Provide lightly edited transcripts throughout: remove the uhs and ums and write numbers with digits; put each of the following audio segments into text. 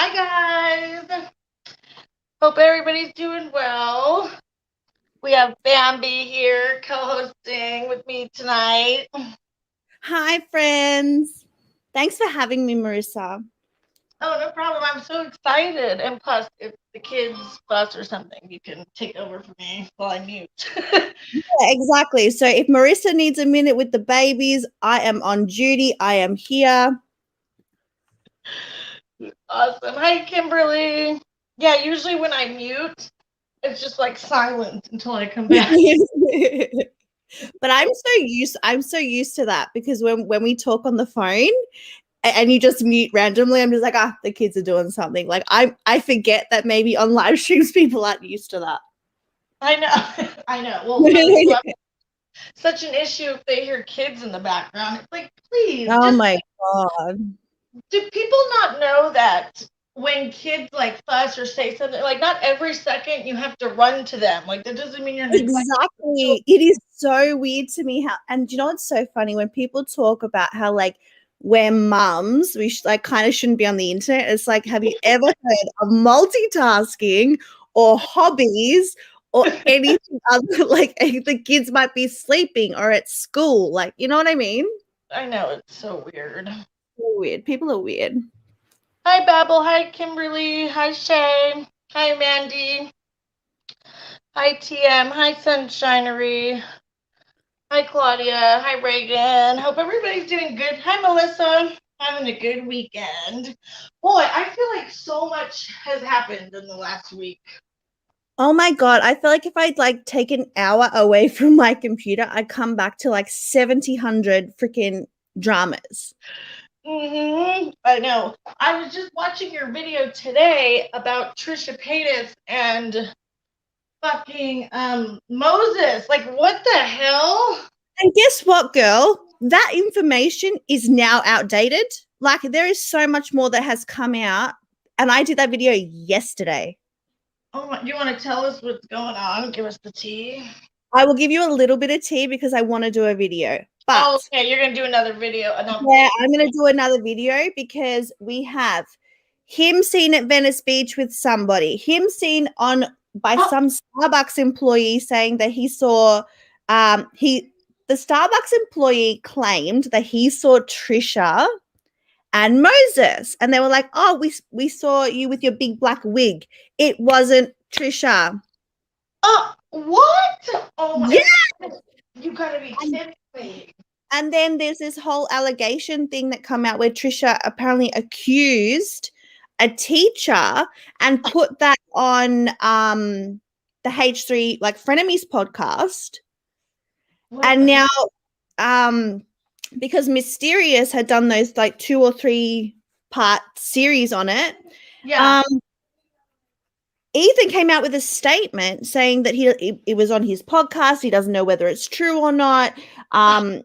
Hi guys. Hope everybody's doing well. We have Bambi here co-hosting with me tonight. Hi, friends. Thanks for having me, Marissa. Oh, no problem. I'm so excited. And plus, if the kids fuss or something, you can take over for me while I mute. Yeah, exactly. So if Marissa needs a minute with the babies, I am on duty. I am here. Awesome. Hi, Kimberly. Yeah, usually when I mute, it's just like silent until I come back. But I'm so used to that because when we talk on the phone and you just mute randomly, I'm just like, the kids are doing something. Like I forget that maybe on live streams people aren't used to that. I know. I know. Well, some people have such an issue if they hear kids in the background. It's like, please, Oh just my God. do people not know that when kids like fuss or say something, like not every second you have to run to them? Like that doesn't mean you're neglecting. Exactly. It is so weird to me how, and you know what's so funny when people talk about how like we're mums, we like kind of shouldn't be on the internet. It's like, have you ever heard of multitasking or hobbies or anything other? Like the kids might be sleeping or at school. Like, you know what I mean? I know it's so weird. So weird. People are weird. Hi Babel, hi Kimberly, hi Shay, hi Mandy, hi TM, hi Sunshinery, hi Claudia, hi Reagan. Hope everybody's doing good. Hi Melissa, having a good weekend. Boy, I feel like so much has happened in the last week. Oh my God. I feel like if I'd like take an hour away from my computer, I'd come back to like 1,700 freaking dramas. I know. I was just watching your video today about Trisha Paytas and fucking Moses. Like, what the hell? And guess what, girl? That information is now outdated. Like, there is so much more that has come out. And I did that video yesterday. Oh my! Do you want to tell us what's going on? Give us the tea. I will give you a little bit of tea because I want to do a video. But Oh, okay, you're gonna do another video. yeah, I'm going to do another video because we have him seen at Venice Beach with somebody, him seen on by some Starbucks employee saying that he saw the Starbucks employee claimed that he saw Trisha and Moses, and they were like, "Oh, we saw you with your big black wig. It wasn't Trisha." What? Oh my! Yeah. You gotta be kidding me. And then there's this whole allegation thing that come out where Trisha apparently accused a teacher and put that on the H3 like Frenemies podcast. And now because Mysterious had done those like 2 or 3 part series on it. Yeah. Ethan came out with a statement saying that it was on his podcast. He doesn't know whether it's true or not.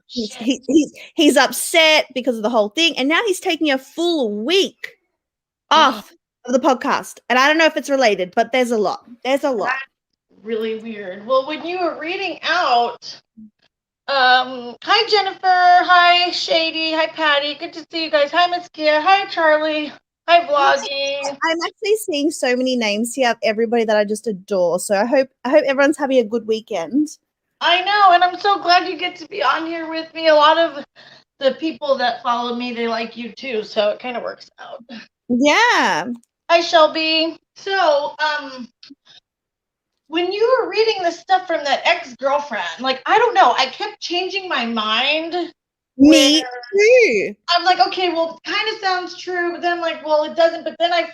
He's upset because of the whole thing, and now he's taking a full week off of the podcast. And I don't know if it's related, but there's a lot. There's a lot. That's really weird. Well, when you were reading out, hi Jennifer, hi Shady, hi Patty. Good to see you guys. Hi Miss Kia, hi Charlie. Hi, vlogging. I'm actually seeing so many names here of everybody that I just adore. So I hope everyone's having a good weekend. I know, and I'm so glad you get to be on here with me. A lot of the people that follow me, they like you too, so it kind of works out. Yeah. Hi, Shelby. So, when you were reading the stuff from that ex-girlfriend, like, I don't know, I kept changing my mind. Me too. I'm like, okay, well, it kind of sounds true, but then I'm like, well, it doesn't. But then I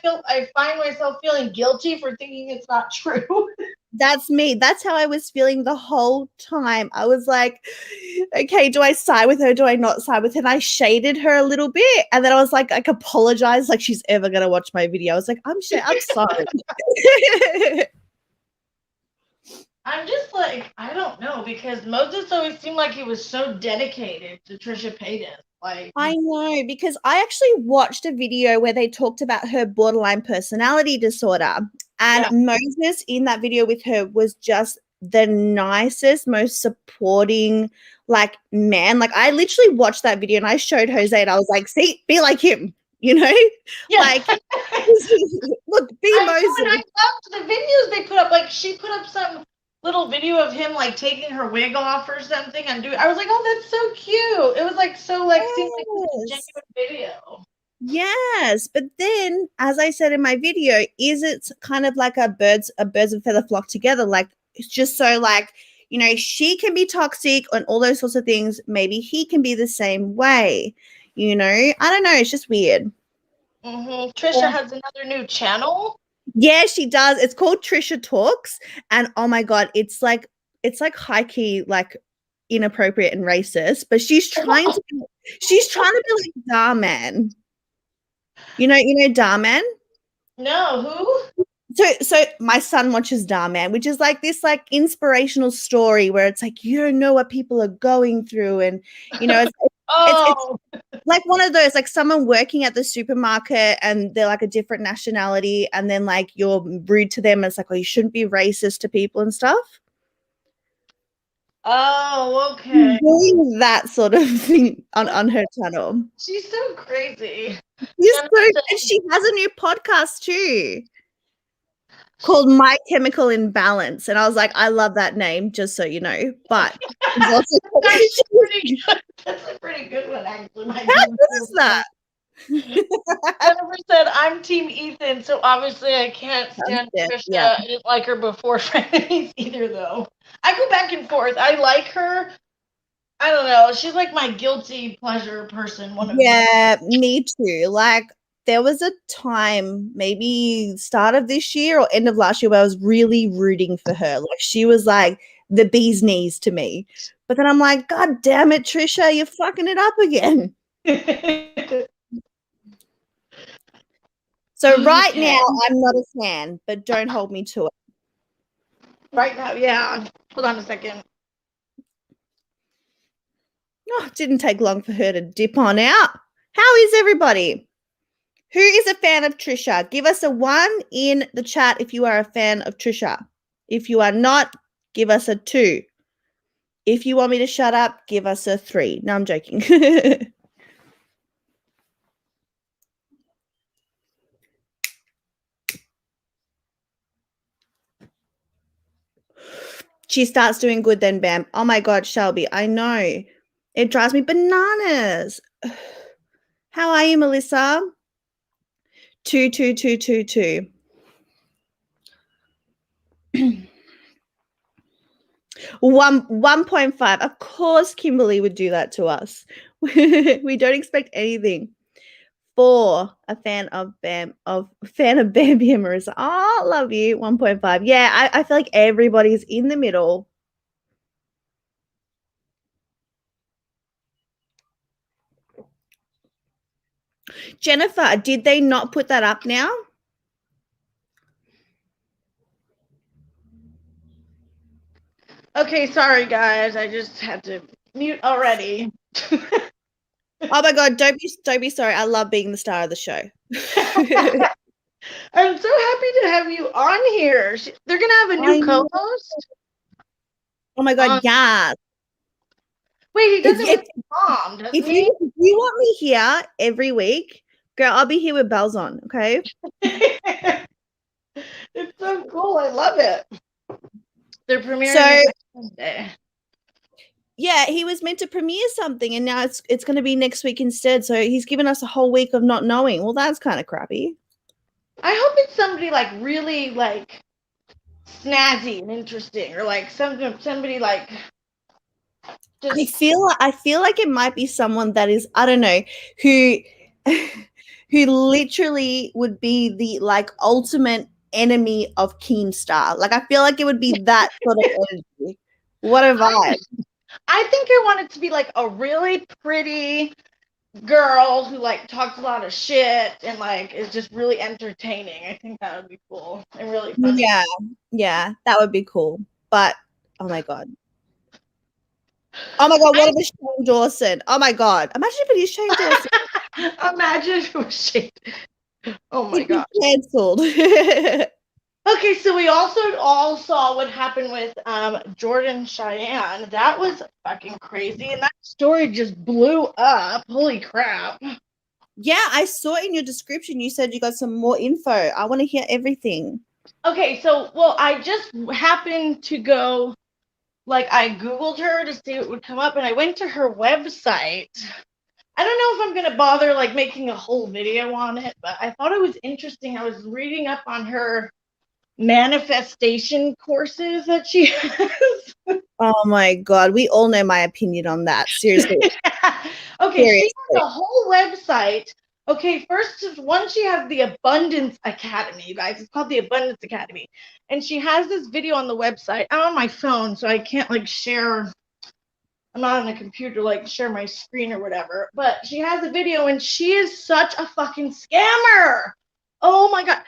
find myself feeling guilty for thinking it's not true. That's me. That's how I was feeling the whole time. I was like, okay, do I side with her? Do I not side with her? And I shaded her a little bit. And then I was like apologize like she's ever going to watch my video. I was like, I'm sorry. I'm just like, I don't know, because Moses always seemed like he was so dedicated to Trisha Paytas. Like, I know, because I actually watched a video where they talked about her borderline personality disorder. And Moses in that video with her was just the nicest, most supporting, like, man. Like, I literally watched that video and I showed Jose and I was like, see, be like him. you know? Yeah. Like, look, be I know, Moses. and I loved the videos they put up. Like, she put up some little video of him like taking her wig off or something and I was like, oh, that's so cute. It was like so like seemed like such a Yes. genuine video. Yes, but then, as I said in my video, is it kind of like a birds of feather flock together? Like, it's just so like, you know, she can be toxic and all those sorts of things. Maybe he can be the same way. You know, I don't know. It's just weird. Trisha has another new channel. Yeah, she does. It's called Trisha Talks, and oh my god, it's like high key like inappropriate and racist. But she's trying to be like Darman. You know Darman? No, who? So my son watches Darman, which is like this like inspirational story where it's like you don't know what people are going through, and you know it's like one of those like someone working at the supermarket and they're like a different nationality, and then like you're rude to them. And it's like, oh, you shouldn't be racist to people and stuff. Oh, okay. Doing that sort of thing on her channel. She's so crazy. And she has a new podcast too called My Chemical Imbalance. And I was like, I love that name, just so you know. But that's pretty good. That's a pretty good one, actually. How good is that? Jennifer said, I'm Team Ethan, so obviously I can't stand Trisha. Yeah. I didn't like her before Frenemies either, though. I go back and forth. I like her. I don't know. She's like my guilty pleasure person. Me too. Like, there was a time, maybe start of this year or end of last year, where I was really rooting for her. Like, she was like the bee's knees to me. But then I'm like, God damn it, Trisha, you're fucking it up again. So right now, I'm not a fan, but don't hold me to it. Right now, yeah. Hold on a second. Oh, it didn't take long for her to dip on out. How is everybody? Who is a fan of Trisha? Give us a 1 in the chat if you are a fan of Trisha. If you are not, give us a 2. If you want me to shut up, give us a 3. No, I'm joking. She starts doing good then, Bam. Oh my God, Shelby, I know. It drives me bananas. How are you, Melissa? 22222. 1.5. Of course, Kimberly would do that to us. We don't expect anything. 4. A fan of Bambi and Marissa. Oh, love you. 1.5. Yeah, I feel like everybody's in the middle. Jennifer, did they not put that up now? Okay, sorry guys. I just had to mute already. Oh my God, don't be sorry. I love being the star of the show. I'm so happy to have you on here. They're gonna have a new co-host. Oh my God, yeah. Wait, he doesn't with Mom, doesn't if he? you want me here every week, girl, I'll be here with bells on, okay? It's so cool. I love it. They're premiering next Wednesday. Yeah, he was meant to premiere something, and now it's going to be next week instead. So he's given us a whole week of not knowing. Well, that's kind of crappy. I hope it's somebody like really like snazzy and interesting, or like somebody like. I feel like it might be someone that is, I don't know, who literally would be the like ultimate enemy of Keemstar. Like, I feel like it would be that sort of energy. What a vibe. I think I want it to be like a really pretty girl who like talks a lot of shit and like is just really entertaining. I think that would be cool and really funny. Yeah, that would be cool. But oh my God. Oh my God, what about Shane Dawson? Oh my God. Imagine if it is Shane Dawson. Imagine if it was Shane. Oh my God. Cancelled. Okay, so we also all saw what happened with Jordan Cheyenne. That was fucking crazy, and that story just blew up. Holy crap. Yeah, I saw in your description you said you got some more info. I want to hear everything. Okay, so, well, I just happened to go, like, I Googled her to see what would come up, and I went to her website. I don't know if I'm going to bother, like, making a whole video on it, but I thought it was interesting. I was reading up on her manifestation courses that she has. Oh my God. We all know my opinion on that. Seriously. Okay, she Seriously. has a whole website. Okay, first one, she has the Abundance Academy, you guys. It's called the Abundance Academy. And she has this video on the website. I'm on my phone, so I can't, like, share. I'm not on a computer, like, share my screen or whatever. But she has a video, and she is such a fucking scammer. Oh my God.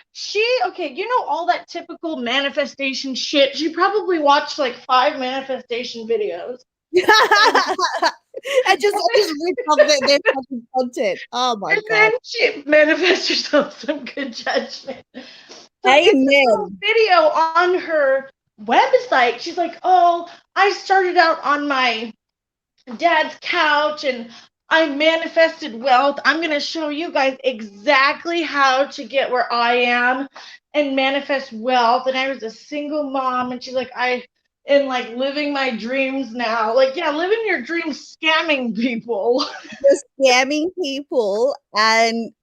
Okay, you know all that typical manifestation shit. She probably watched like 5 manifestation videos. I just ripped off their fucking content. Oh my And God. then she manifests herself some good judgment. So Amen. in the video on her website, she's like, oh, I started out on my dad's couch and I manifested wealth. I'm going to show you guys exactly how to get where I am and manifest wealth. And I was a single mom. And she's like, I am like living my dreams now. Like, yeah, living your dreams, scamming people. Just scamming people and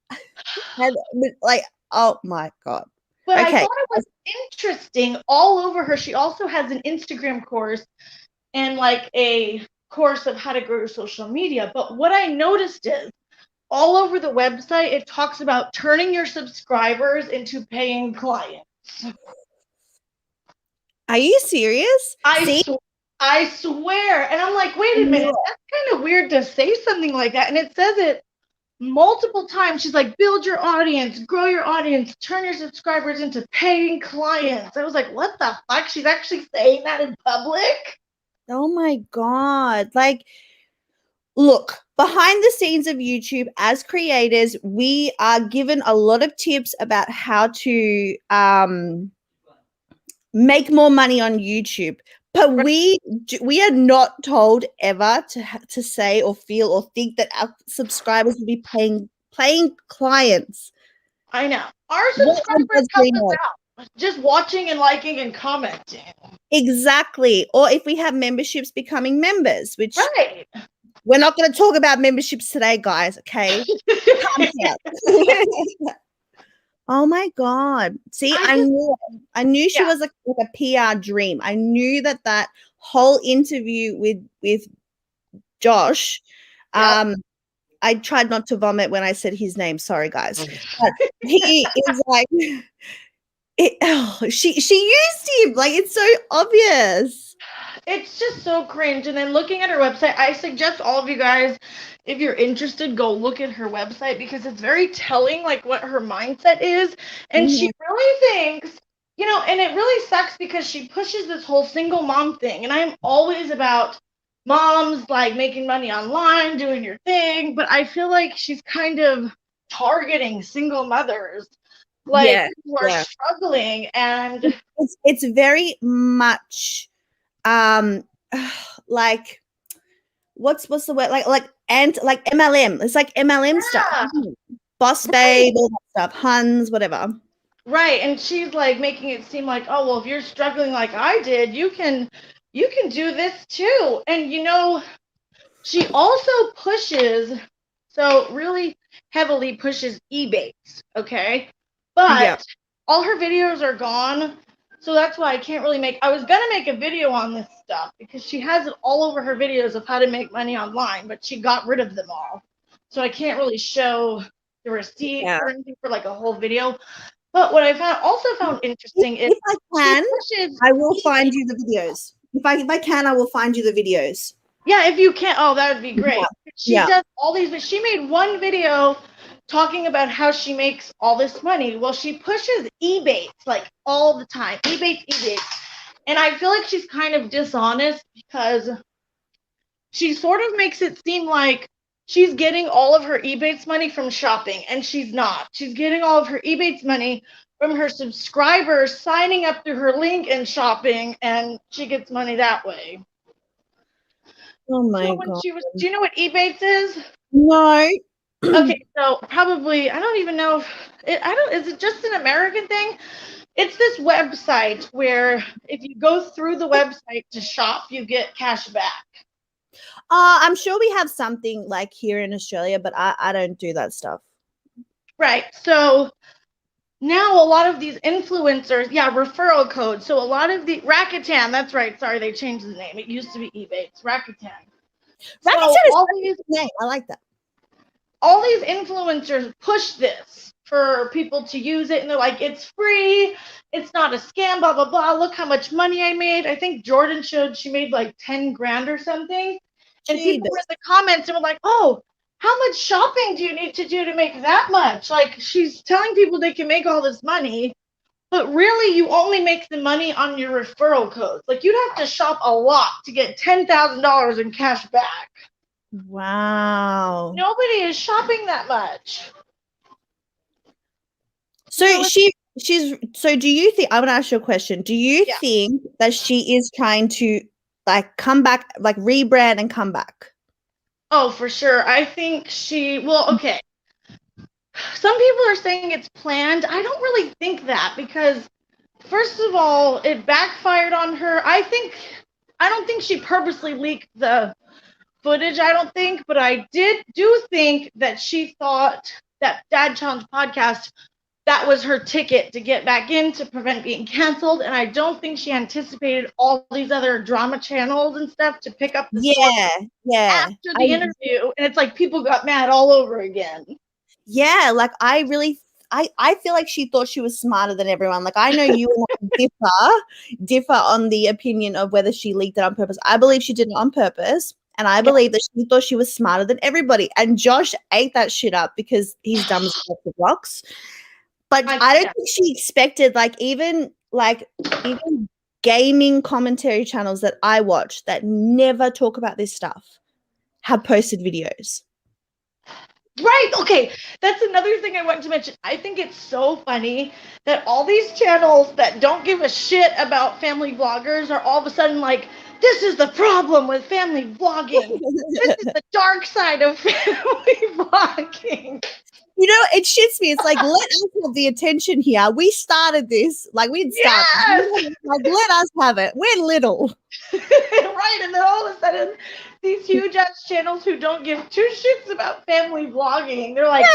like, oh my God. But Okay. I thought it was interesting all over her. She also has an Instagram course and like a course of how to grow your social media. But what I noticed is all over the website, it talks about turning your subscribers into paying clients. Are you serious? I swear. And I'm like, wait a minute, that's kind of weird to say something like that. And it says it multiple times. She's like, build your audience, grow your audience, turn your subscribers into paying clients. I was like, what the fuck? She's actually saying that in public? Oh my God. Like, look, behind the scenes of YouTube, as creators, we are given a lot of tips about how to make more money on YouTube. But we are not told ever to say or feel or think that our subscribers will be paying clients. I know. Our subscribers help us out. Just watching and liking and commenting. Exactly. Or if we have memberships, becoming members, which right. We're not going to talk about memberships today, guys. Okay. Oh my God. See, I knew she was like a PR dream. I knew that whole interview with Josh, I tried not to vomit when I said his name. Sorry, guys. But he is like, she used him. Like, it's so obvious. It's just so cringe. And then looking at her website, I suggest all of you guys, if you're interested, go look at her website because it's very telling, like, what her mindset is. And she really thinks, you know, and it really sucks because she pushes this whole single mom thing. And I'm always about moms, like, making money online, doing your thing. But I feel like she's kind of targeting single mothers, like, who are struggling. And it's very much like what's the word, like MLM. It's like MLM stuff. Boss babe, all that stuff, Huns, whatever. Right. And she's like making it seem like, oh, well, if you're struggling like I did, you can do this too. And you know, she also pushes, so really heavily pushes Ebates, okay? But all her videos are gone. So that's why I can't really I was going to make a video on this stuff because she has it all over her videos of how to make money online, but she got rid of them all. So I can't really show the receipts or anything for like a whole video. But what I also found interesting is if I can, I will find you the videos. If I can, I will find you the videos. Yeah, if you can. Oh, that would be great. She does all these, but she made one video talking about how she makes all this money. Well, she pushes Ebates like all the time. Ebates. And I feel like she's kind of dishonest because she sort of makes it seem like she's getting all of her Ebates money from shopping, and she's not. She's getting all of her Ebates money from her subscribers signing up to her link and shopping, and she gets money that way. Oh my God. Do you know what Ebates is? No. Okay, so probably I don't even know if is it just an American thing? It's this website where if you go through the website to shop, you get cash back. I'm sure we have something like here in Australia, but I don't do that stuff. Right. So now a lot of these influencers, referral codes. So a lot of the Rakuten, that's right. Sorry, they changed the name. It used to be eBay. It's Rakuten. So Rakuten is a name. I like that. All these influencers push this for people to use it, and they're like, it's free, it's not a scam, blah blah blah. Look how much money I made. I think Jordan showed she made like 10 grand or something, and people were in the comments and were like, oh, how much shopping do you need to do to make that much? Like, she's telling people they can make all this money, but really you only make the money on your referral codes. Like, you'd have to shop a lot to get $10,000 in cash back. Wow. Nobody is shopping that much. So she's so do you think, I want to ask you a question. Do you think that she is trying to like come back, like rebrand and come back? Oh, for sure. I think okay. Some people are saying it's planned. I don't really think that because, first of all, it backfired on her. I don't think she purposely leaked the footage, I don't think, but I do think that she thought that Dad Challenge podcast, that was her ticket to get back in to prevent being canceled, and I don't think she anticipated all these other drama channels and stuff to pick up the story after the interview, and it's like people got mad all over again. Yeah, like I feel like she thought she was smarter than everyone. Like I know you differ on the opinion of whether she leaked it on purpose. I believe she did it on purpose, and I believe that she thought she was smarter than everybody. And Josh ate that shit up because he's dumb as the rocks. But I don't think she expected even gaming commentary channels that I watch that never talk about this stuff have posted videos. Right. Okay. That's another thing I wanted to mention. I think it's so funny that all these channels that don't give a shit about family vloggers are all of a sudden like, this is the problem with family vlogging. This is the dark side of family vlogging. You know, it shits me. It's like, let us have the attention here. We started this. Like, we didn't start. Yes! Like, let us have it. We're little. Right. And then all of a sudden, these huge ass channels who don't give two shits about family vlogging, they're like,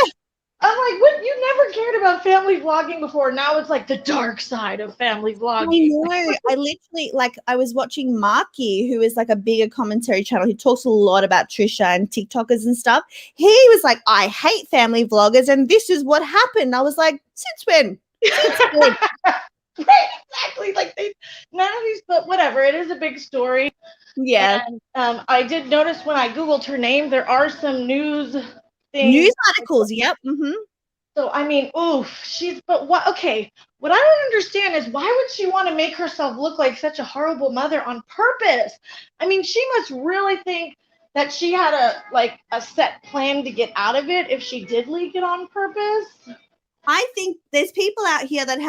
I'm like, what? You never cared about family vlogging before. Now it's like the dark side of family vlogging. I know. I literally, I was watching Marky, who is like a bigger commentary channel. He talks a lot about Trisha and TikTokers and stuff. He was like, I hate family vloggers, and this is what happened. I was like, since when? Right, exactly. Like none of these, but whatever. It is a big story. Yeah. And I did notice when I Googled her name, there are some news things. News articles, yep. Mm-hmm. So, I mean, but what, okay, what I don't understand is why would she want to make herself look like such a horrible mother on purpose? I mean, she must really think that she had a set plan to get out of it if she did leak it on purpose. I think there's people out here that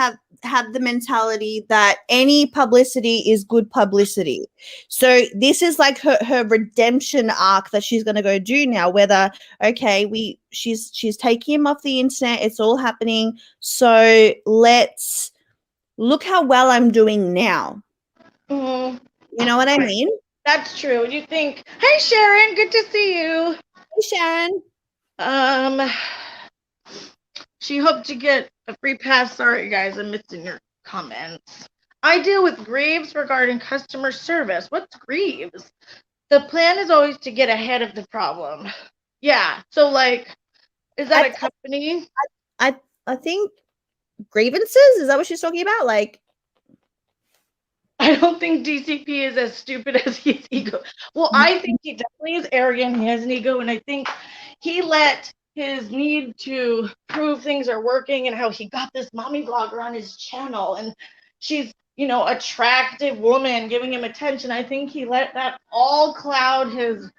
have the mentality that any publicity is good publicity. So this is like her redemption arc that she's going to go do now. Whether she's taking him off the internet, it's all happening. So let's look how well I'm doing now. Mm-hmm. You know what I mean? That's true. You think, hey Sharon, good to see you. Hey Sharon. She hoped to get a free pass. Sorry, guys, I'm missing your comments. I deal with Greaves regarding customer service. What's Greaves? The plan is always to get ahead of the problem. Yeah. So, is that a company? I think grievances. Is that what she's talking about? Like, I don't think DCP is as stupid as his ego. Well, I think he definitely is arrogant. He has an ego, and I think he let his need to prove things are working and how he got this mommy blogger on his channel and she's, attractive woman giving him attention. I think he let that all cloud his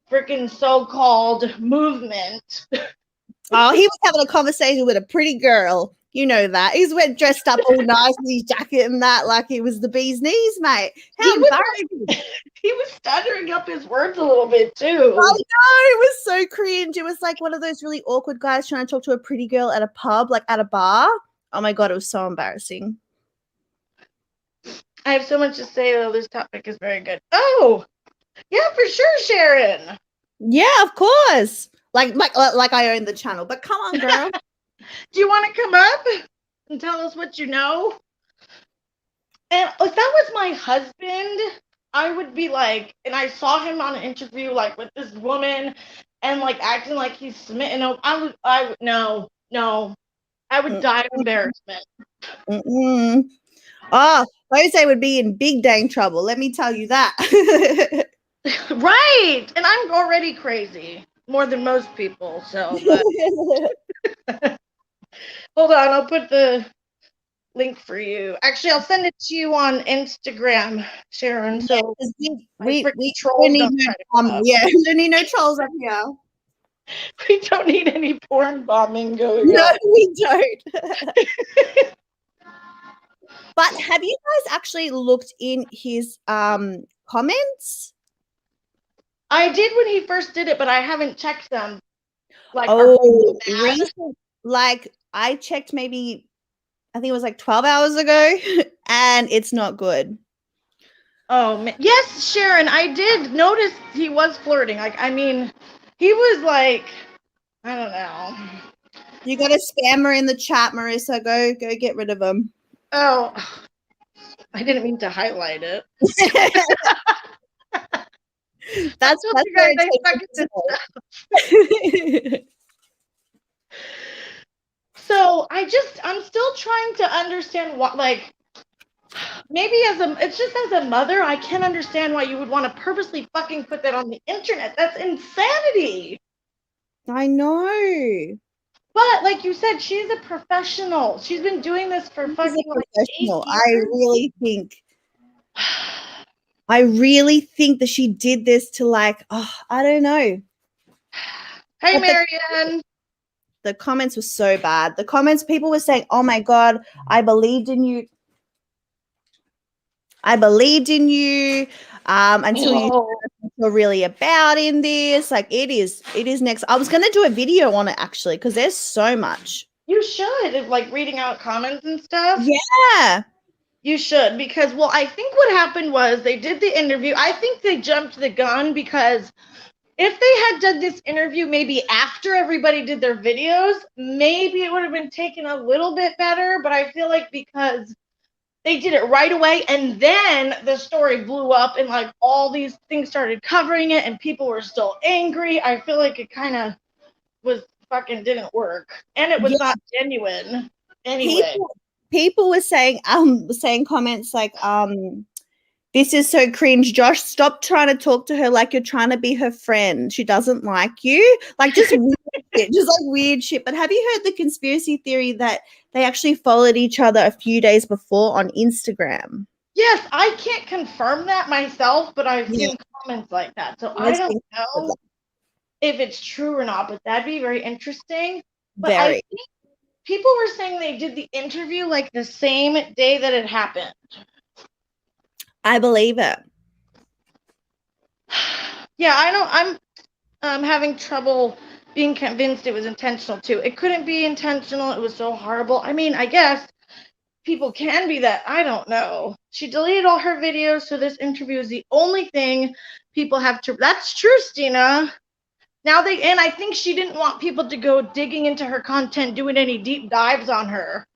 freaking so-called movement. Oh, he was having a conversation with a pretty girl. You know that. He's went dressed up all nice with his jacket and that, like he was the bee's knees, mate. How embarrassing. He was stuttering up his words a little bit too. I know, it was so cringe. It was like one of those really awkward guys trying to talk to a pretty girl at a pub, like at a bar. Oh my God, it was so embarrassing. I have so much to say, though. This topic is very good. Oh, yeah, for sure, Sharon. Yeah, of course. Like I own the channel, but come on, girl. Do you want to come up and tell us what you know? And if that was my husband, I would be like, and I saw him on an interview like with this woman and like acting like he's smitten. I would no. I would die of embarrassment. Oh, Jose would be in big dang trouble. Let me tell you that. Right. And I'm already crazy. More than most people. So hold on, I'll put the link for you. Actually, I'll send it to you on Instagram, Sharon. So we don't need we don't need no trolls up here. We don't need any porn bombing going on. No, we don't. But have you guys actually looked in his comments? I did when he first did it, but I haven't checked them. Like, like I checked maybe, I think it was like 12 hours ago, and it's not good. Oh, man. Yes, Sharon, I did notice he was flirting. Like, I mean, he was like, I don't know. You got a scammer in the chat, Marissa. Go get rid of him. Oh, I didn't mean to highlight it. That's you guys, So I'm still trying to understand what, like, maybe it's just as a mother, I can't understand why you would want to purposely fucking put that on the internet. That's insanity. I know. But like you said, she's a professional. She's been doing this for fucking like 8 years. I really think that she did this to like, I don't know. Hey, Marianne. The comments were so bad. The comments, people were saying, oh my God, I believed in you. Until you were really about in this. Like it is next. I was going to do a video on it actually, because there's so much. You should, like reading out comments and stuff. Yeah. You should, because, well, I think what happened was they did the interview. I think they jumped the gun, because if they had done this interview maybe after everybody did their videos, maybe it would have been taken a little bit better. But I feel like because they did it right away and then the story blew up and like all these things started covering it and people were still angry, I feel like it kind of was fucking didn't work. And it was not genuine anyway. People were saying comments like, this is so cringe. Josh, stop trying to talk to her like you're trying to be her friend. She doesn't like you. Like just weird shit, just like weird shit. But have you heard the conspiracy theory that they actually followed each other a few days before on Instagram? Yes, I can't confirm that myself, but I've seen comments like that. So I don't know if it's true or not, but that'd be very interesting. But I think people were saying they did the interview like the same day that it happened. I believe it. Yeah, I know. I'm having trouble being convinced it was intentional too. It couldn't be intentional. It was so horrible. I mean, I guess people can be that. I don't know. She deleted all her videos, so this interview is the only thing people have to. That's true, Stina. Now and I think she didn't want people to go digging into her content, doing any deep dives on her.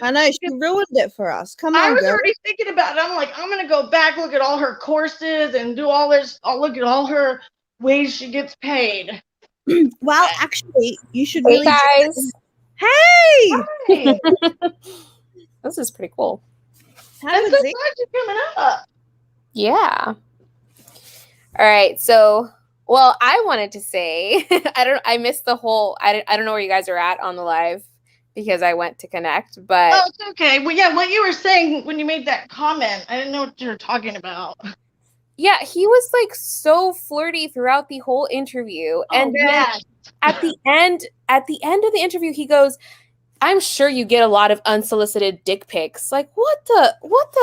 I know, she ruined it for us. Come on, I was already thinking about it. I'm like, I'm going to go back, look at all her courses and do all this. I'll look at all her ways she gets paid. Well, actually, you should really. Hey, guys. Hey! This is pretty cool. I'm so glad you're coming up. Yeah. All right. So, well, I wanted to say, I missed the whole, I don't know where you guys are at on the live, because I went to connect, but... Oh, it's okay. Well, yeah, what you were saying when you made that comment, I didn't know what you were talking about. Yeah, he was, like, so flirty throughout the whole interview. And then at the end of the interview, he goes, I'm sure you get a lot of unsolicited dick pics. Like, what the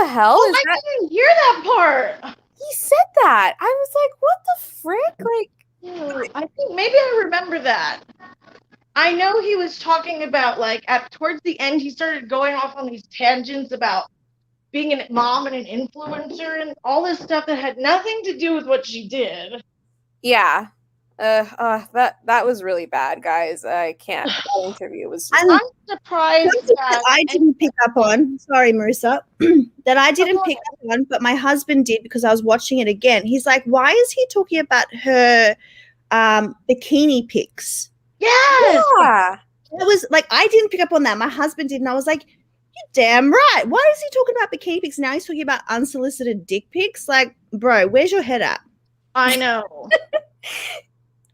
hell is that? I didn't hear that part. He said that. I was like, what the frick? Like, Ew, I think maybe I remember that. I know he was talking about, like, towards the end, he started going off on these tangents about being a mom and an influencer and all this stuff that had nothing to do with what she did. yeah. That was really bad, guys. I can't. That interview was just... I'm surprised that I didn't pick up on. Sorry, Marissa. That I didn't pick up on, but my husband did because I was watching it again. He's like, "Why is he talking about her bikini pics?" Yes. Yeah. It was like I didn't pick up on that. My husband did, and I was like, "You're damn right. Why is he talking about bikini pics now? He's talking about unsolicited dick pics. Like, bro, where's your head at?" I know.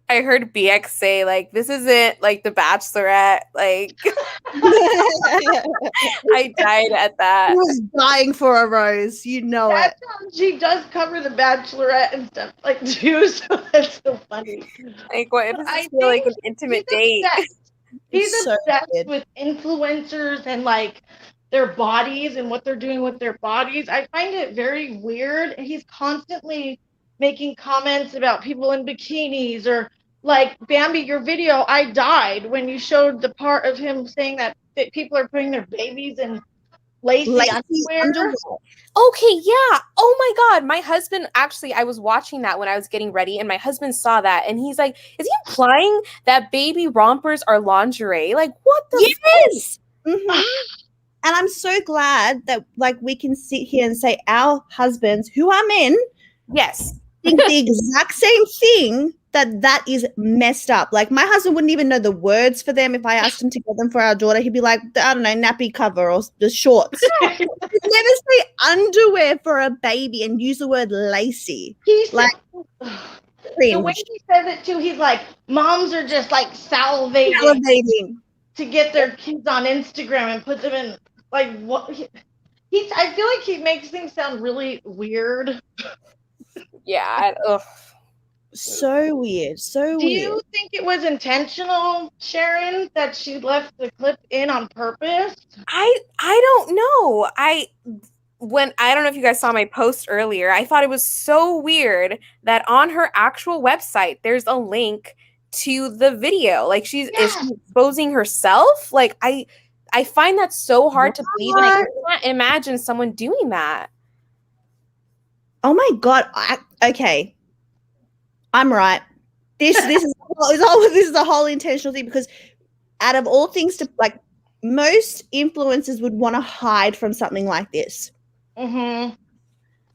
I heard BX say, like, this isn't like The Bachelorette. Like, I died at that. I was dying for a rose. You know That it. she does cover The Bachelorette and stuff like too, so that's so funny. Like, what? It doesn't I feel like an think intimate he's date. obsessed. He's It's so obsessed weird. with influencers and like their bodies and what they're doing with their bodies. I find it very weird. He's constantly making comments about people in bikinis or like Bambi, your video, I died when you showed the part of him saying that people are putting their babies in lacy underwear. Okay, yeah. Oh my God. My husband, actually, I was watching that when I was getting ready, and my husband saw that, and he's like, is he implying that baby rompers are lingerie? Like, what the Yes. And I'm so glad that like we can sit here and say our husbands, who are men, yes, think the exact same thing, that is messed up. Like my husband wouldn't even know the words for them if I asked him to get them for our daughter. He'd be like, I don't know, nappy cover or the shorts. He'd never say underwear for a baby and use the word lacy. He's like the way he says it too, he's like, moms are just like salivating to get their kids on Instagram and put them in like what I feel like he makes things sound really weird. Yeah. Ugh. So weird. Do you think it was intentional, Sharon, that she left the clip in on purpose? I don't know. I don't know if you guys saw my post earlier. I thought it was so weird that on her actual website there's a link to the video. Like is she exposing herself? Like I find that so hard to believe, and I can't imagine someone doing that. Oh my God. Okay. I'm right. This is a whole intentional thing, because out of all things, to like most influencers would want to hide from something like this. Mm-hmm.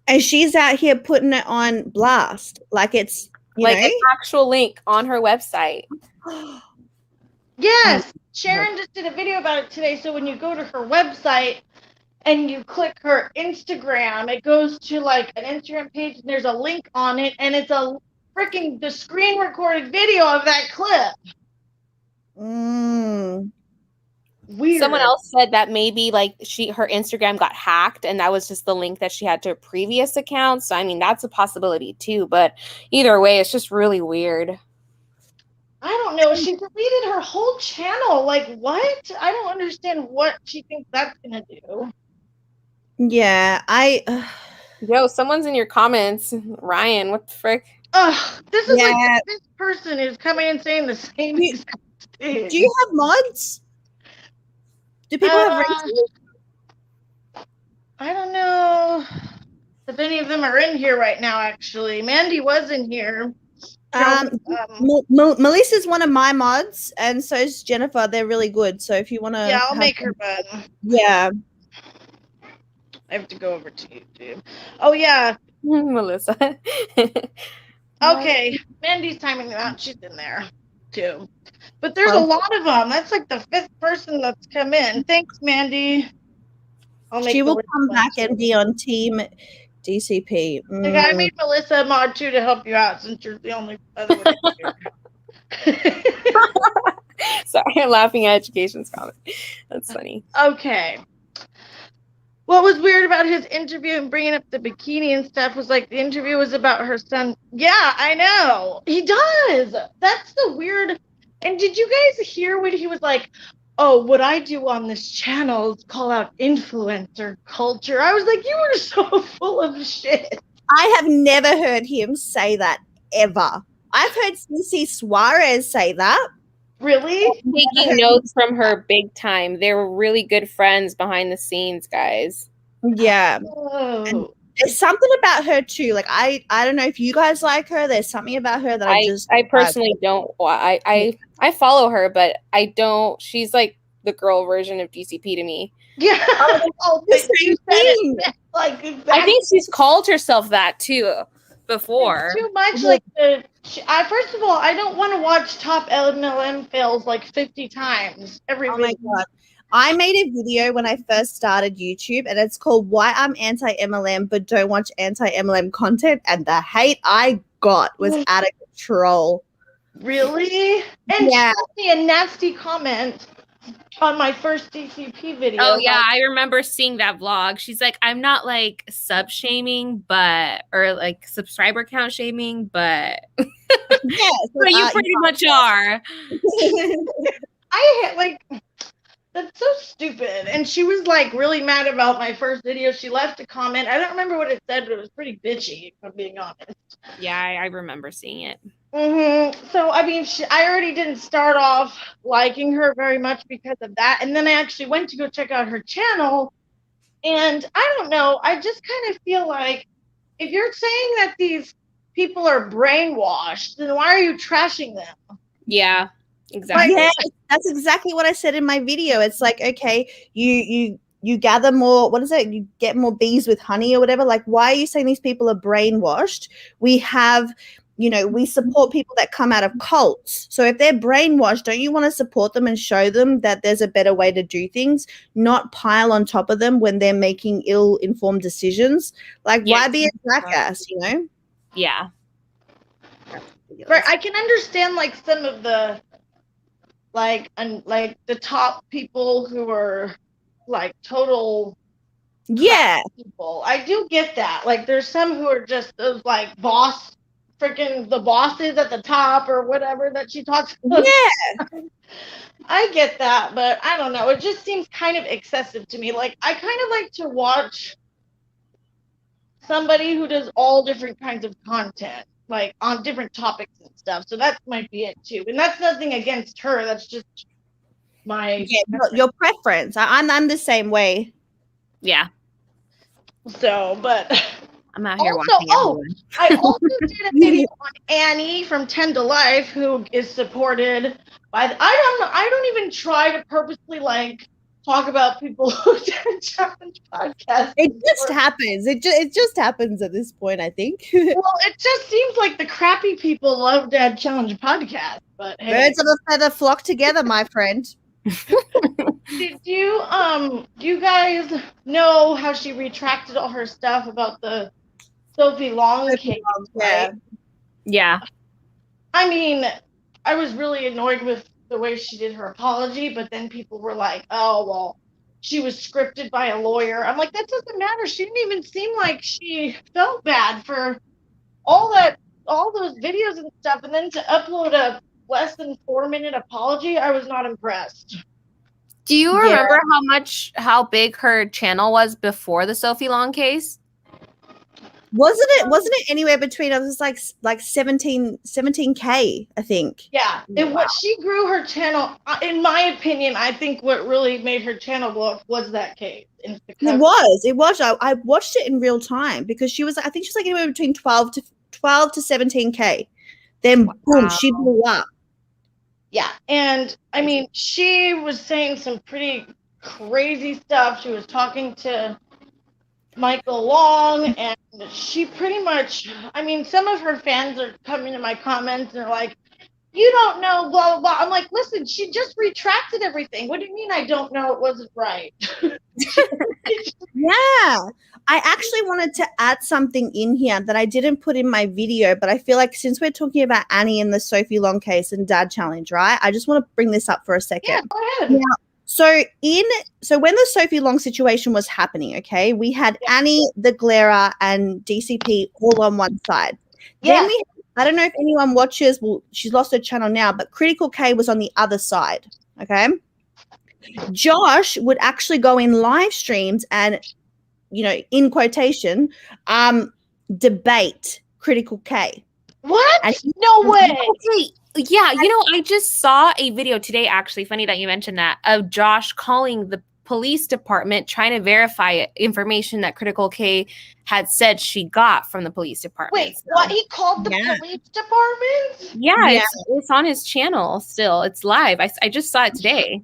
And she's out here putting it on blast. Like it's like an actual link on her website. Yes. Sharon just did a video about it today. So when you go to her website and you click her Instagram, it goes to like an Instagram page and there's a link on it, and it's the screen recorded video of that clip. Weird. Someone else said that maybe like her Instagram got hacked, and that was just the link that she had to her previous account. So I mean, that's a possibility too. But either way, it's just really weird. I don't know. She deleted her whole channel. Like what? I don't understand what she thinks that's gonna do. Yeah, Yo, someone's in your comments. Ryan, what the frick? This is like this person is coming and saying the same exact thing. Do you have mods? Do people have ratings? I don't know if any of them are in here right now, actually. Mandy was in here. Melissa's one of my mods, and so is Jennifer. They're really good. So if you want to... Yeah, I'll make her bud. Yeah. I have to go over to YouTube. Oh, yeah. Melissa. Okay. Mandy's timing them out. She's in there, too. But there's a lot of them. That's like the 5th person that's come in. Thanks, Mandy. She will come back and be on Team DCP. I made Melissa a mod, too, to help you out, since you're the only other one here. Sorry, I'm laughing at Education's comment. That's funny. Okay. What was weird about his interview and bringing up the bikini and stuff was like the interview was about her son. Yeah, I know. He does. That's the weird. And did you guys hear when he was like, oh, what I do on this channel is call out influencer culture. I was like, you are so full of shit. I have never heard him say that ever. I've heard CC Suarez say that. Really? Taking notes from her big time. They were really good friends behind the scenes, guys. Yeah. Oh. There's something about her too. Like I don't know if you guys like her. There's something about her that I personally don't. I follow her, but I don't. She's like the girl version of DCP to me. Yeah. Oh, the same thing. Like I think she's called herself that too before. Too much. Like first of all, I don't want to watch top MLM fails like 50 times every Oh video. my god. I made a video when I first started YouTube, and it's called Why I'm Anti-MLM But Don't Watch Anti-MLM Content, and the hate I got was out of control. Really? And yeah. she left me a nasty comment on my first DCP video. Oh yeah, I remember seeing that vlog. She's like, I'm not like sub shaming, or like subscriber count shaming, but yeah, but you pretty much are. I hate, like, that's so stupid. And she was like really mad about my first video. She left a comment. I don't remember what it said, but it was pretty bitchy, if I'm being honest. Yeah, I remember seeing it. So, I mean, I already didn't start off liking her very much because of that. And then I actually went to go check out her channel. And I don't know. I just kind of feel like if you're saying that these people are brainwashed, then why are you trashing them? Yeah, exactly. Yeah, that's exactly what I said in my video. It's like, okay, you gather more, what is it? You get more bees with honey or whatever. Like, why are you saying these people are brainwashed? We have, we support people that come out of cults. So if they're brainwashed, don't you want to support them and show them that there's a better way to do things, not pile on top of them when they're making ill-informed decisions? Like, why be a jackass, Yeah. Right. I can understand, like, some of the, like the top people who are, like, total people. I do get that. Like, there's some who are just those, like, the bosses at the top or whatever that she talks about. Yeah. I get that, but I don't know. It just seems kind of excessive to me. Like, I kind of like to watch somebody who does all different kinds of content, like on different topics and stuff. So that might be it too. And that's nothing against her. That's just your preference. I'm the same way. Yeah. So, but I'm out here watching everyone. I also did a video on Annie from 10 to Life, who is supported by I don't even try to purposely like talk about people who did challenge podcasts. It just happens. It just happens at this point, I think. Well, it just seems like the crappy people love Dad Challenge podcast. But hey. Birds of a feather flock together, my friend. Did you guys know how she retracted all her stuff about the Sophie Long case? Yeah. Right? Yeah. I mean, I was really annoyed with the way she did her apology, but then people were like, oh, well, she was scripted by a lawyer. I'm like, that doesn't matter. She didn't even seem like she felt bad for all those videos and stuff. And then to upload a less than 4-minute apology, I was not impressed. Do you remember how big her channel was before the Sophie Long case? Wasn't it anywhere between, it was like 17K, I think. Yeah. She grew her channel, in my opinion. I think what really made her channel blow up was that case. It was. I watched it in real time because I think she was like anywhere between 12 to 17K. Then boom, she blew up. Yeah. And I mean, she was saying some pretty crazy stuff. She was talking to Michael Long, and she pretty much, I mean, some of her fans are coming to my comments and they're like, you don't know, blah, blah, blah. I'm like, listen, she just retracted everything. What do you mean I don't know it wasn't right? Yeah. I actually wanted to add something in here that I didn't put in my video, but I feel like since we're talking about Annie and the Sophie Long case and Dad Challenge, right? I just want to bring this up for a second. Yeah, go ahead. Now, so when the Sophie Long situation was happening, okay, we had Annie, the Glera, and DCP all on one side. Yeah. Then I don't know if anyone watches, well, she's lost her channel now, but Critical K was on the other side, okay? Josh would actually go in live streams and, in quotation, debate Critical K. What? And No way. Okay. Yeah, I just saw a video today, actually, funny that you mentioned that, of Josh calling the police department trying to verify information that Critical K had said she got from the police department. Wait, what? He called the police department? Yeah, it's on his channel still. It's live. I just saw it today.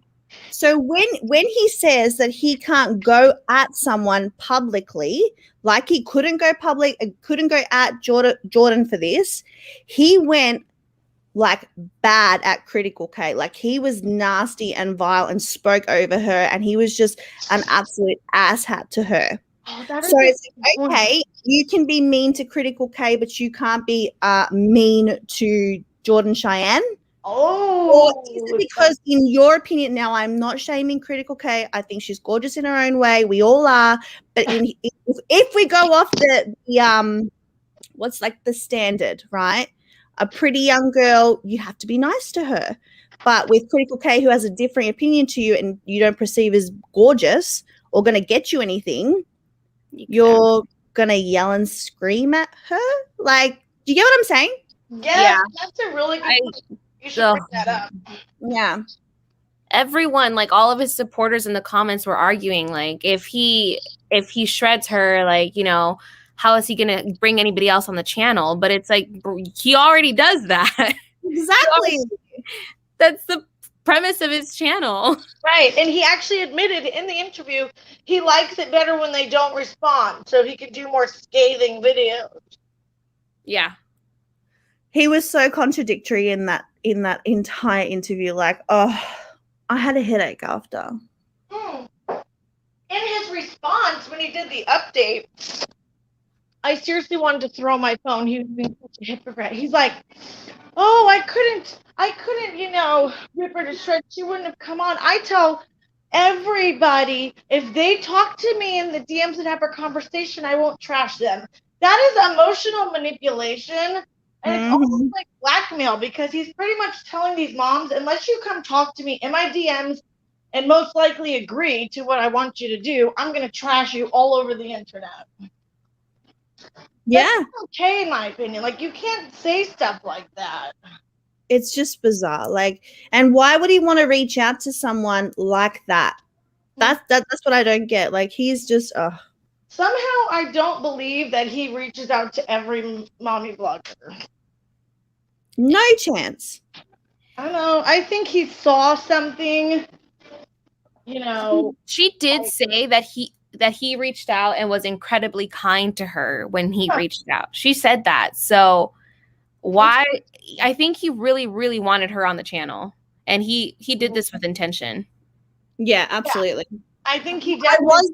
So when he says that he can't go at someone publicly, like he couldn't go at Jordan for this, he went like bad at Critical K. Like he was nasty and vile and spoke over her, and he was just an absolute asshat to her. Oh, so it's okay, you can be mean to Critical K, but you can't be mean to Jordan Cheyenne. Oh, or is it because, in your opinion, now I'm not shaming Critical K. I think she's gorgeous in her own way. We all are. But if we go off the what's like the standard, right? A pretty young girl, you have to be nice to her. But with Critical K, who has a different opinion to you and you don't perceive as gorgeous or going to get you anything, you're going to yell and scream at her? Like, do you get what I'm saying? Yeah. That's a really good point. You should bring that up. Yeah. Everyone, like all of his supporters in the comments were arguing, like, if he shreds her, like, how is he going to bring anybody else on the channel? But it's like, he already does that. Exactly. That's the premise of his channel. Right. And he actually admitted in the interview he likes it better when they don't respond, so he can do more scathing videos. Yeah. He was so contradictory in that entire interview. Like, oh, I had a headache after. In his response when he did the update, I seriously wanted to throw my phone. He was being such a hypocrite. He's like, oh, I couldn't, rip her to shreds. She wouldn't have come on. I tell everybody, if they talk to me in the DMs and have a conversation, I won't trash them. That is emotional manipulation. And it's almost like blackmail, because he's pretty much telling these moms, unless you come talk to me in my DMs and most likely agree to what I want you to do, I'm going to trash you all over the internet. Yeah. That's okay, in my opinion. Like, you can't say stuff like that. It's just bizarre. Like, and why would he want to reach out to someone like that? That's what I don't get. Like, he's just, Somehow I don't believe that he reaches out to every mommy blogger. No chance. I don't know. I think he saw something, She did say that he reached out and was incredibly kind to her when he reached out. She said that. So why? I think he really, really wanted her on the channel, and he did this with intention. Yeah, absolutely. Yeah. I think he definitely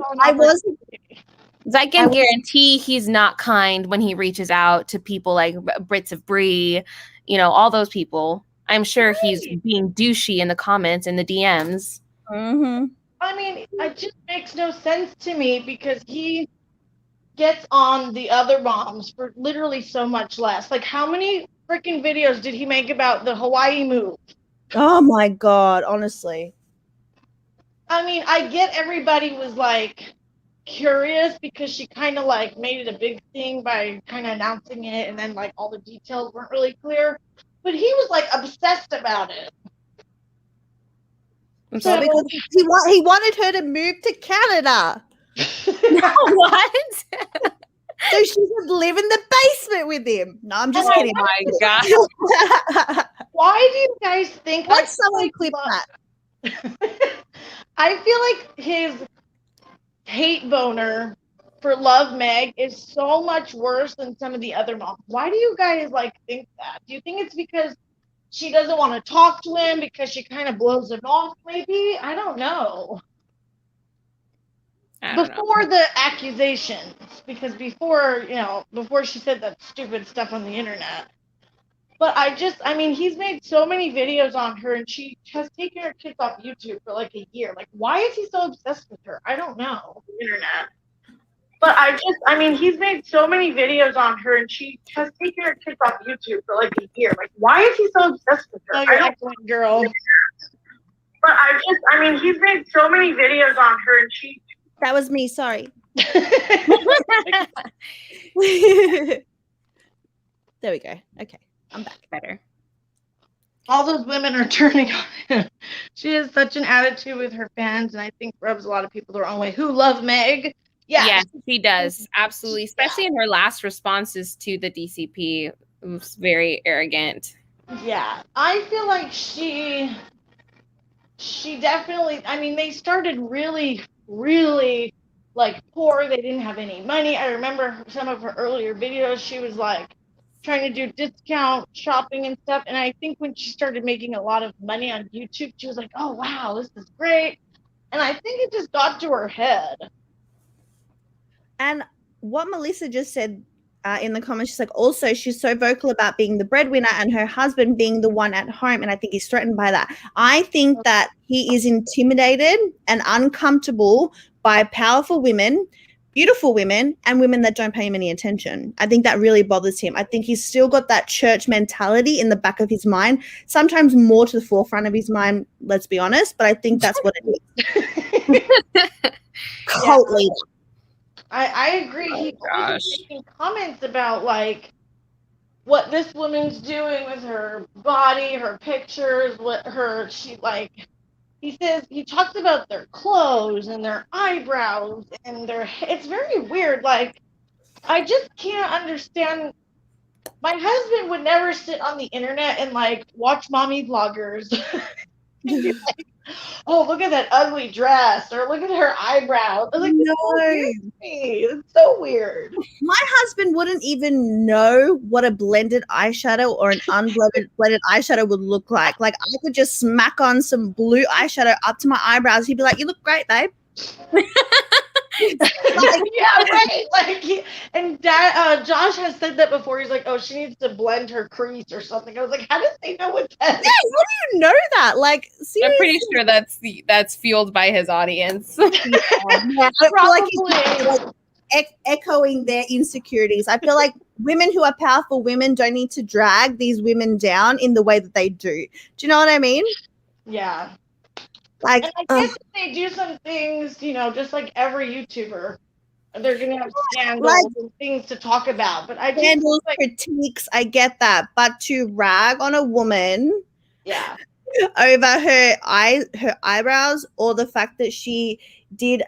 I can guarantee he's not kind when he reaches out to people like Brits of Brie, all those people. I'm sure he's being douchey in the comments and the DMs. Mm-hmm. I mean, it just makes no sense to me, because he gets on the other moms for literally so much less. Like, how many freaking videos did he make about the Hawaii move? Oh my God, honestly. I mean, I get everybody was like curious because she kind of like made it a big thing by kind of announcing it, and then like all the details weren't really clear, but he was like obsessed about it. So because he wanted her to move to Canada. What? So she could live in the basement with him. No, I'm just kidding. Oh my God. Why do you guys think? Let someone clip that. I feel like his hate boner for Love Meg is so much worse than some of the other moms. Why do you guys like think that? Do you think it's because she doesn't want to talk to him, because she kind of blows him off, maybe? I don't know. Before the accusations, because before she said that stupid stuff on the internet. But I mean, he's made so many videos on her, and she has taken her kids off YouTube for like a year. Like, why is he so obsessed with her? I don't know. The internet. But I mean, he's made so many videos on her, and she has taken her kids off YouTube for like a year. Like, why is he so obsessed with her? I don't know, girl. But I mean, he's made so many videos on her, and she. That was me. Sorry. There we go. Okay, I'm back. Better. All those women are turning on him. She has such an attitude with her fans, and I think rubs a lot of people the wrong way who love Meg. Yeah, yes, she does. Absolutely. Especially in her last responses to the DCP. It was very arrogant. Yeah. I feel like she definitely, I mean, they started really, really like poor. They didn't have any money. I remember some of her earlier videos, she was like trying to do discount shopping and stuff. And I think when she started making a lot of money on YouTube, she was like, oh, wow, this is great. And I think it just got to her head. And what Melissa just said in the comments, she's like, also, she's so vocal about being the breadwinner and her husband being the one at home. And I think he's threatened by that. I think that he is intimidated and uncomfortable by powerful women, beautiful women, and women that don't pay him any attention. I think that really bothers him. I think he's still got that church mentality in the back of his mind, sometimes more to the forefront of his mind, let's be honest, but I think that's what it is. Cult leader. I agree. He was making comments about like what this woman's doing with her body, her pictures, he says he talks about their clothes and their eyebrows and it's very weird. Like, I just can't understand. My husband would never sit on the internet and like watch mommy vloggers and be like, oh, look at that ugly dress, or look at her eyebrows. Like, no, it's so weird. My husband wouldn't even know what a blended eyeshadow or an blended eyeshadow would look like. Like, I could just smack on some blue eyeshadow up to my eyebrows. He'd be like, "You look great, babe." Yeah, right. Like, and Dad, Josh has said that before. He's like, "Oh, she needs to blend her crease or something." I was like, "How does they know what that is?" Yeah, how do you know that? Like, seriously? I'm pretty sure that's fueled by his audience. Yeah, I feel like it's like echoing their insecurities. I feel like women who are powerful women don't need to drag these women down in the way that they do. Do you know what I mean? Yeah. Like, and I guess if they do some things, just like every YouTuber, they're gonna have scandals and things to talk about. But I just critiques, I get that, but to rag on a woman, yeah, over her eyebrows, or the fact that she did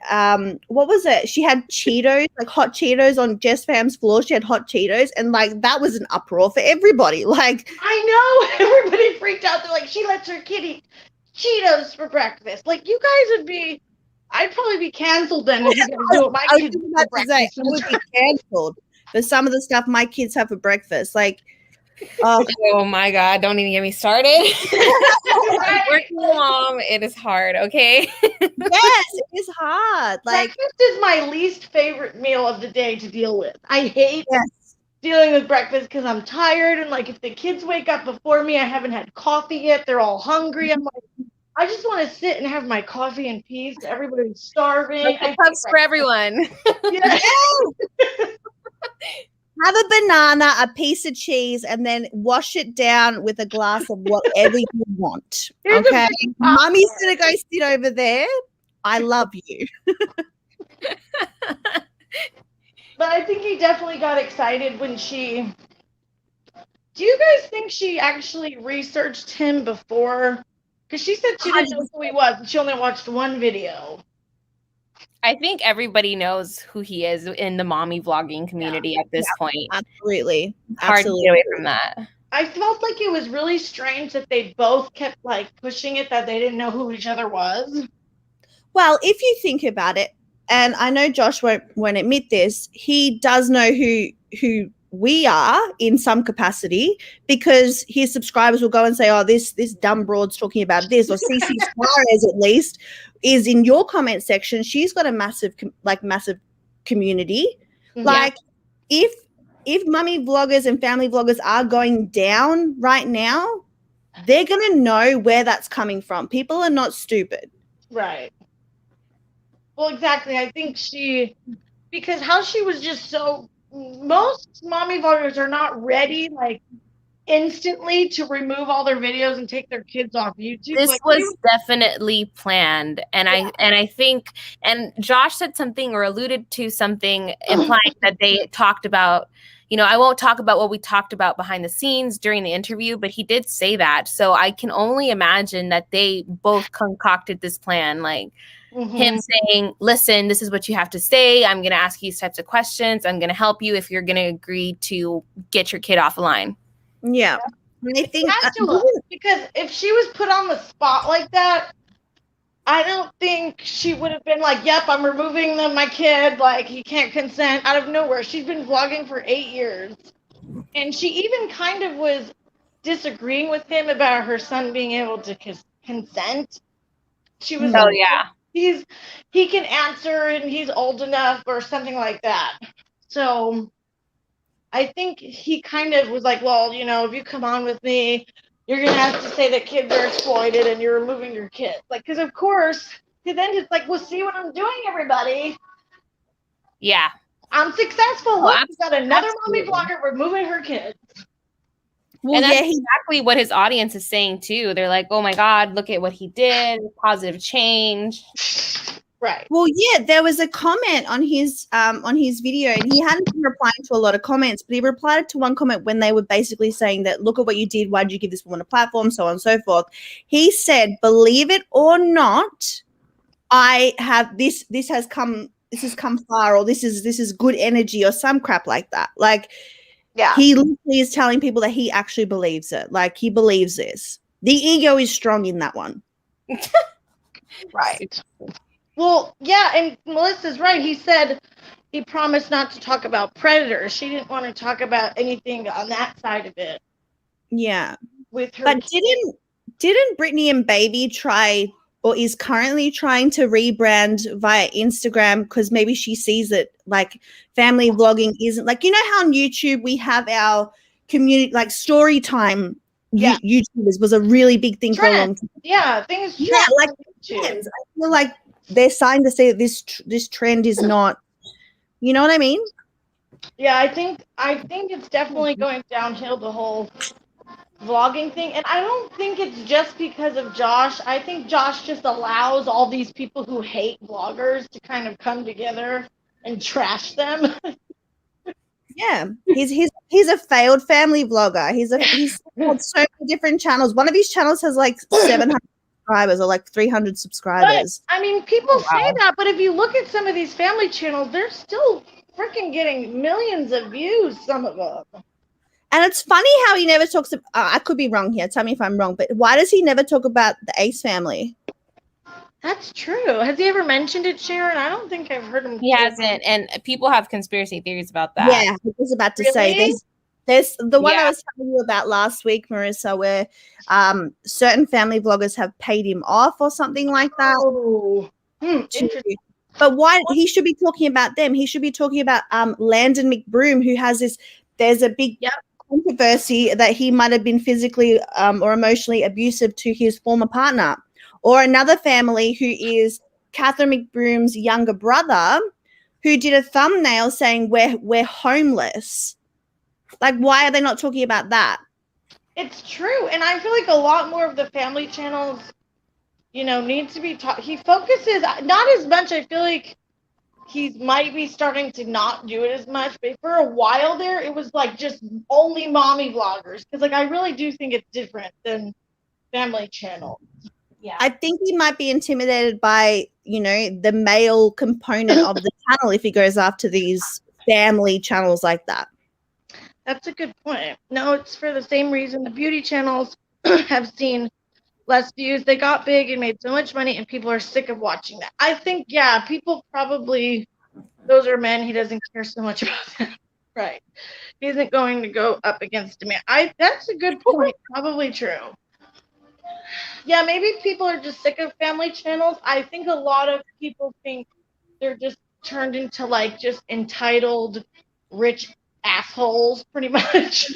what was it? She had Cheetos, like hot Cheetos on Jess Fam's floor. She had hot Cheetos, and like that was an uproar for everybody. Like, I know, everybody freaked out. They're like, she lets her kitty Cheetos for breakfast. Like, you guys I'd probably be canceled then if you guys do what my kids do for breakfast. I would be canceled for some of the stuff my kids have for breakfast. Like, oh my God, don't even get me started. Working mom, it is hard, okay? Yes, it is hard. Like, breakfast is my least favorite meal of the day to deal with. I hate dealing with breakfast because I'm tired, and like if the kids wake up before me, I haven't had coffee yet, they're all hungry. I'm like, I just want to sit and have my coffee in peace. Everybody's starving. Cups for everyone. Yes. Have a banana, a piece of cheese, and then wash it down with a glass of whatever you want. Okay? Mummy's going to go sit over there. I love you. But I think he definitely got excited when she... Do you guys think she actually researched him before? Because she said she didn't know who he was. She only watched one video. I think everybody knows who he is in the mommy vlogging community at this point. Absolutely. Hard to get away from that. I felt like it was really strange that they both kept like pushing it, that they didn't know who each other was. Well, if you think about it, and I know Josh won't admit this, he does know who we are in some capacity, because his subscribers will go and say, oh, this dumb broad's talking about this, or CC Suarez at least is in your comment section. She's got a massive community. Mm-hmm. Like, if mummy vloggers and family vloggers are going down right now, they're going to know where that's coming from. People are not stupid. Right. Well, exactly. I think because how she was just so... Most mommy vloggers are not ready, like, instantly to remove all their videos and take their kids off YouTube. This Like, was definitely planned, and I think, and Josh said something or alluded to something implying that they talked about, I won't talk about what we talked about behind the scenes during the interview, but he did say that. So I can only imagine that they both concocted this plan, like him saying, listen, this is what you have to say. I'm going to ask you these types of questions. I'm going to help you if you're going to agree to get your kid off the line. Yeah. I think because if she was put on the spot like that, I don't think she would have been like, yep, I'm removing my kid, like he can't consent out of nowhere. She's been vlogging for 8 years. And she even kind of was disagreeing with him about her son being able to consent. She was like, yeah, he can answer and he's old enough or something like that. So I think he kind of was like, well, if you come on with me, you're going to have to say that kids are exploited and you're removing your kids. Like, because of course, then it's like, well, see what I'm doing, everybody. Yeah. I'm successful. Look, we've got another mommy vlogger removing her kids. Well, and that's exactly what his audience is saying, too. They're like, oh, my God, look at what he did. Positive change. Right. Well, yeah, there was a comment on his video, and he hadn't been replying to a lot of comments, but he replied to one comment when they were basically saying that, look at what you did, why did you give this woman a platform, so on and so forth. He said, believe it or not, I have this has come far, or this is good energy, or some crap like that. Like, yeah, he literally is telling people that he actually believes it. Like, he believes this. The ego is strong in that one. Right. Well, yeah, and Melissa's right. He said he promised not to talk about predators. She didn't want to talk about anything on that side of it. Yeah. With her. But didn't Brittany and Baby try, or is currently trying to rebrand via Instagram, because maybe she sees it like family vlogging isn't like, how on YouTube we have our community, like story time. Yeah. YouTubers was a really big thing for a long time. Yeah, things. Yeah, like trends. I feel like they're starting to say that this trend is not, you know what I mean? Yeah, I think it's definitely going downhill, the whole vlogging thing. And I don't think it's just because of Josh. I think Josh just allows all these people who hate vloggers to kind of come together and trash them. Yeah, he's a failed family vlogger. He's had so many different channels. One of his channels has like 700 subscribers or like 300 subscribers. But, I mean, people say that, but if you look at some of these family channels, they're still freaking getting millions of views, some of them. And it's funny how he never talks about, I could be wrong here, tell me if I'm wrong, but why does he never talk about the Ace family? That's true. Has he ever mentioned it, Sharon? I don't think I've heard him. He hasn't, and people have conspiracy theories about that. Yeah, I was about to say there's the one I was telling you about last week, Marissa, where certain family vloggers have paid him off or something like that. Oh, interesting. But why he should be talking about them? He should be talking about Landon McBroom, who has this. There's a big controversy that he might have been physically or emotionally abusive to his former partner. Or another family who is Catherine McBroom's younger brother, who did a thumbnail saying we're homeless. Like, why are they not talking about that? It's true, and I feel like a lot more of the family channels, needs to be taught. He focuses not as much. I feel like he might be starting to not do it as much, but for a while there, it was like just only mommy vloggers. Because like I really do think it's different than family channels. Yeah. I think he might be intimidated by, the male component of the channel if he goes after these family channels like that. That's a good point. No, it's for the same reason the beauty channels have seen less views. They got big and made so much money, and people are sick of watching that. I think, people probably, those are men. He doesn't care so much about them. Right. He isn't going to go up against a man. That's a good point. Probably true. Yeah, maybe people are just sick of family channels. I think a lot of people think they're just turned into like just entitled rich assholes, pretty much.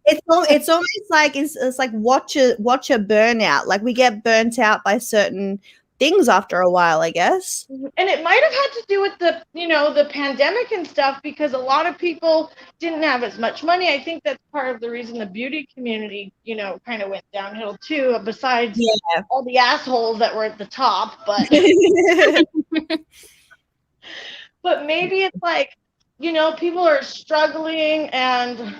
It's almost like it's like watch a burnout. Like we get burnt out by certain things after a while, I guess. And it might have had to do with the, the pandemic and stuff, because a lot of people didn't have as much money. I think that's part of the reason the beauty community, kind of went downhill too, besides all the assholes that were at the top. But but maybe it's like, people are struggling, and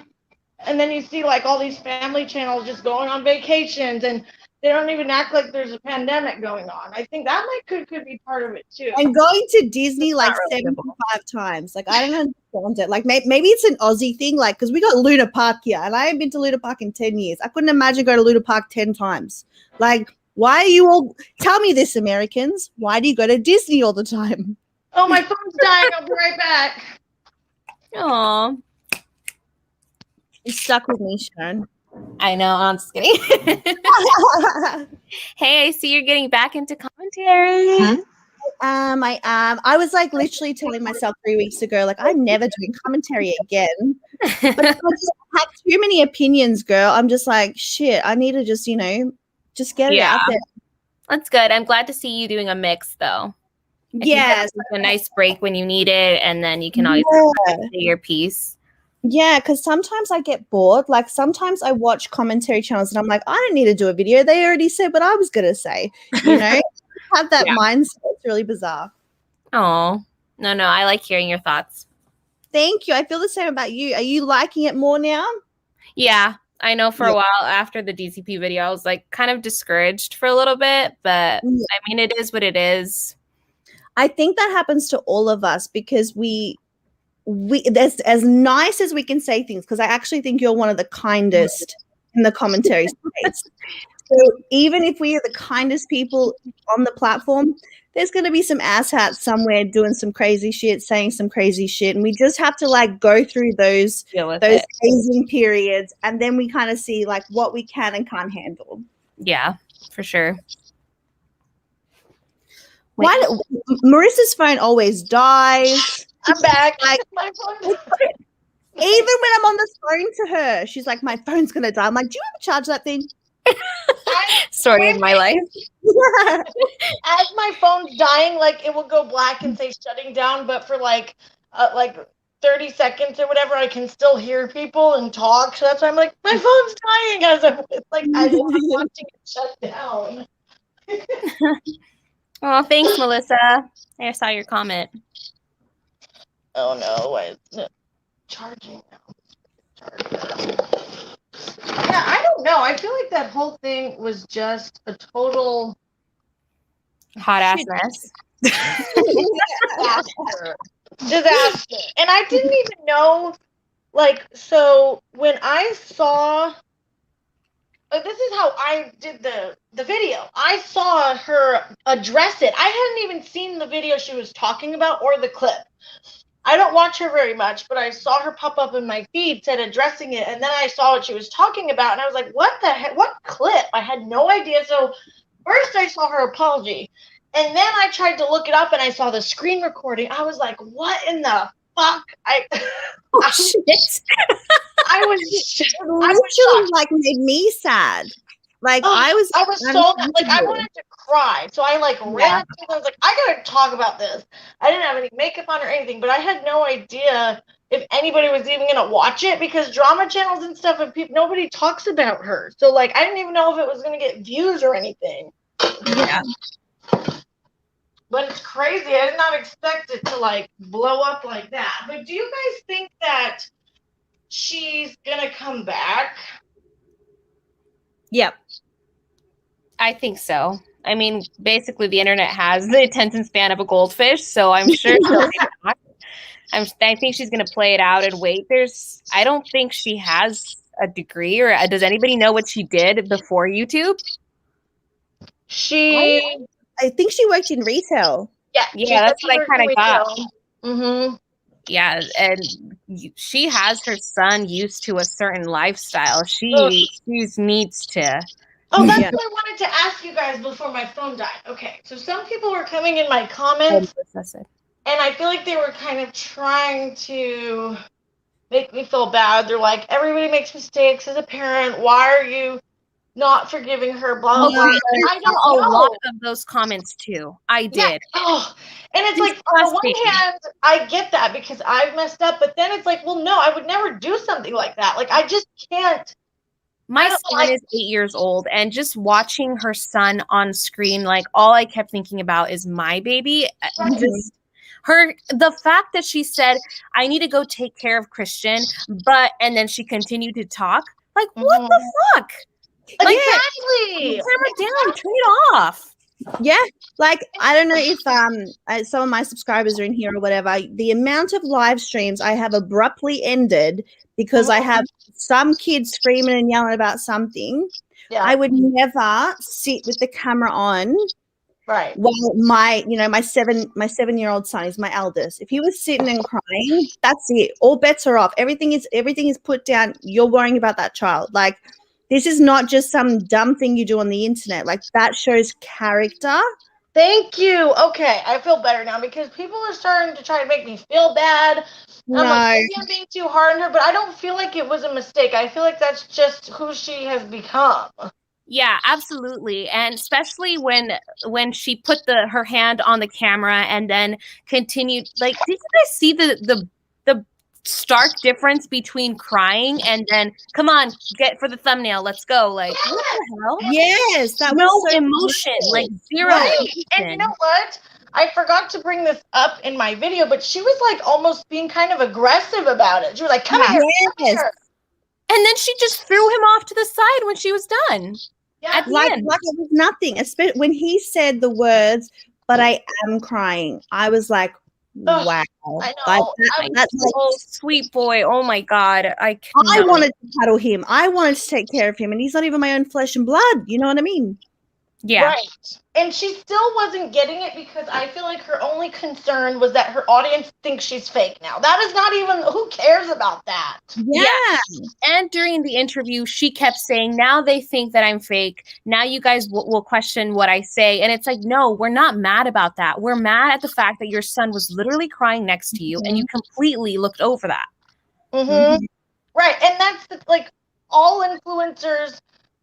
then you see like all these family channels just going on vacations, and they don't even act like there's a pandemic going on. I think that could be part of it too. And going to Disney like 75 times. Like, I don't understand it. Like, maybe it's an Aussie thing, like, because we got Luna Park here, and I haven't been to Luna Park in 10 years. I couldn't imagine going to Luna Park 10 times. Like, why are you all, tell me this, Americans, why do you go to Disney all the time? Oh, my phone's dying. I'll be right back. Aw. You stuck with me, Sharon. I know. I'm just kidding. Hey, I see you're getting back into commentary. Huh? I am. I was like literally telling myself 3 weeks ago, like, I'm never doing commentary again. But I just had too many opinions, girl. I'm just like, shit, I need to just, just get it out there. That's good. I'm glad to see you doing a mix, though. Yes. A nice break when you need it, and then you can always say your piece. Yeah, because sometimes I get bored. Like, sometimes I watch commentary channels and I'm like, I don't need to do a video. They already said what I was going to say. Have that mindset. It's really bizarre. Oh, no, I like hearing your thoughts. Thank you. I feel the same about you. Are you liking it more now? Yeah, I know for a while after the DCP video, I was like kind of discouraged for a little bit, but I mean, it is what it is. I think that happens to all of us because we that's as nice as we can say things, because I actually think you're one of the kindest in the commentary space. So even if we are the kindest people on the platform, there's going to be some asshats somewhere doing some crazy shit, saying some crazy shit, and we just have to like go through those hazing periods, and then we kind of see like what we can and can't handle. Yeah, for sure. Why Marissa's phone always dies? I'm back. Like, my phone. Even when I'm on the phone to her, she's like, my phone's going to die. I'm like, do you ever charge that thing? Story of my life. As my phone's dying, like it will go black and say shutting down, but for like 30 seconds or whatever, I can still hear people and talk. So that's why I'm like, my phone's dying as I'm watching it shut down. Oh, thanks, Melissa. I saw your comment. Oh no, why is it charging now? Yeah, I don't know. I feel like that whole thing was just a total hot ass mess. Disaster. And I didn't even know, like, so when I saw, this is how I did the video. I saw her address it. I hadn't even seen the video she was talking about or the clip. I don't watch her very much, but I saw her pop up in my feed, said addressing it, and then I saw what she was talking about, and I was like, what the heck? What clip? I had no idea. So first I saw her apology, and then I tried to look it up, and I saw the screen recording. I was like, what in the fuck? Shit. I was literally like made me sad. Like I was so like I wanted to cry. So I like ran up to her. I was like, I gotta talk about this. I didn't have any makeup on or anything, but I had no idea if anybody was even gonna watch it because drama channels and stuff and nobody talks about her. So like I didn't even know if it was gonna get views or anything. Yeah. But it's crazy. I did not expect it to like blow up like that. But do you guys think that she's gonna come back? Yep. I think so. I mean, basically the internet has the attention span of a goldfish, so I'm sure she'll be back. I think she's going to play it out and wait. I don't think she has a degree, or does anybody know what she did before YouTube? I think she worked in retail. Yeah, that's what I kind of got. Mm-hmm. Yeah, and she has her son used to a certain lifestyle. She needs to. Oh, that's what I wanted to ask you guys before my phone died. Okay, so some people were coming in my comments, and I feel like they were kind of trying to make me feel bad. They're like, everybody makes mistakes as a parent. Why are you not forgiving her, blah, blah, Okay, blah. I I don't saw a know. lot of those comments too. I did. Yeah. Oh. And it's like, on the Disgusting. one hand, I get that because I messed up, but then it's like, well, no, I would never do something like that. Like, I just can't. My son is 8 years old, and just watching her son on screen, like all I kept thinking about is my baby. Just the fact that she said, "I need to go take care of Christian," and then she continued to talk. Like, what the fuck? Like, Exactly. camera down, turn it off. Yeah, like I don't know if some of my subscribers are in here or whatever. The amount of live streams I have abruptly ended because I have some kids screaming and yelling about something. Yeah. I would never sit with the camera on. Right. Well, my 7-year-old son is my eldest. If he was sitting and crying, that's it. All bets are off. Everything is put down. You're worrying about that child. Like, this is not just some dumb thing you do on the internet. Like, that shows character. Thank you. Okay, I feel better now because people are starting to try to make me feel bad. No. I'm like, maybe I'm being too hard on her, but I don't feel like it was a mistake. I feel like that's just who she has become. Yeah, absolutely. And especially when she put her hand on the camera and then continued, like, did you guys see the stark difference between crying and then, come on, get for the thumbnail, let's go? Like, what the hell? Yes, that No was so emotion, cool. like zero Right. emotion. And you know what? I forgot to bring this up in my video, but she was like almost being kind of aggressive about it. She was like, come here, come here. And then she just threw him off to the side when she was done. Yeah. At the Like end. it was nothing. Especially when he said the words, "But I am crying," I was like, Ugh, "Wow!" I know. That's like, Oh, sweet boy. Oh my God. I wanted to cuddle him. I wanted to take care of him, and he's not even my own flesh and blood. You know what I mean? Yeah. Right. And she still wasn't getting it because I feel like her only concern was that her audience thinks she's fake now. That is not even, who cares about that? Yeah. And during the interview, she kept saying, now they think that I'm fake. Now you guys will question what I say. And it's like, no, we're not mad about that. We're mad at the fact that your son was literally crying next to you and you completely looked over that. Right. And that's like all influencers,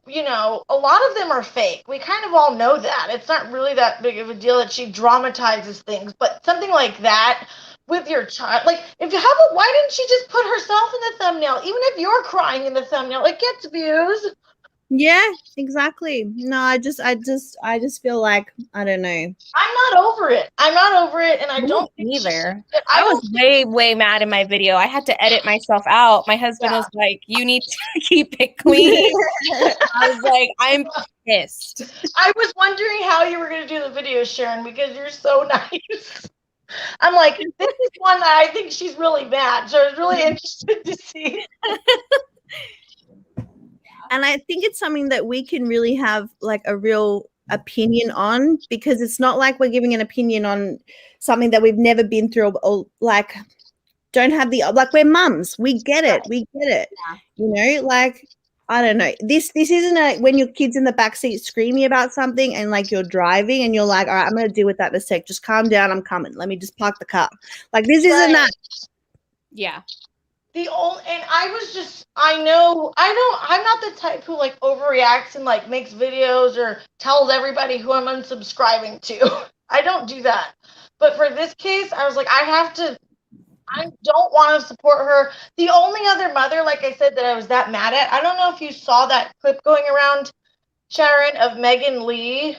you know, a lot of them are fake. We kind of all know that. It's not really that big of a deal that she dramatizes things, but something like that with your child, like if you have why didn't she just put herself in the thumbnail? Even if you're crying in the thumbnail, it gets views. Yeah, exactly. No, I just feel like, I don't know. I'm not over it. And I don't think either. I was way mad in my video. I had to edit myself out. My husband was like, you need to keep it clean. I was like, I'm pissed. I was wondering how you were going to do the video, Sharon, because you're so nice. I'm like, this is one that I think she's really mad. So I was really interested to see. And I think it's something that we can really have like a real opinion on, because it's not like we're giving an opinion on something that we've never been through or like don't have like, we're mums. We get it. Yeah. You know, like, I don't know. This isn't when your kid's in the backseat screaming about something and like you're driving and you're like, all right, I'm going to deal with that in a sec. Just calm down. I'm coming. Let me just park the car. Like, this isn't that. Yeah. And I was just, I'm not the type who like overreacts and like makes videos or tells everybody who I'm unsubscribing to. I don't do that. But for this case, I was like, I don't want to support her. The only other mother, like I said, that I was that mad at, I don't know if you saw that clip going around, Sharon, of Megan Lee,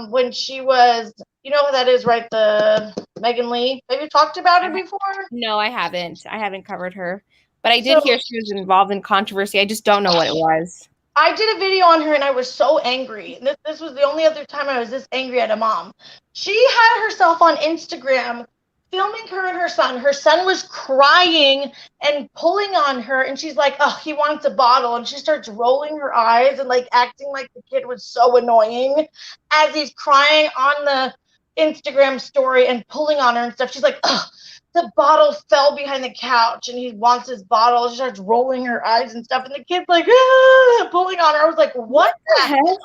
when she was, you know who that is, right? The Megan Lee. Have you talked about her before? No, I haven't. I haven't covered her. But I did hear she was involved in controversy. I just don't know what it was. I did a video on her and I was so angry. This was the only other time I was this angry at a mom. She had herself on Instagram filming her and her son. Her son was crying and pulling on her, and she's like, oh, he wants a bottle. And she starts rolling her eyes and like acting like the kid was so annoying as he's crying on the Instagram story and pulling on her and stuff. She's like, oh, the bottle fell behind the couch and he wants his bottle. She starts rolling her eyes and stuff. And the kid's like, ah, pulling on her. I was like, what the hell?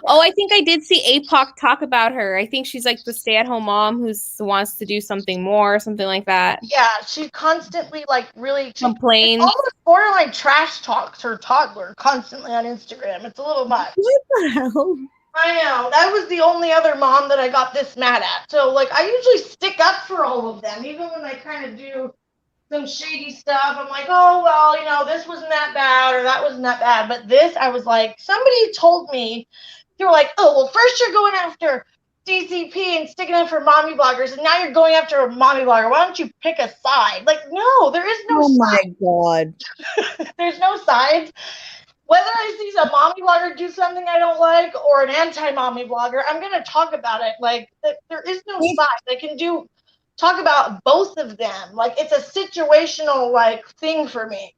Oh, I think I did see APOC talk about her. I think she's like the stay-at-home mom who wants to do something more, something like that. Yeah, she constantly like really Complains. almost borderline trash talks her toddler constantly on Instagram. It's a little much. What the hell? I know. That was the only other mom that I got this mad at. So like I usually stick up for all of them, even when they kind of do some shady stuff. I'm like, oh well, you know, this wasn't that bad or that wasn't that bad. But this, I was like, somebody told me, they were like, oh well, first you're going after DCP and sticking up for mommy bloggers, and now you're going after a mommy blogger. Why don't you pick a side? Like, no, there is no Oh my side. God. There's no sides. Whether I see a mommy blogger do something I don't like or an anti-mommy blogger, I'm going to talk about it. Like, there is no side. I can talk about both of them. Like, it's a situational, like, thing for me.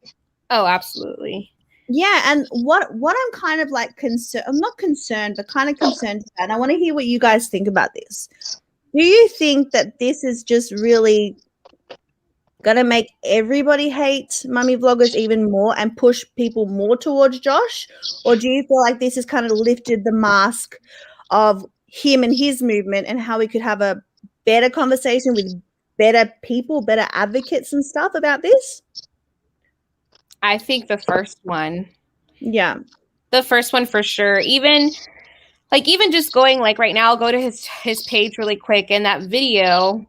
Oh, absolutely. Yeah, and what I'm kind of like I'm not concerned, but kind of concerned about, and I want to hear what you guys think about this. Do you think that this is just really gonna make everybody hate mummy vloggers even more and push people more towards Josh? Or do you feel like this has kind of lifted the mask of him and his movement and how we could have a better conversation with better people, better advocates and stuff about this? I think the first one. Yeah. The first one for sure. Even just going like right now, I'll go to his page really quick, and that video,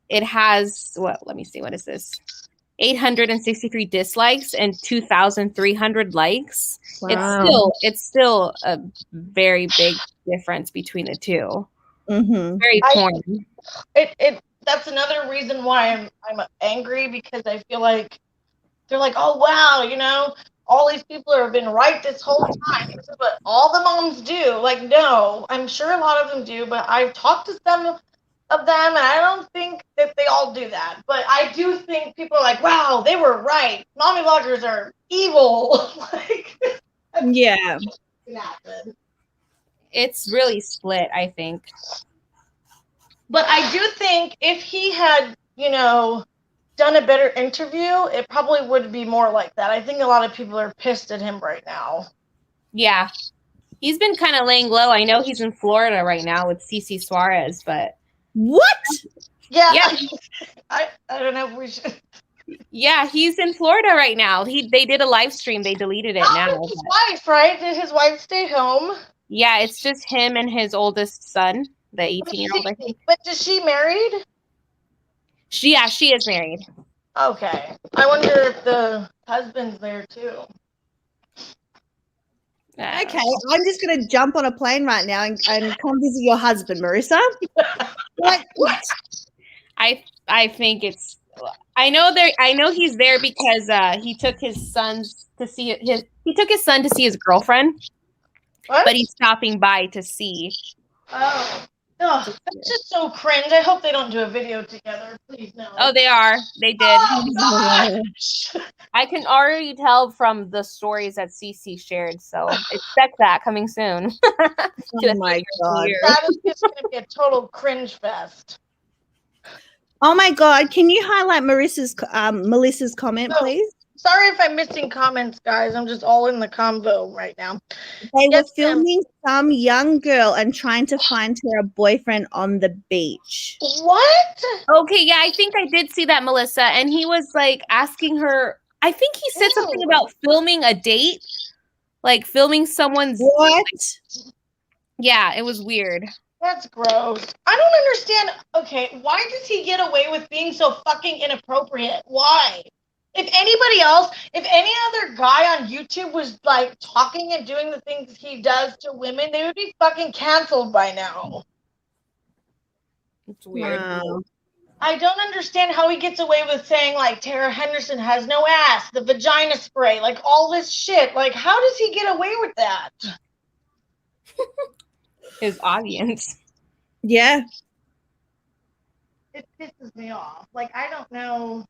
it has let me see, what is this? 863 dislikes and 2,300 likes. Wow. It's still a very big difference between the two. Mm-hmm. Very torn. That's another reason why I'm angry, because I feel like they're like, oh wow, you know, all these people have been right this whole time. This is what all the moms do. Like, no, I'm sure a lot of them do, but I've talked to some of them, and I don't think that they all do that. But I do think people are like, wow, they were right. Mommy bloggers are evil. Like, yeah. It's really split, I think. But I do think if he had, you know, done a better interview, it probably would be more like that. I think a lot of people are pissed at him right now. Yeah. He's been kind of laying low. I know he's in Florida right now with Cece Suarez, but what? Yeah. I don't know if we should. Yeah, he's in Florida right now. They did a live stream. They deleted it now. His wife, right? Did his wife stay home? Yeah, it's just him and his oldest son, the 18-year-old, I think. But is she married? She is married. Okay. I wonder if the husband's there too. Okay, I'm just going to jump on a plane right now and come visit your husband, Marissa. Like, what? I think it's. I know he's there because he took his son to see his girlfriend. What? But he's stopping by to see. Oh, that's just so cringe. I hope they don't do a video together. Please, no. Oh, they are. They did. Oh, I can already tell from the stories that Cece shared, so expect that coming soon. Oh my God. That is just going to be a total cringe fest. Oh my God. Can you highlight Melissa's comment, please? Sorry if I'm missing comments, guys. I'm just all in the convo right now. They were filming some young girl and trying to find her a boyfriend on the beach. What? Okay, yeah, I think I did see that, Melissa. And he was like asking her, I think he said something about filming a date, like filming someone's. What? Yeah, it was weird. That's gross. I don't understand. Okay, why does he get away with being so fucking inappropriate? Why? If any other guy on YouTube was like talking and doing the things he does to women, they would be fucking canceled by now. It's weird. Wow. I don't understand how he gets away with saying like Tara Henderson has no ass, the vagina spray, like all this shit. Like, how does he get away with that? His audience. Yeah. It pisses me off. Like, I don't know.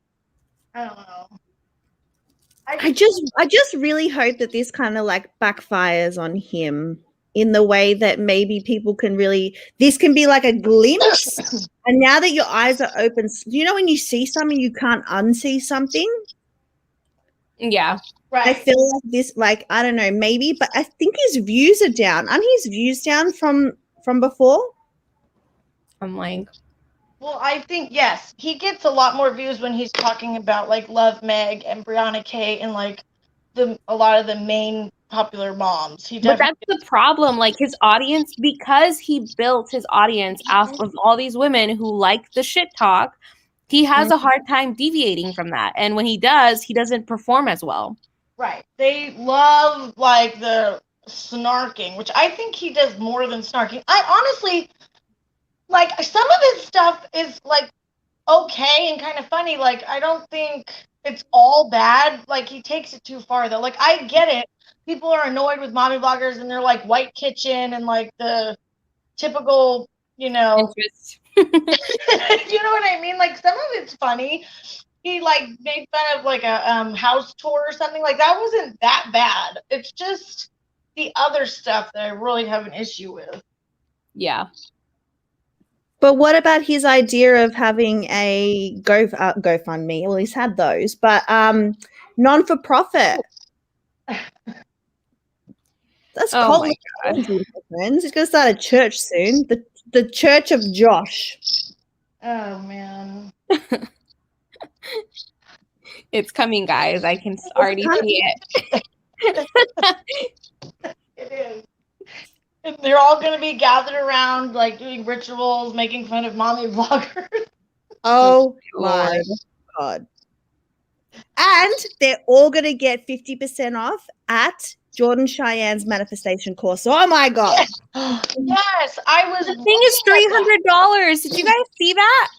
I just really hope that this kind of like backfires on him in the way that maybe people can really, this can be like a glimpse. And now that your eyes are open, you know, when you see something, you can't unsee something. Yeah. Right. I feel like this, like, I don't know, maybe, but I think his views are down. Aren't his views down from before? I'm like, Well, I think, yes, he gets a lot more views when he's talking about, like, Love Meg and Brianna K and, like, a lot of the main popular moms. He but definitely. that's the problem. Like his audience, because he built his audience off of all these women who like the shit talk, he has a hard time deviating from that. And when he does, he doesn't perform as well. Right. They love, like, the snarking, which I think he does more than snarking. I honestly, like, some of his stuff is, like, okay and kind of funny. Like, I don't think it's all bad. Like, he takes it too far, though. Like, I get it. People are annoyed with mommy bloggers and they're like white kitchen and like the typical, you know. Interest. You know what I mean? Like, some of it's funny. He like made fun of like a house tour or something. Like, that wasn't that bad. It's just the other stuff that I really have an issue with. Yeah. But what about his idea of having a GoFundMe? Well, he's had those, but non-for-profit. That's Oh my God. friends. He's gonna start a church soon. The Church of Josh. Oh man. It's coming, guys. I can already see it. It is. And they're all going to be gathered around, like, doing rituals, making fun of mommy vloggers. Oh Lord. my God. And they're all going to get 50% off at Jordan Cheyenne's manifestation course. Oh my God. Yes, I was. The thing is $300. Did you guys see that?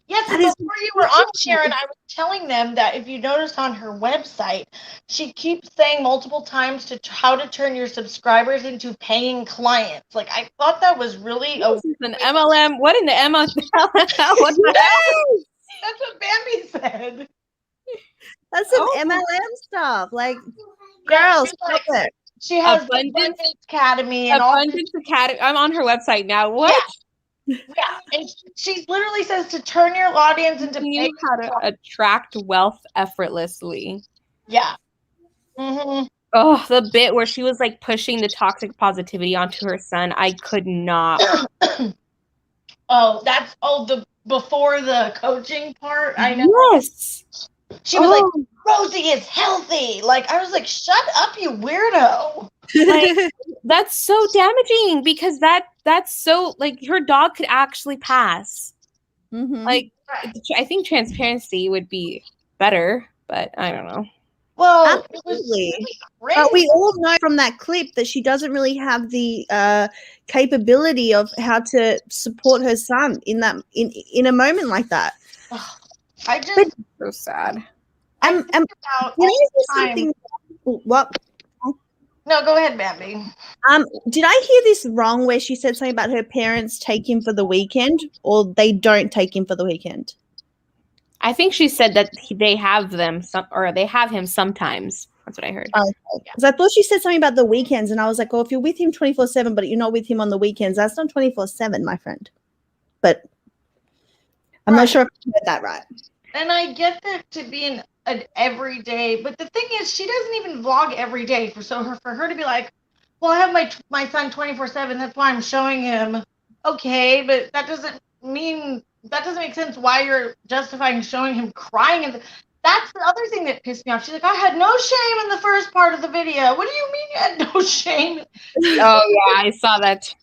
Yes, and before you were on, Sharon, I was telling them that if you notice on her website, she keeps saying multiple times how to turn your subscribers into paying clients. Like, I thought that was really This is an MLM. What in the MLM? What the hell? That's what Bambi said. That's some MLM stuff. Like, girls, stop it. She has Abundance Academy and Abundance Academy. I'm on her website now. What? Yeah, and she literally says to turn your audience into You how to attract wealth effortlessly. Yeah. Mm-hmm. Oh, the bit where she was like pushing the toxic positivity onto her son. I could not. The before the coaching part. I know. Yes. She was like, Rosie is healthy. Like, I was like, shut up, you weirdo. Like, that's so damaging because that's so, like, her dog could actually pass. Mm-hmm. Like, I think transparency would be better, but I don't know. Well, absolutely. But we all know from that clip that she doesn't really have the capability of how to support her son in a moment like that. I just so sad. Something. What? No, go ahead, Bambi. Did I hear this wrong? Where she said something about her parents take him for the weekend, or they don't take him for the weekend? I think she said that they have they have him sometimes. That's what I heard. Because I thought she said something about the weekends, and I was like, "Oh, if you're with him 24/7, but you're not with him on the weekends, that's not 24/7, my friend." But I'm not sure if I heard that right. And I get that to be an everyday, but the thing is, she doesn't even vlog every day. For her to be like, "Well, I have my son 24/7. That's why I'm showing him." Okay, but that doesn't make sense. Why you're justifying showing him crying? And that's the other thing that pissed me off. She's like, "I had no shame in the first part of the video." What do you mean you had no shame? Oh yeah, I saw that.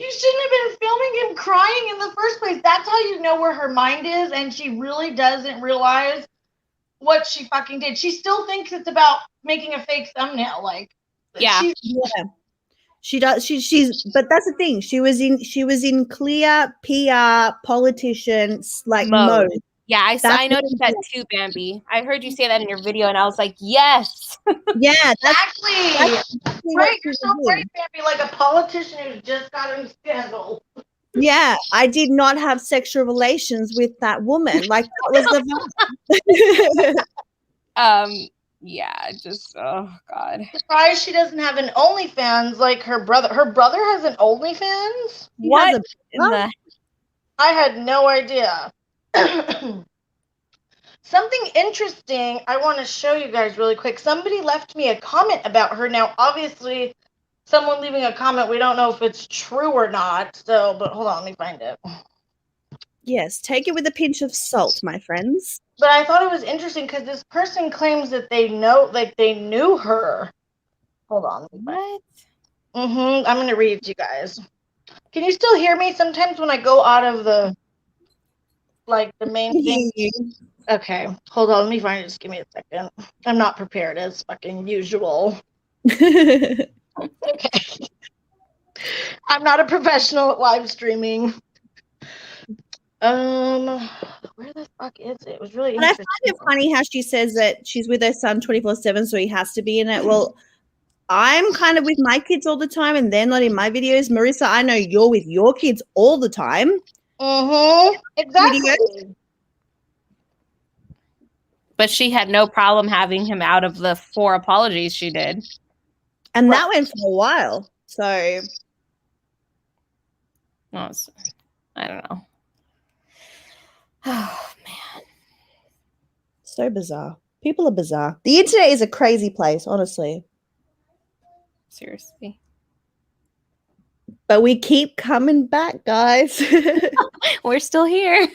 You shouldn't have been filming him crying in the first place. That's how you know where her mind is, and she really doesn't realize what she fucking did. She still thinks it's about making a fake thumbnail. Like, yeah. She does. She's. But that's the thing. She was in clear PR politician mode. Yeah, I noticed that too, Bambi. I heard you say that in your video, and I was like, yes. Yeah, exactly. Right, you're so right, Bambi. Like a politician who's just got in scandal. Yeah, I did not have sexual relations with that woman. Like, that was the vibe. Yeah, just, oh God. Surprised she doesn't have an OnlyFans like her brother. Her brother has an OnlyFans? What? I had no idea. something interesting I want to show you guys really quick. Somebody left me a comment about her. Now, obviously, someone leaving a comment, we don't know if it's true or not. So, but hold on, let me find it. Yes, take it with a pinch of salt, my friends. But I thought it was interesting because this person claims that they knew her. Hold on. What? I'm going to read it to you guys. Can you still hear me? Sometimes when I go out of the main thing. Okay, hold on. Let me find it. Just give me a second. I'm not prepared as fucking usual. Okay. I'm not a professional at live streaming. Where the fuck is it? It was really interesting. I find it funny how she says that she's with her son 24/7, so he has to be in it. Well, I'm kind of with my kids all the time, and they're not in my videos. Marissa, I know you're with your kids all the time. Exactly. Videos. But she had no problem having him out of the 4 apologies she did. And that went for a while. So, I don't know. Oh, man. So bizarre. People are bizarre. The internet is a crazy place, honestly. Seriously. But we keep coming back, guys. We're still here.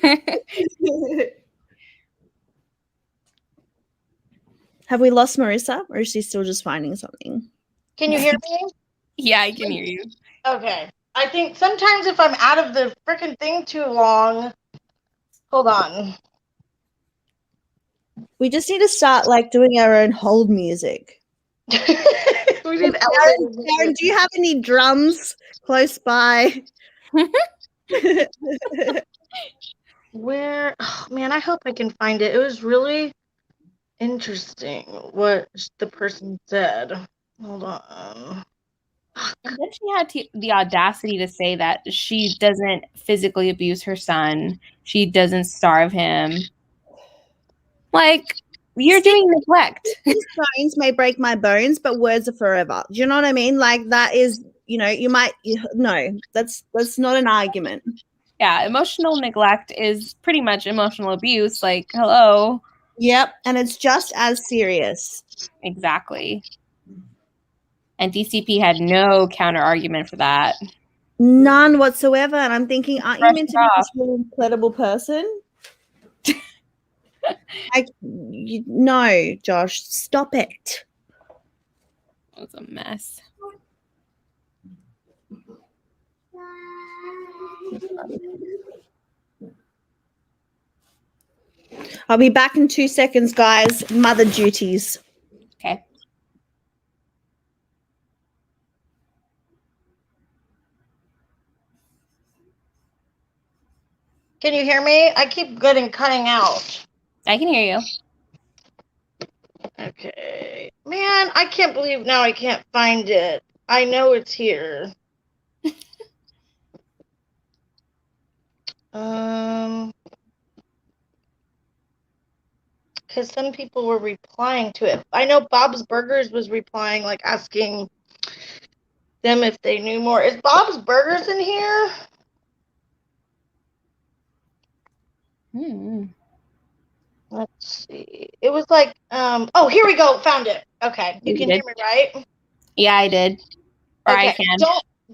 Have we lost Marissa, or is she still just finding something? Can you hear me? Yeah, I can hear you. Okay. I think sometimes if I'm out of the freaking thing too long, hold on. We just need to start doing our own hold music. We did Karen, do you have any drums close by? Where? Oh, man, I hope I can find it. It was really interesting what the person said. Hold on. And then she had the audacity to say that she doesn't physically abuse her son. She doesn't starve him. You're doing neglect. Stones may break my bones, but words are forever. Do you know what I mean? That is, that's not an argument. Yeah, emotional neglect is pretty much emotional abuse. Hello. Yep, and it's just as serious. Exactly. And DCP had no counter argument for that. None whatsoever. And I'm thinking, aren't you meant to be this really incredible person? No, Josh, stop it. It was a mess. I'll be back in 2 seconds, guys. Mother duties. Okay. Can you hear me? I keep cutting out. I can hear you. Okay. Man, I can't believe now I can't find it. I know it's here. Because some people were replying to it. I know Bob's Burgers was replying, asking them if they knew more. Is Bob's Burgers in here? Let's see. It was oh, here we go. Found it. Okay. You can hear me, right? Yeah, I did. Or okay. I can.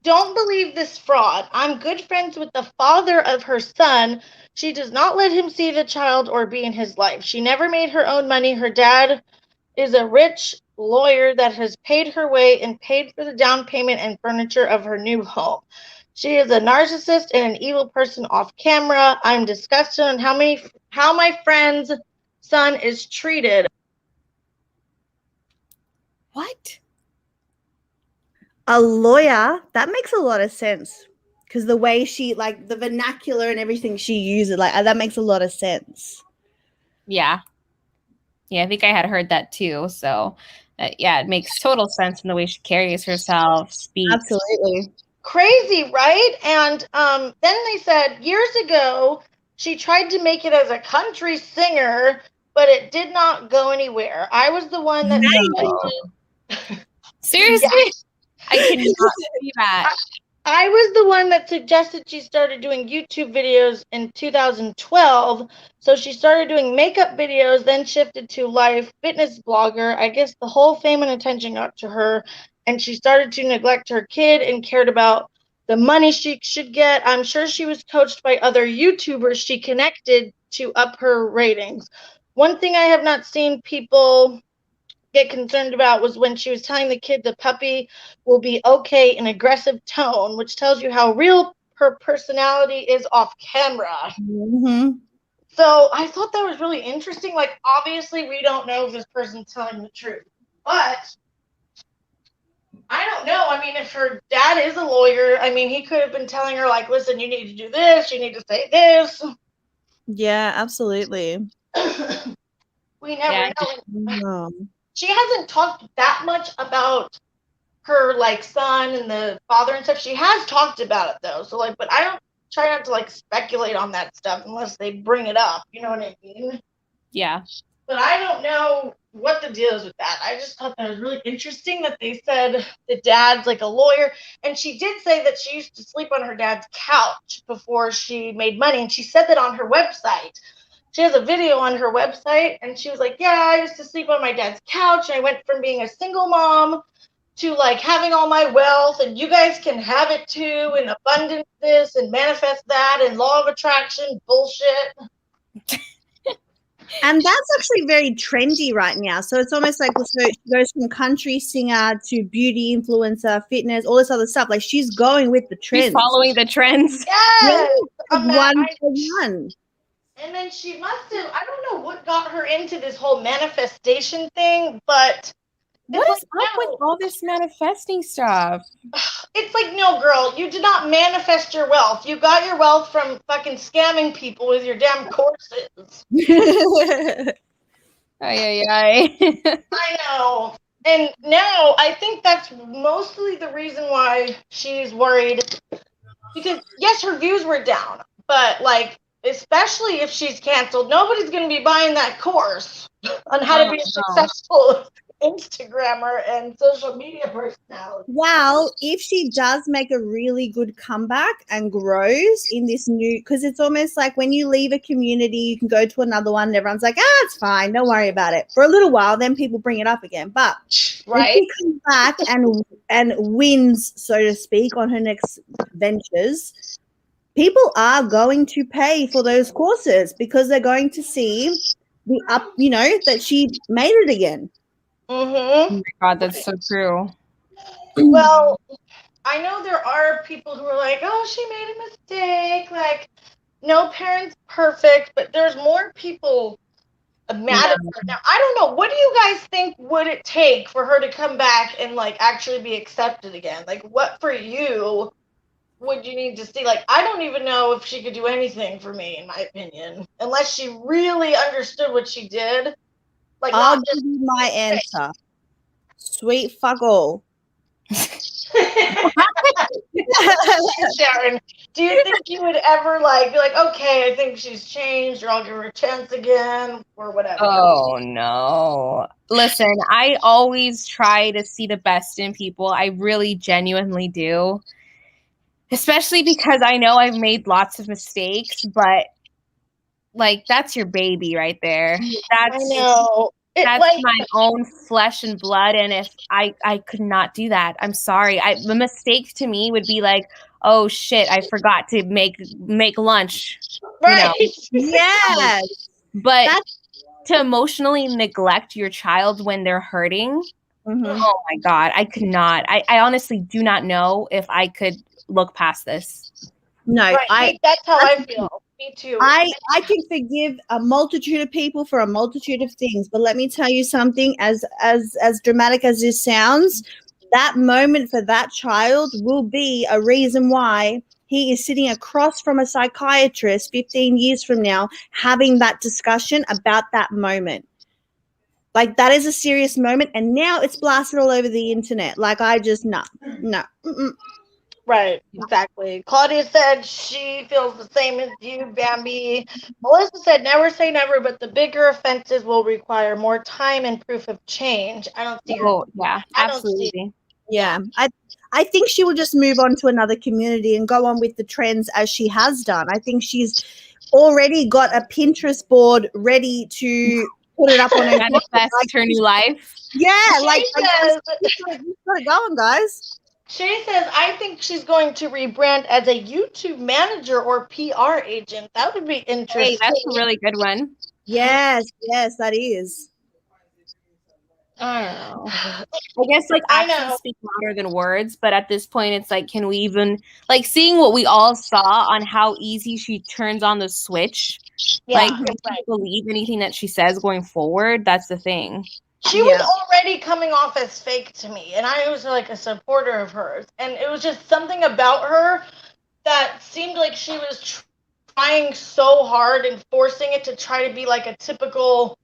Don't believe this fraud. I'm good friends with the father of her son. She does not let him see the child or be in his life. She never made her own money. Her dad is a rich lawyer that has paid her way and paid for the down payment and furniture of her new home. She is a narcissist and an evil person off camera. I'm disgusted on how my friend's son is treated. What? A lawyer? That makes a lot of sense. Because the way she, the vernacular and everything she uses, that makes a lot of sense. Yeah. Yeah, I think I had heard that too. So, yeah, it makes total sense in the way she carries herself, speaks. Absolutely. Crazy, right? And then they said years ago she tried to make it as a country singer, but it did not go anywhere. I was the one that Seriously? Yeah. I cannot see that. I was the one that suggested she started doing YouTube videos in 2012. So she started doing makeup videos, then shifted to live fitness blogger. I guess the whole fame and attention got to her, and she started to neglect her kid and cared about the money she should get. I'm sure she was coached by other YouTubers she connected to up her ratings. One thing I have not seen people get concerned about was when she was telling the kid the puppy will be okay in aggressive tone, which tells you how real her personality is off camera. Mm-hmm. So I thought that was really interesting. Like, obviously, we don't know if this person's telling the truth, but I don't know. I mean, if her dad is a lawyer, I mean, he could have been telling her, like, listen, you need to do this, you need to say this. Yeah, absolutely. We never know. No. She hasn't talked that much about her like son and the father and stuff. She has talked about it though. So like, but I don't try not to like speculate on that stuff unless they bring it up. You know what I mean? Yeah. But I don't know what the deal is with that. I just thought that was really interesting that they said the dad's like a lawyer. And she did say that she used to sleep on her dad's couch before she made money. And she said that on her website. She has a video on her website, and she was like, yeah, I used to sleep on my dad's couch. And I went from being a single mom to like having all my wealth, and you guys can have it too, and abundance this and manifest that and law of attraction bullshit. And that's actually very trendy right now. So it's almost like, so she goes from country singer to beauty influencer, fitness, all this other stuff. Like she's going with the trends. She's following the trends. Yes. One for one. And then she must have, I don't know what got her into this whole manifestation thing, but what is up with all this manifesting stuff? It's like, no, girl, you did not manifest your wealth. You got your wealth from fucking scamming people with your damn courses. I know. And now I think that's mostly the reason why she's worried. Because, yes, her views were down. But, like, especially if she's canceled, nobody's going to be buying that course on how to be a successful Instagrammer and social media personality. Well, if she does make a really good comeback and grows in this new, because it's almost like when you leave a community, you can go to another one and everyone's like, it's fine, don't worry about it. For a little while, then people bring it up again. But right, if she comes back and wins, so to speak, on her next ventures, people are going to pay for those courses because they're going to see the up, that she made it again. Mm-hmm. Oh my God, that's so true. Well, I know there are people who are like, she made a mistake. Like, no parent's perfect, but there's more people mad at her now. I don't know. What do you guys think would it take for her to come back and like actually be accepted again? Like, what for you would you need to see? Like, I don't even know if she could do anything for me, in my opinion, unless she really understood what she did. Like, I'll give you my answer. Sweet fuck all. Sharon, do you think you would ever like be like, okay, I think she's changed, or I'll give her a chance again, or whatever? Oh no. Listen, I always try to see the best in people. I really genuinely do. Especially because I know I've made lots of mistakes, but like that's your baby right there. I know. That's like my own flesh and blood, and if I could not do that, I'm sorry. The mistake to me would be like, oh shit, I forgot to make lunch. Right. Yes. But to emotionally neglect your child when they're hurting, oh my God, I could not. I honestly do not know if I could look past this. No, that's how I feel. Me too. I can forgive a multitude of people for a multitude of things, but let me tell you something, as dramatic as this sounds, that moment for that child will be a reason why he is sitting across from a psychiatrist 15 years from now having that discussion about that moment. Like, that is a serious moment, and now it's blasted all over the internet. Like, I just, no. Mm-mm. Right, exactly. Claudia said she feels the same as you, Bambi. Melissa said, never say never, but the bigger offenses will require more time and proof of change. I don't see her. Oh, yeah, absolutely. Yeah. I think she will just move on to another community and go on with the trends as she has done. I think she's already got a Pinterest board ready to put it up on her. Manifest her new life. Yeah, Shay says, just got it going, guys. Shay says, I think she's going to rebrand as a YouTube manager or PR agent. That would be interesting. Hey, that's a really good one. Yes, that is. I don't know. I guess like I actions know. speak louder than words, but at this point it's like, can we even like seeing what we all saw on how easy she turns on the switch? Yeah, Like, can we believe anything that she says going forward? That's the thing. She was already coming off as fake to me, and I was like a supporter of hers. And it was just something about her that seemed like she was trying so hard and forcing it to try to be like a typical,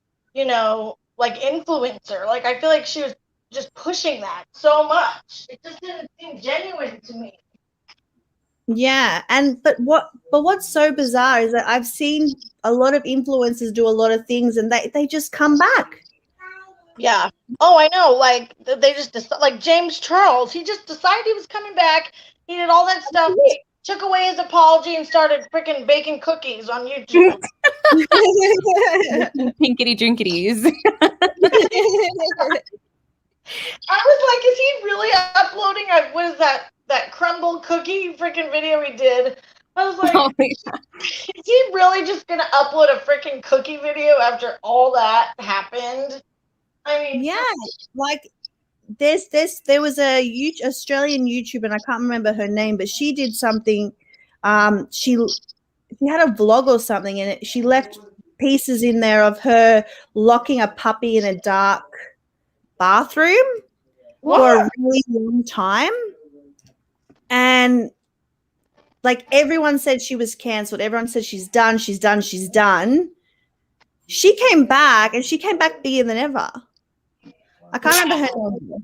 like influencer. Like, I feel like she was just pushing that so much. It just didn't seem genuine to me. Yeah, but what's so bizarre is that I've seen a lot of influencers do a lot of things and they just come back. Yeah. Oh, I know. Like, they just like James Charles, he just decided he was coming back. He did all that stuff. He took away his apology and started freaking baking cookies on YouTube. Pinkity drinkities. I was like, is he really uploading what is that crumble cookie freaking video he did? I was like, is he really just gonna upload a freaking cookie video after all that happened? I mean, yeah, like there was a Australian YouTuber, and I can't remember her name, but she did something. She had a vlog or something, and she left pieces in there of her locking a puppy in a dark bathroom for a really long time, and like everyone said she was cancelled. Everyone said she's done. She came back, and she came back bigger than ever. I can't remember her name,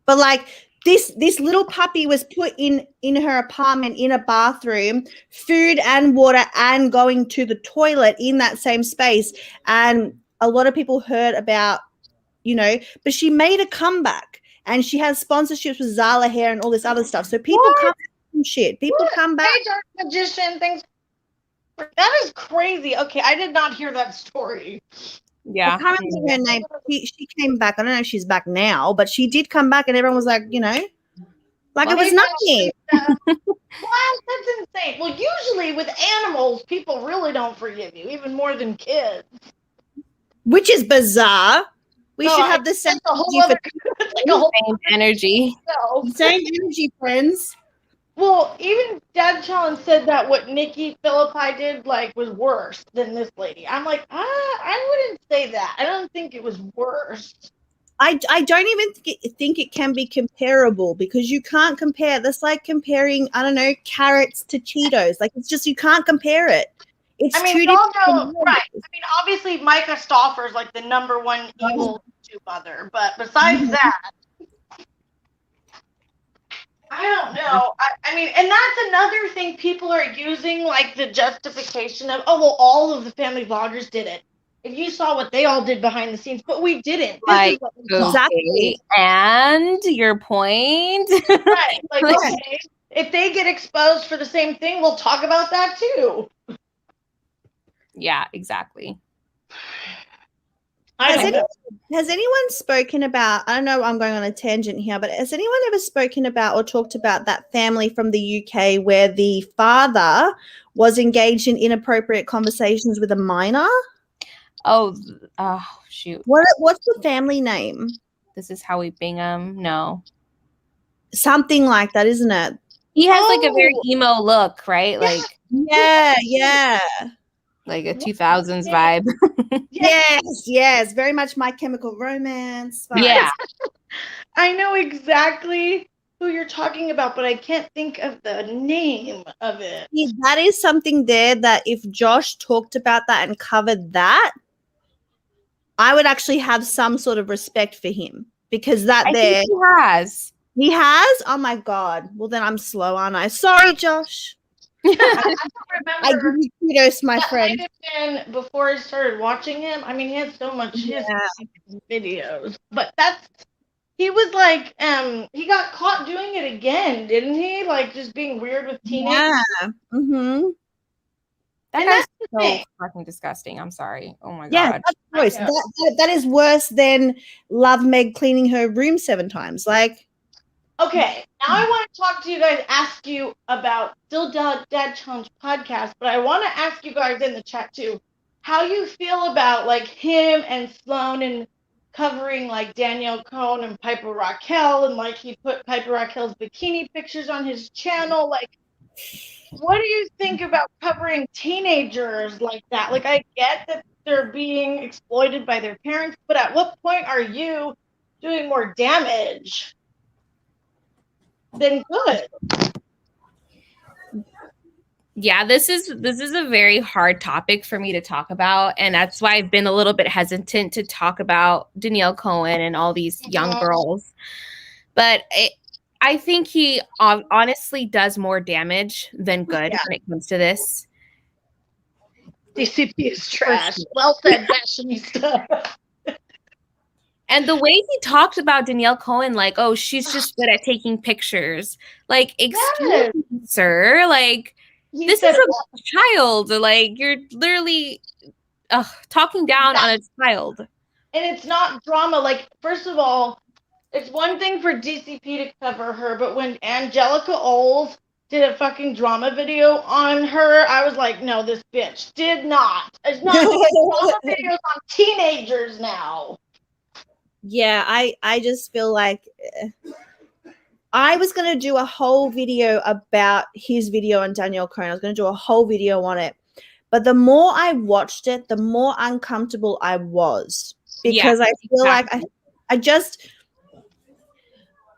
but like this little puppy was put in her apartment in a bathroom, food and water, and going to the toilet in that same space. And a lot of people heard about, but she made a comeback, and she has sponsorships with Zala Hair and all this other stuff. So people come back from shit. People come back. Hey, Dark Magician, thanks. That is crazy. Okay, I did not hear that story. Yeah. I can't remember her name. She came back. I don't know if she's back now, but she did come back, and everyone was like, it was nothing. Wow, that's insane. Well, usually with animals, people really don't forgive you, even more than kids. Which is bizarre. We should have the same energy. Same energy, friends. Well, even Dad Challenge said that what Nikki Philippi did was worse than this lady. I'm like, I wouldn't say that. I don't think it was worse. I don't even think it can be comparable, because you can't compare. That's like comparing, I don't know, carrots to Cheetos. Like, it's just, you can't compare it. It's two different right. I mean, obviously Micah Stauffer's like the number one evil YouTube mother, but besides that, I don't know. I mean, and that's another thing people are using, like the justification of, all of the family vloggers did it. If you saw what they all did behind the scenes, but we didn't. This is what we saw. Exactly. And your point. Right. Like, okay, if they get exposed for the same thing, we'll talk about that too. Yeah, exactly. Has anyone spoken about, I don't know, I'm going on a tangent here, but has anyone ever spoken about or talked about that family from the UK where the father was engaged in inappropriate conversations with a minor? Oh, shoot. What's the family name? This is Howie Bingham. No. Something like that, isn't it? He has like a very emo look, right? Like, yeah. Like a 2000s vibe. Yes. Very much My Chemical Romance vibe. Yeah. I know exactly who you're talking about, but I can't think of the name of it. Yeah, that is something there that if Josh talked about that and covered that, I would actually have some sort of respect for him, because I think he has. He has? Oh my God. Well, then I'm slow, aren't I? Sorry, Josh. I don't I give you kudos, my friend. Might have been before I started watching him. I mean, he had so much videos, but he was like, he got caught doing it again, didn't he? Like just being weird with teenagers. Yeah. Mm-hmm. That And guy's that's the so thing. fucking disgusting. I'm sorry. Oh my Yeah, god. that's gross. I know. That is worse than Love Meg cleaning her room 7 times. Like, Okay, now I want to talk to you guys, ask you about Still Dad Challenge podcast, but I want to ask you guys in the chat too, how you feel about like him and Sloan and covering like Danielle Cohn and Piper Raquel, and like he put Piper Raquel's bikini pictures on his channel. Like, what do you think about covering teenagers like that? Like, I get that they're being exploited by their parents, but at what point are you doing more damage than good? Yeah, this is a very hard topic for me to talk about, and that's why I've been a little bit hesitant to talk about Danielle Cohen and all these young girls. But I think he honestly does more damage than good when it comes to this. DCP is trash. Well said, fashionista. And the way he talked about Danielle Cohen, like, oh, she's just good at taking pictures. Like, excuse me, sir. Like, this is a child. Like, you're literally talking down on a child. And it's not drama. Like, first of all, it's one thing for DCP to cover her, but when Angelica Oles did a fucking drama video on her, I was like, no, this bitch did not. It's not drama videos on teenagers now. Yeah, I just feel like I was going to do a whole video about his video on Danielle Cohen. I was going to do a whole video on it. But the more I watched it, the more uncomfortable I was. Because I feel like I just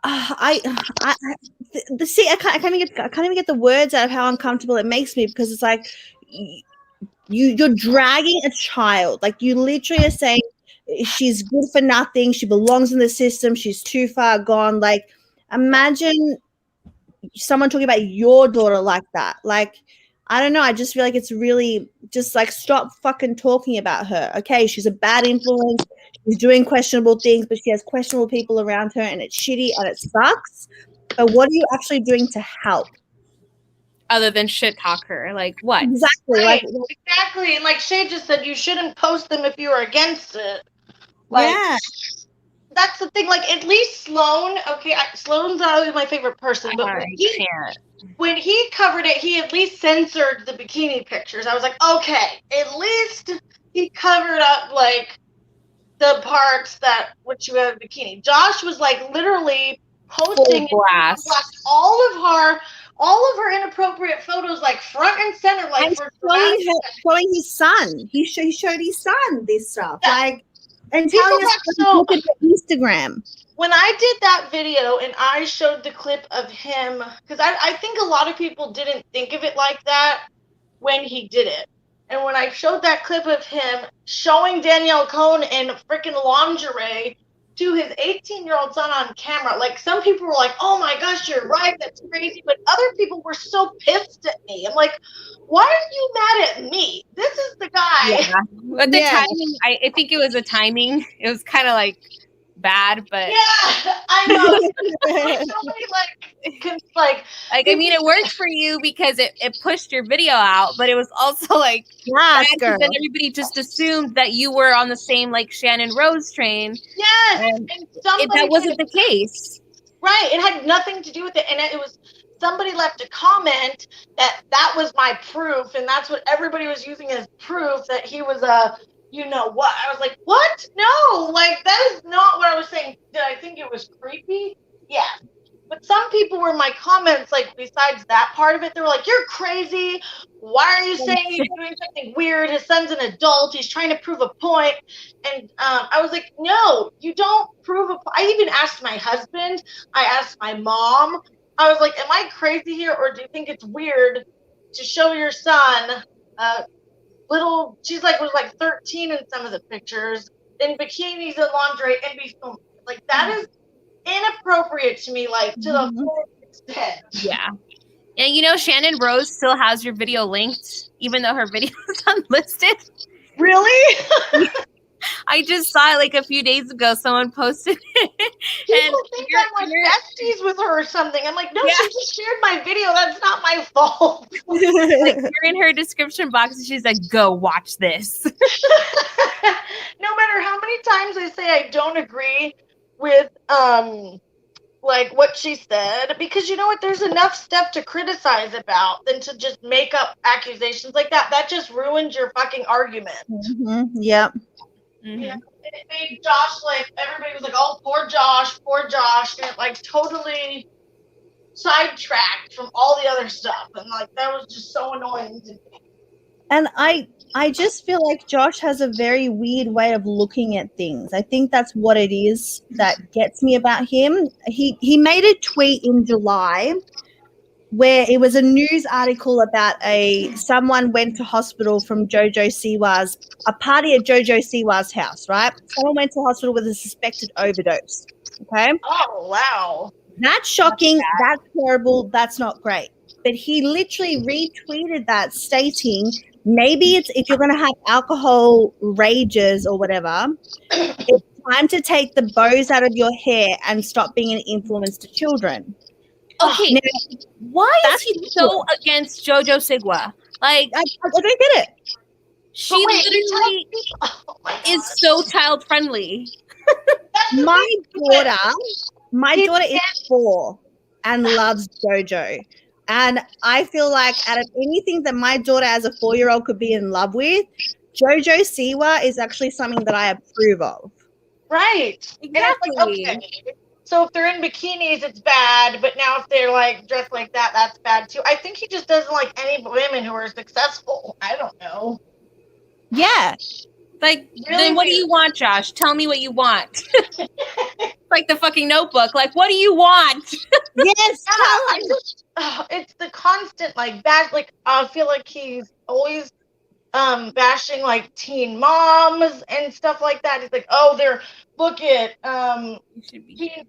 I can't even get the words out of how uncomfortable it makes me, because it's like you're dragging a child. Like, you literally are saying she's good for nothing, she belongs in the system, she's too far gone. Like, imagine someone talking about your daughter like that. Like, I don't know, I just feel like it's really just like, stop fucking talking about her. Okay, she's a bad influence, she's doing questionable things, but she has questionable people around her, and it's shitty and it sucks. But what are you actually doing to help? Other than shit talk her. Like, what? Exactly. Right. Exactly. And like Shay just said, you shouldn't post them if you're against it. Like, yeah. That's the thing. Like, at least Sloan, okay, Sloan's not always my favorite person, but when he covered it, he at least censored the bikini pictures. I was like, okay, at least he covered up, like, the parts that which you have a bikini. Josh was, like, literally posting all of her inappropriate photos, like, front and center, like, and showing his son. He showed his son this stuff. Yeah. Like, and telling us to look at Instagram. When I did that video and I showed the clip of him, because I think a lot of people didn't think of it like that when he did it. And when I showed that clip of him showing Danielle Cohn in freaking lingerie to his 18-year-old son on camera, like, some people were like, oh my gosh, you're right, that's crazy. But other people were so pissed at me. I'm like, why are you mad at me? This is the guy. Yeah. But the timing, I think it was the timing. It was kind of like bad, but yeah, I know. I mean, it worked for you because it pushed your video out, but it was also like, then everybody just assumed that you were on the same like Shannon Rose train. Yes, and that wasn't the case. Right, it had nothing to do with it, and it was somebody left a comment that was my proof, and that's what everybody was using as proof that he was a. You know what? I was like, what? No, like, that is not what I was saying. Did I think it was creepy? Yeah. But some people were in my comments, like, besides that part of it, they were like, you're crazy. Why are you saying he's doing something weird? His son's an adult. He's trying to prove a point. And I was like, no, you don't prove a point. I even asked my husband. I asked my mom. I was like, am I crazy here? Or do you think it's weird to show your son she's like, was like 13 in some of the pictures, in bikinis and lingerie, and be filmed? Like, that is inappropriate to me, like, to the full extent. Yeah. And you know, Shannon Rose still has your video linked, even though her video is unlisted. Really? I just saw it like a few days ago. Someone posted it. People think I'm like besties with her or something. I'm like, no, Yeah. she just shared my video. That's not my fault. Like, you're in her description box and she's like, go watch this. No matter how many times I say I don't agree with like what she said, because you know what, there's enough stuff to criticize about than to just make up accusations like that. That just ruins your fucking argument. Yep. Yeah, it made Josh, like, everybody was like, oh, poor Josh, and it like totally sidetracked from all the other stuff, and like that was just so annoying to me. And I just feel like Josh has a very weird way of looking at things. I think that's what it is that gets me about him. He made a tweet in July where it was a news article about someone went to hospital from Jojo Siwa's, a party at Jojo Siwa's house, right? Someone went to hospital with a suspected overdose. Okay. Oh, wow. That's shocking. That's terrible. That's not great. But he literally retweeted that stating, maybe it's if you're going to have alcohol rages or whatever, it's time to take the bows out of your hair and stop being an influence to children. Okay, now, why is he so against Jojo Sigwa? Like, I don't get it. She literally is so child friendly. My daughter is 4 and loves JoJo. And I feel like out of anything that my daughter as a 4-year-old could be in love with, JoJo Siwa is actually something that I approve of. Right. Exactly. And it's like, okay, so if they're in bikinis, it's bad, but now if they're like dressed like that, that's bad too. I think he just doesn't like any women who are successful. I don't know. Yeah. Like, really then what do you want, Josh? Tell me what you want. Like the fucking Notebook. Like, what do you want? Yes. It's the constant like bash. Like, I feel like he's always bashing like teen moms and stuff like that. He's like, oh,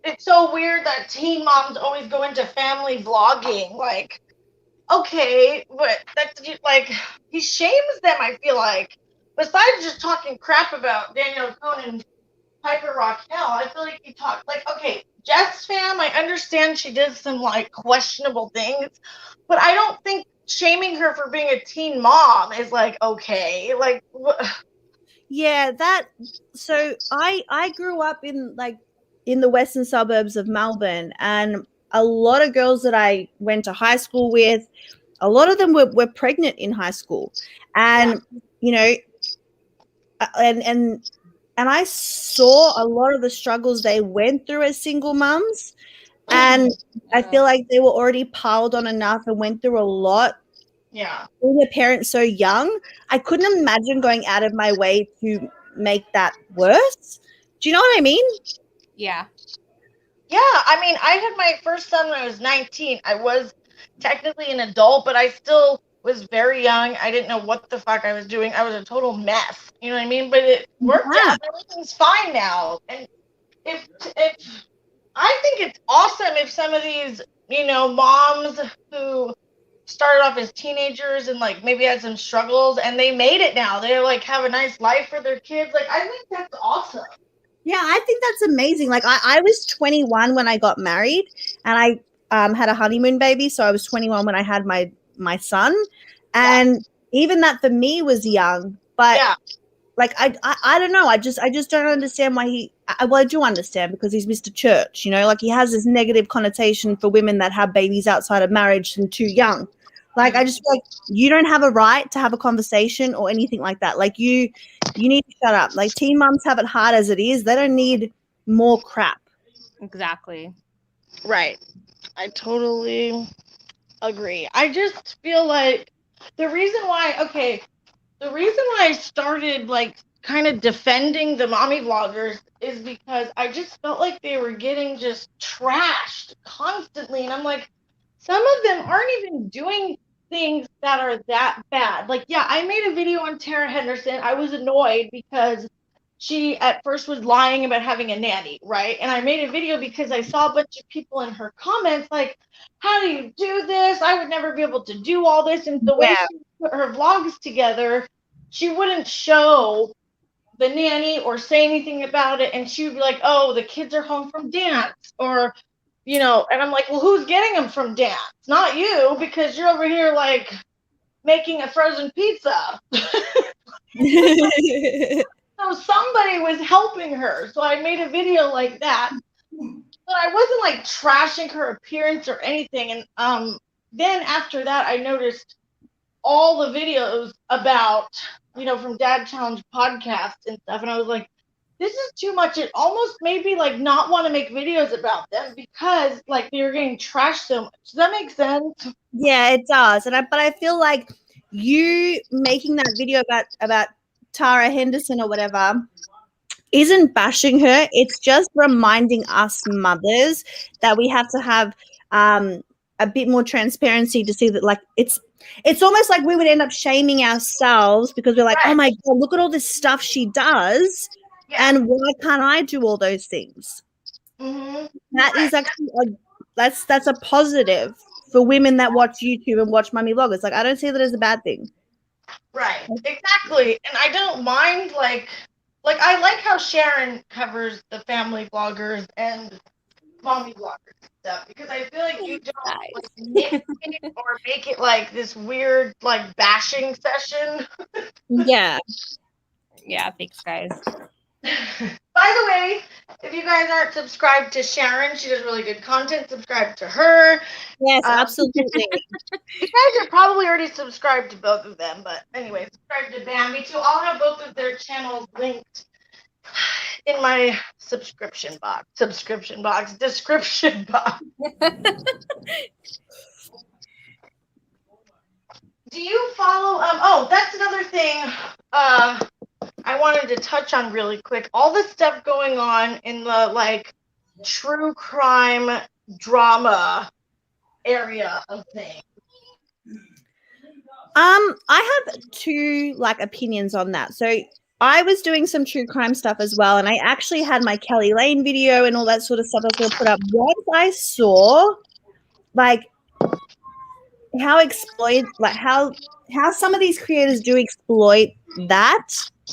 it's so weird that teen moms always go into family vlogging. Like, okay, but that's like, he shames them, I feel like. Besides just talking crap about Daniel Cohn and Piper Raquel, I feel like he talked like, okay, Jess fam, I understand she did some like questionable things, but I don't think shaming her for being a teen mom is like okay. Like, yeah, so I grew up in the western suburbs of Melbourne, and a lot of girls that I went to high school with, a lot of them were pregnant in high school, and you know, and I saw a lot of the struggles they went through as single moms, and I feel like they were already piled on enough and went through a lot. Yeah. Being a parent so young, I couldn't imagine going out of my way to make that worse. Do you know what I mean? Yeah. Yeah, I mean, I had my first son when I was 19. I was technically an adult, but I still was very young. I didn't know what the fuck I was doing. I was a total mess. You know what I mean? But it worked out. Everything's fine now. And if I think it's awesome if some of these, you know, moms who started off as teenagers and like maybe had some struggles and they made it now. They like have a nice life for their kids. Like, I think that's awesome. Yeah, I think that's amazing. Like, I was 21 when I got married, and I had a honeymoon baby. So I was 21 when I had my son, and even that for me was young. But like, I don't know. I just don't understand why I do understand, because he's Mr. Church. You know, like, he has this negative connotation for women that have babies outside of marriage and too young. Like, I just feel like you don't have a right to have a conversation or anything like that. Like, you need to shut up. Like, teen moms have it hard as it is. They don't need more crap. Exactly. Right. I totally agree. I just feel like the reason why I started like kind of defending the mommy vloggers is because I just felt like they were getting just trashed constantly. And I'm like, some of them aren't even doing things that are that bad. Like, yeah, I made a video on Tara Henderson. I was annoyed because she at first was lying about having a nanny, right? And I made a video because I saw a bunch of people in her comments like, how do you do this? I would never be able to do all this. And the way she put her vlogs together, she wouldn't show the nanny or say anything about it, and she would be like, "Oh, the kids are home from dance," or and I'm like, "Well, who's getting them from dance? Not you, because you're over here like making a frozen pizza." So somebody was helping her. So I made a video like that. But I wasn't like trashing her appearance or anything. And then after that, I noticed all the videos about, from Dad Challenge podcast and stuff. And I was like, this is too much. It almost made me like not want to make videos about them because like they were getting trashed so much. Does that make sense? Yeah, it does. But I feel like you making that video about Tara Henderson or whatever isn't bashing her. It's just reminding us mothers that we have to have a bit more transparency to see that like it's almost like we would end up shaming ourselves because we're like, Right. oh my God, look at all this stuff she does. Yeah. And why can't I do all those things? Mm-hmm. That is actually that's a positive for women that watch YouTube and watch mummy vloggers. Like, I don't see that as a bad thing. Right, exactly. And I don't mind like I like how Sharon covers the family vloggers and mommy vloggers and stuff because I feel like you don't like nitpick or make it like this weird like bashing session. Yeah. Yeah, thanks, guys. By the way, if you guys aren't subscribed to Sharon, she does really good content. Subscribe to her. Yes, absolutely. You guys are probably already subscribed to both of them, but anyway, subscribe to Bambi too. I'll have both of their channels linked in my description box. Do you follow? Oh, that's another thing. I wanted to touch on really quick. All the stuff going on in the like true crime drama area of things. I have two like opinions on that. So I was doing some true crime stuff as well, and I actually had my Kelly Lane video and all that sort of stuff I was going to put up. Once I saw like how some of these creators do exploit that,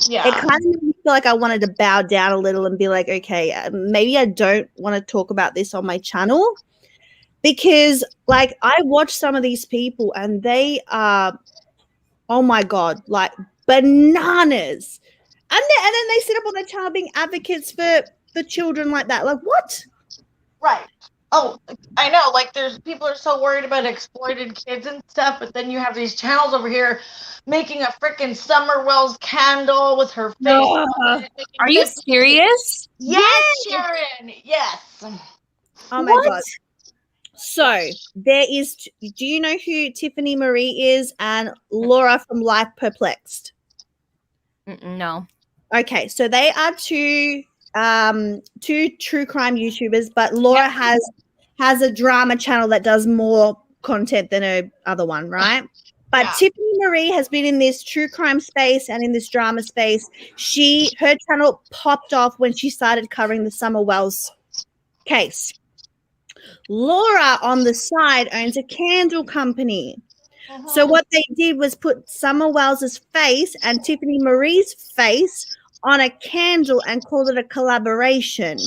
Yeah, it kind of made me feel like I wanted to bow down a little and be like, okay, maybe I don't want to talk about this on my channel, because like I watch some of these people and they are, oh my God, like bananas. And then they sit up on their channel being advocates for children like that. Like, what? right. Oh, I know. Like, there's people are so worried about exploited kids and stuff, but then you have these channels over here making a freaking Summer Wells candle with her face. on it, Are you serious? Yes, Sharon. Yes. Oh my God. So there is. Do you know who Tiffany Marie is and Laura from Life Perplexed? No. Okay, so they are two true crime YouTubers, but Laura has a drama channel that does more content than her other one, right? But Yeah. Tiffany Marie has been in this true crime space and in this drama space. Her channel popped off when she started covering the Summer Wells case. Laura on the side owns a candle company. So what they did was put Summer Wells's face and Tiffany Marie's face on a candle and called it a collaboration.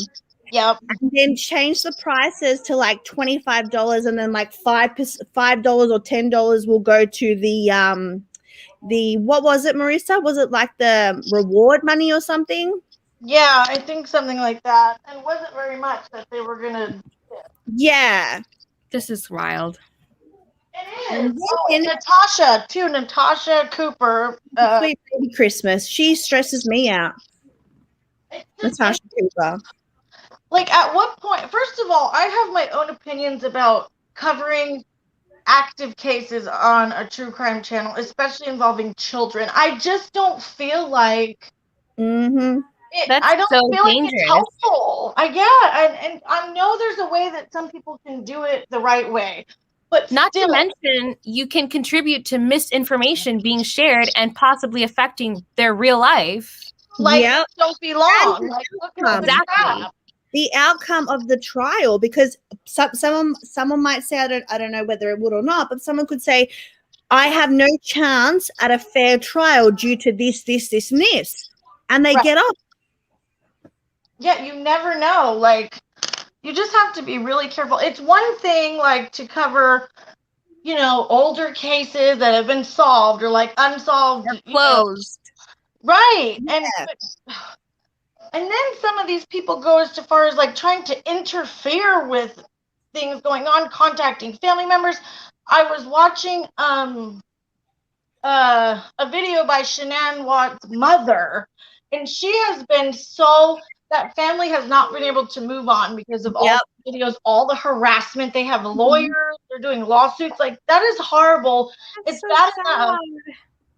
Yep. And then changed the prices to like $25, and then like $5 or $10 will go to the what was it, Marissa? Was it like the reward money or something? Yeah, I think something like that. And it wasn't very much that they were gonna. Yeah. This is wild. It is. And Natasha too. Natasha Cooper. Sweet baby Christmas. She stresses me out. Natasha Cooper. Like, at what point? First of all, I have my own opinions about covering active cases on a true crime channel, especially involving children. I just don't feel like. Mm-hmm. I don't so feel dangerous. like it's helpful. And I know there's a way that some people can do it the right way. But Not still, to mention, you can contribute to misinformation being shared and possibly affecting their real life. like, Yep. don't belong. Like, look at all this Exactly. crap. The outcome of the trial, because someone might say, I don't know whether it would or not, but someone could say, I have no chance at a fair trial due to this, and this. and they Right. get off. Yeah, you never know. Like, you just have to be really careful. It's one thing, like, to cover, you know, older cases that have been solved or like unsolved, you know. Closed. Right. Yeah. And then some of these people go as far as like trying to interfere with things going on, contacting family members. I was watching a video by Shanann Watt's mother, and she has been that family has not been able to move on because of all the videos, all the harassment. They have lawyers, they're doing lawsuits. Like, that is horrible. That's It's so bad sad. enough.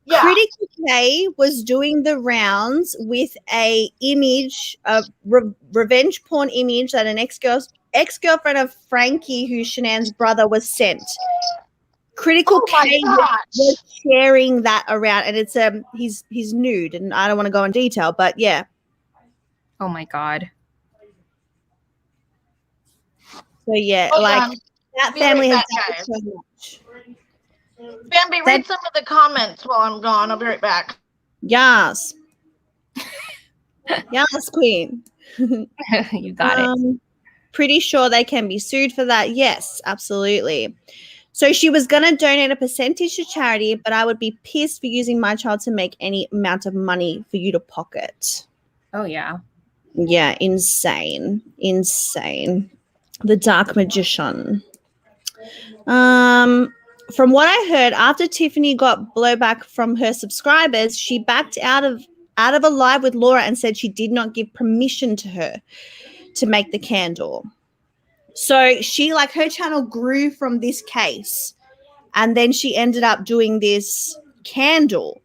Yeah. Critical K was doing the rounds with a image, a revenge porn image that an ex-girlfriend of Frankie, who Shanann's brother, was sent. Critical K was sharing that around, and it's he's nude, and I don't want to go in detail, but yeah. Oh my God. So yeah, like that family has done so much. Bambi, read some of the comments while I'm gone. I'll be right back. Yes. Yes, Queen. You got it. Pretty sure they can be sued for that. Yes, absolutely. So she was going to donate a percentage to charity, but I would be pissed for using my child to make any amount of money for you to pocket. Oh, yeah. Yeah, insane. Insane. The dark magician. From what I heard, after Tiffany got blowback from her subscribers, she backed out of a live with Laura and said she did not give permission to her to make the candle. So she, like, her channel grew from this case, and then she ended up doing this candle.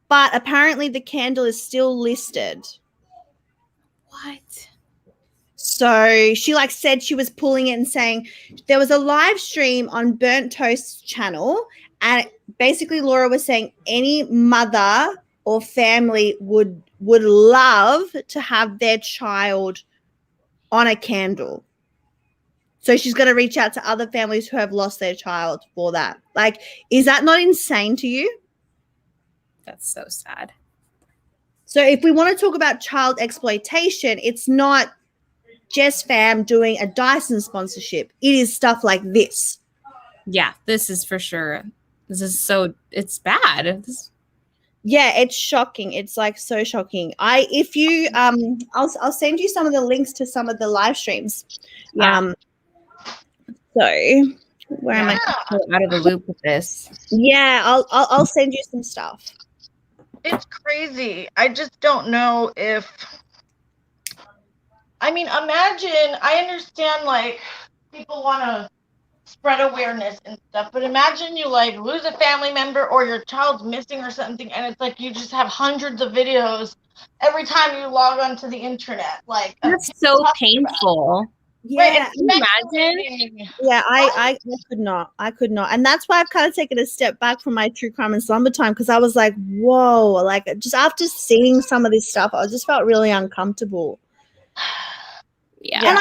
But apparently the candle is still listed. What? So she, like, said she was pulling it and saying there was a live stream on Burnt Toast's channel, and basically Laura was saying any mother or family would love to have their child on a candle. So she's going to reach out to other families who have lost their child for that. Like, is that not insane to you? That's so sad. So if we want to talk about child exploitation, it's not Jess Fam doing a Dyson sponsorship. It is stuff like this. Yeah, this is for sure. It's bad. Yeah, it's shocking. It's like so shocking. I'll send you some of the links to some of the live streams. Yeah. So where am I out of the loop with this? Yeah, I'll send you some stuff. It's crazy. I just don't know if. I mean, imagine. I understand, like, people want to spread awareness and stuff, but imagine you, like, lose a family member or your child's missing or something, and it's like you just have hundreds of videos every time you log onto the internet. Like, that's so painful. Yeah, imagine. Yeah, I could not. And that's why I've kind of taken a step back from my true crime and slumber time, because I was like, whoa, like, just after seeing some of this stuff, I just felt really uncomfortable. Yeah. And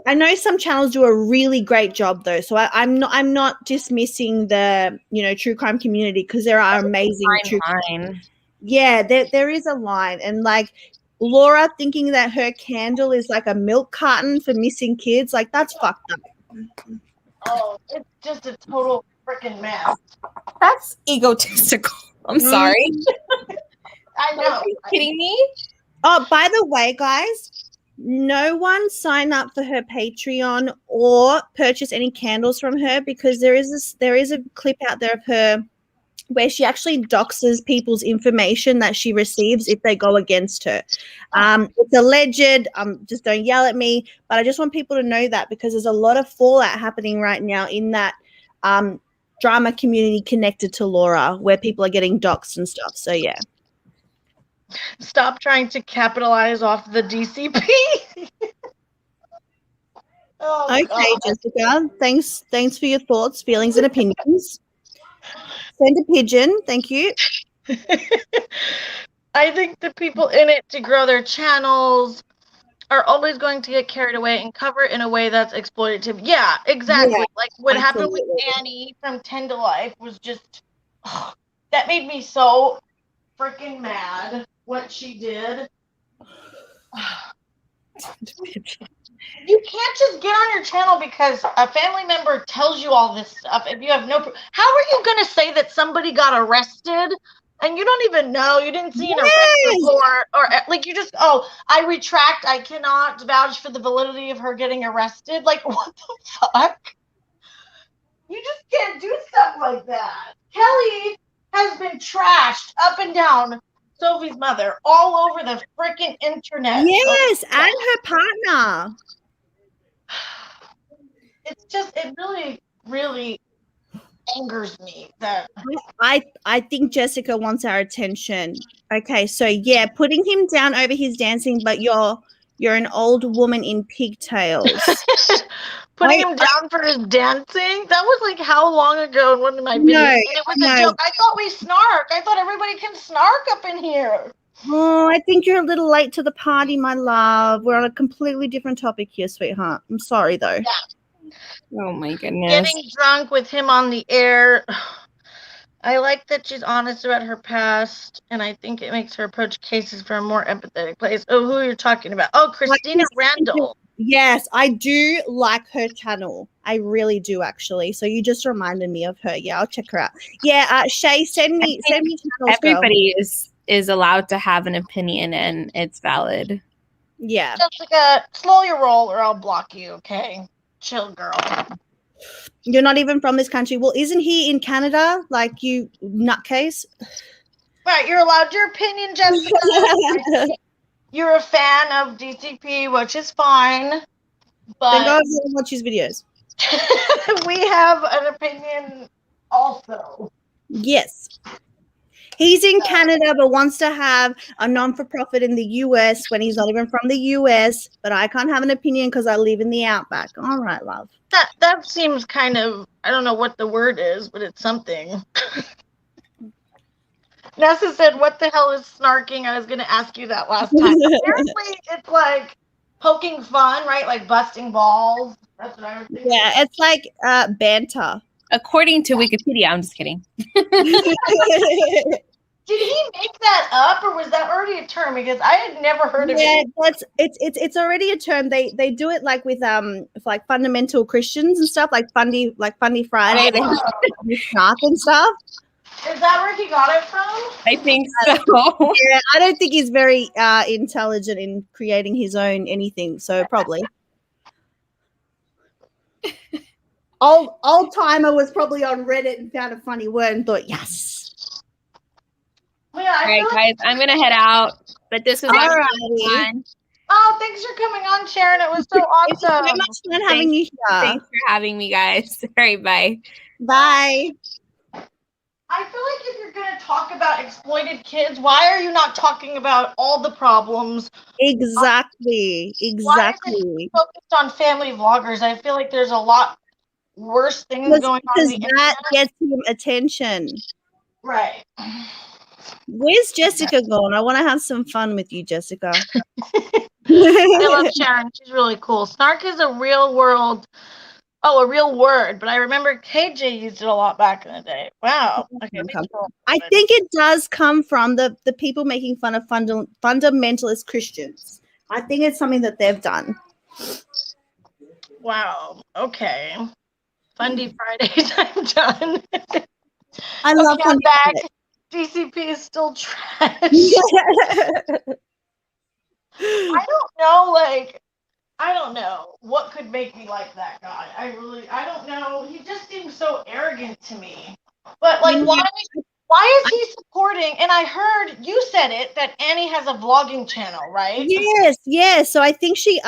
I know some channels do a really great job though. So I'm not dismissing the, true crime community, because there are amazing true crime. Yeah, there is a line. And like Laura thinking that her candle is like a milk carton for missing kids, like, that's fucked up. Oh, it's just a total freaking mess. That's egotistical. I'm sorry. I know. Are you kidding me? Oh, by the way, guys, no one sign up for her Patreon or purchase any candles from her, because there is a clip out there of her where she actually doxes people's information that she receives if they go against her. It's alleged. Just don't yell at me, but I just want people to know that, because there's a lot of fallout happening right now in that drama community connected to Laura, where people are getting doxed and stuff. So yeah. Stop trying to capitalize off the DCP. Okay, God. Jessica. Thanks for your thoughts, feelings, and opinions. Send a pigeon. Thank you. I think the people in it to grow their channels are always going to get carried away and cover in a way that's exploitative. Yeah, exactly. Yeah, like what happened with Annie from 10 to Life was just, that made me so freaking mad. what she did. You can't just get on your channel because a family member tells you all this stuff if you have no proof. How are you going to say that somebody got arrested and you don't even know? You didn't see an arrest report or like you just, oh, I retract. I cannot vouch for the validity of her getting arrested. Like, what the fuck? You just can't do stuff like that. Kelly has been trashed up and down. Sophie's mother all over the freaking internet. Yes, and her partner. It's just, it really, really angers me that I think Jessica wants our attention. Okay, so yeah, putting him down over his dancing, but you're an old woman in pigtails. putting him down for his dancing. That was like how long ago in one of my videos? No, and it was a joke. I thought we snark. I thought everybody can snark up in here. Oh, I think you're a little late to the party, my love. We're on a completely different topic here, sweetheart. I'm sorry though. Yeah. Oh my goodness. Getting drunk with him on the air. I like that she's honest about her past, and I think it makes her approach cases from a more empathetic place. Oh, who are you talking about? Oh, Christina Randall. Yes, I do like her channel. I really do, actually. So you just reminded me of her. Yeah, I'll check her out. Yeah, Shay, send me channels. Everybody is allowed to have an opinion, and it's valid. Yeah. Jessica, slow your roll, or I'll block you. Okay, chill, girl. You're not even from this country. Well, isn't he in Canada? Like, you nutcase? Right, you're allowed your opinion, Jessica. You're a fan of DCP, which is fine. But then go over and watch his videos. we have an opinion also. Yes. He's in Canada but wants to have a non-for-profit in the US when he's not even from the US, but I can't have an opinion because I live in the outback. All right, love. That seems kind of, I don't know what the word is, but it's something. Nessa said, what the hell is snarking? I was going to ask you that last time. Apparently, it's like poking fun, right? Like busting balls. That's what I was thinking. Yeah, it's like banter. According to Wikipedia, I'm just kidding. Did he make that up, or was that already a term? Because I had never heard of it. Yeah, it's already a term. They do it like with like fundamental Christians and stuff, like Fundy Friday. They have snark and stuff. Is that where he got it from? I think so. Yeah, I don't think he's very intelligent in creating his own anything. So probably. Old timer was probably on Reddit and found a funny word and thought, yes. Yeah, all right, guys, I'm gonna head out. But this was fun. Oh, thanks for coming on, Sharon. It was so awesome. It was so much fun having you here. Thanks for having me, guys. All right, bye. Bye. I feel like if you're going to talk about exploited kids, why are you not talking about all the problems? Exactly. Why is it focused on family vloggers? I feel like there's a lot worse things going on. Because that gets him attention. Right. Where's Jessica gone? I want to have some fun with you, Jessica. I love Sharon. She's really cool. Snark is a real word, but I remember KJ used it a lot back in the day. Wow. Okay, I think it does come from the people making fun of fundamentalist Christians. I think it's something that they've done. Wow. Okay. Fundy Fridays. I'm done. I love I'm back. Friday. DCP is still trash. I don't know what could make me like that guy. I don't know. He just seems so arrogant to me. But like, why is he supporting? And I heard you said it that Annie has a vlogging channel, right? Yes. So I think she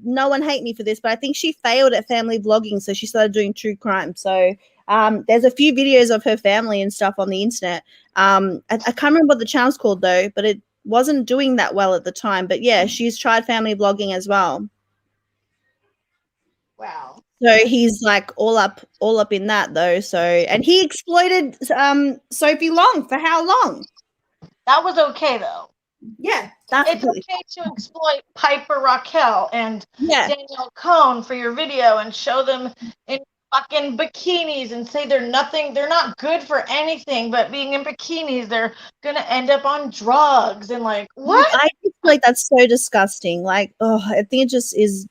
no one hate me for this, but I think she failed at family vlogging, so she started doing true crime. So there's a few videos of her family and stuff on the internet. I can't remember what the channel's called though, but it wasn't doing that well at the time. But yeah, she's tried family vlogging as well. Wow. So he's like all up in that though. So, and he exploited Sophie Long for how long? That was okay though. Yeah, it's okay to exploit Piper Raquel and Danielle Cohn for your video and show them in fucking bikinis and say they're not good for anything, but being in bikinis, they're gonna end up on drugs and like what? I just feel like that's so disgusting. Like, oh, I think it just is.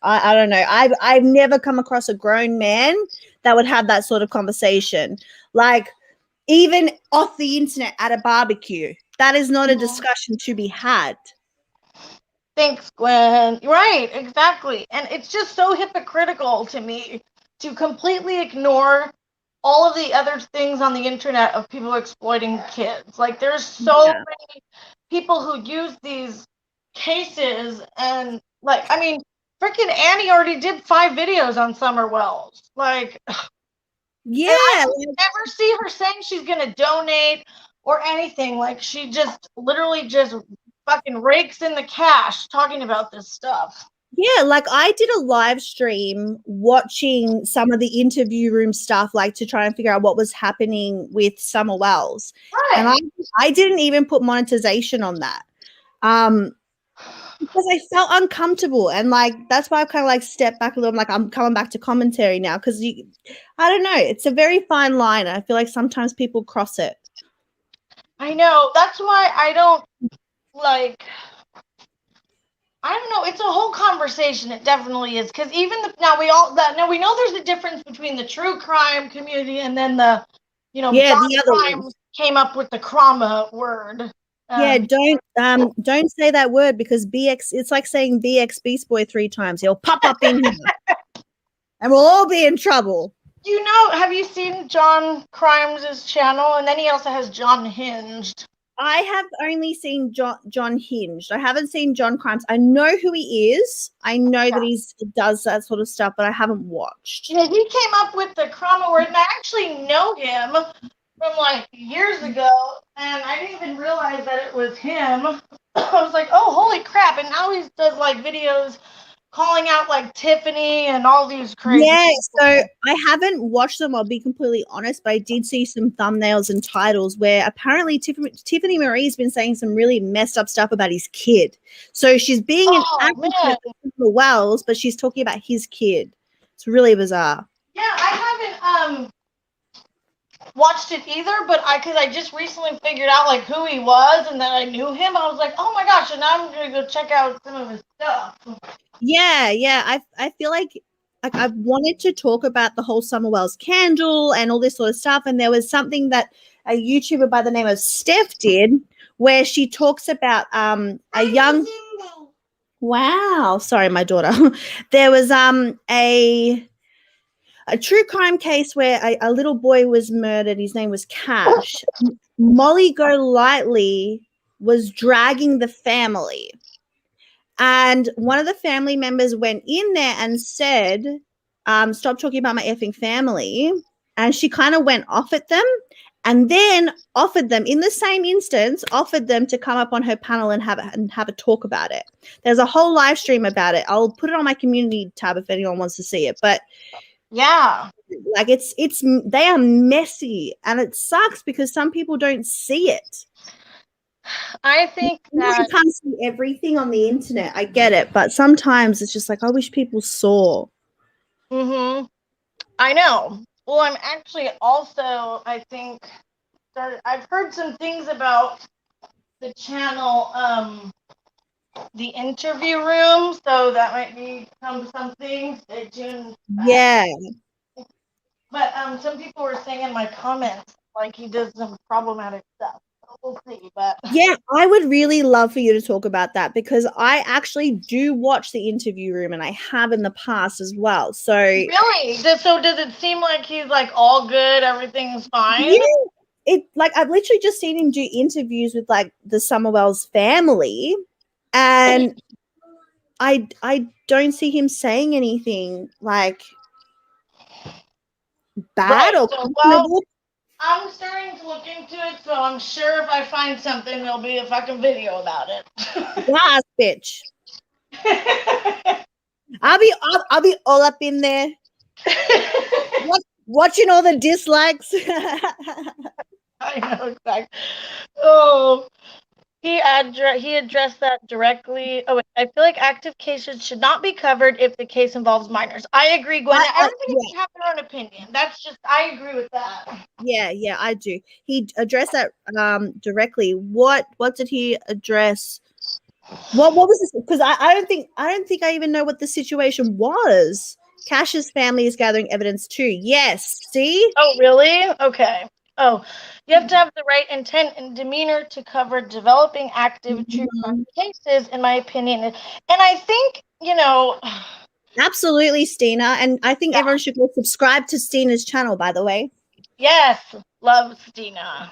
I don't know. I've never come across a grown man that would have that sort of conversation. Like, even off the internet at a barbecue, that is not a discussion to be had. Thanks, Gwen. Right, exactly. And it's just so hypocritical to me to completely ignore all of the other things on the internet of people exploiting kids. Like, there's so many people who use these cases, and like, I mean, freaking Annie already did 5 videos on Summer Wells. Like, yeah, I never see her saying she's gonna donate or anything. Like, she just literally just fucking rakes in the cash talking about this stuff. Yeah, like I did a live stream watching some of the interview room stuff, like to try and figure out what was happening with Summer Wells. Right. And I didn't even put monetization on that. Because I felt uncomfortable, and like that's why I've kind of like stepped back a little. I'm like, I'm coming back to commentary now because I don't know, it's a very fine line. I feel like sometimes people cross it. I know. That's why I don't like. I don't know. It's a whole conversation. It definitely is, because even now we know there's a difference between the true crime community and then the, John the other Grimes came up with the crama word. Don't say that word, because BX. It's like saying BX Beast Boy 3 times. He'll pop up in here, and we'll all be in trouble. Have you seen John Grimes' channel? And then he also has John Hinged. I have only seen John Hinged. I haven't seen John Grimes. I know who he is. I know that he does that sort of stuff, but I haven't watched. Yeah, he came up with the crama word, and I actually know him from like years ago, and I didn't even realize that it was him. I was like, oh, holy crap. And now he does like videos calling out like Tiffany and all these crazy people. So I haven't watched them, I'll be completely honest, but I did see some thumbnails and titles where apparently Tiffany Marie's been saying some really messed up stuff about his kid. So she's being an advocate for Wells, but she's talking about his kid. It's really bizarre. Yeah, I haven't watched it either, but because I just recently figured out like who he was and that I knew him, I was like, oh my gosh, and now I'm gonna go check out some of his stuff. Yeah. I feel like I've wanted to talk about the whole Summer Wells candle and all this sort of stuff, and there was something that a YouTuber by the name of Steph did where she talks about a young. Wow, sorry, my daughter. There was a true crime case where a little boy was murdered. His name was Cash. Molly Golightly was dragging the family. And one of the family members went in there and said, stop talking about my effing family. And she kind of went off at them, and then offered them, in the same instance, offered them to come up on her panel and have a talk about it. There's a whole live stream about it. I'll put it on my community tab if anyone wants to see it. But yeah, like they are messy, and it sucks because some people don't see it. I think that you can't see everything on the internet. I get it, but sometimes it's just like I wish people saw. I know. Well, I'm actually also, I think, I've heard some things about the channel, the interview room, so that might become something. Stay tuned. Yeah. But some people were saying in my comments like he does some problematic stuff. We'll see, but yeah, I would really love for you to talk about that, because I actually do watch the interview room, and I have in the past as well. So really, does it seem like he's like all good, everything's fine? Yeah, I've literally just seen him do interviews with like the Summer Wells family, and I don't see him saying anything like bad or questionable. I'm starting to look into it, so I'm sure if I find something, there'll be a fucking video about it. Yes, bitch. I'll be all up in there, watching all the dislikes. I know, exactly. Oh, He addressed that directly. Oh, wait, I feel like active cases should not be covered if the case involves minors. I agree, Gwen. Everybody can have their own opinion. That's just, I agree with that. Yeah, I do. He addressed that directly. What did he address? What was this? Because I don't think I even know what the situation was. Cash's family is gathering evidence too. Yes. See? Oh, really? Okay. Oh, you have to have the right intent and demeanor to cover developing active true crime cases, in my opinion. And I think, Absolutely, Stina. And I think everyone should go subscribe to Stina's channel, by the way. yes, love Stina.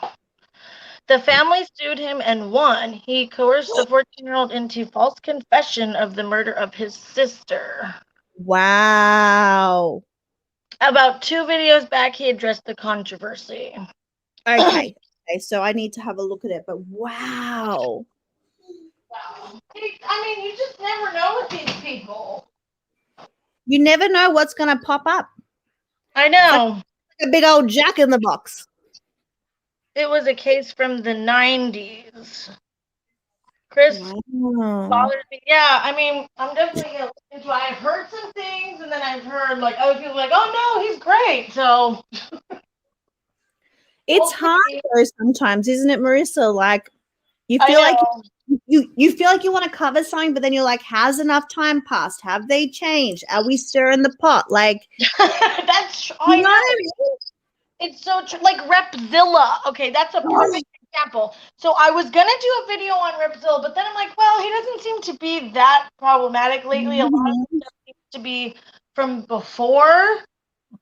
The family sued him and won. He coerced the 14-year-old into false confession of the murder of his sister. Wow. About 2 videos back, he addressed the controversy. Okay. So I need to have a look at it, but wow. Wow. I mean, you just never know with these people. You never know what's going to pop up. I know. Like a big old jack in the box. It was a case from the 90s. Chris bothers me. Yeah, I mean, I'm definitely going to look into it. I've heard some things, and then I've heard, like, other people like, oh, no, he's great. So it's hard though sometimes, isn't it, Marissa? Like, you feel like you feel like you want to cover something, but then you're like, has enough time passed? Have they changed? Are we stirring the pot? Like, that's I know. What I mean? It's so true. Like Repzilla. Okay, that's a perfect example. So I was gonna do a video on Repzilla, but then I'm like, well, he doesn't seem to be that problematic lately. A lot of stuff seems to be from before.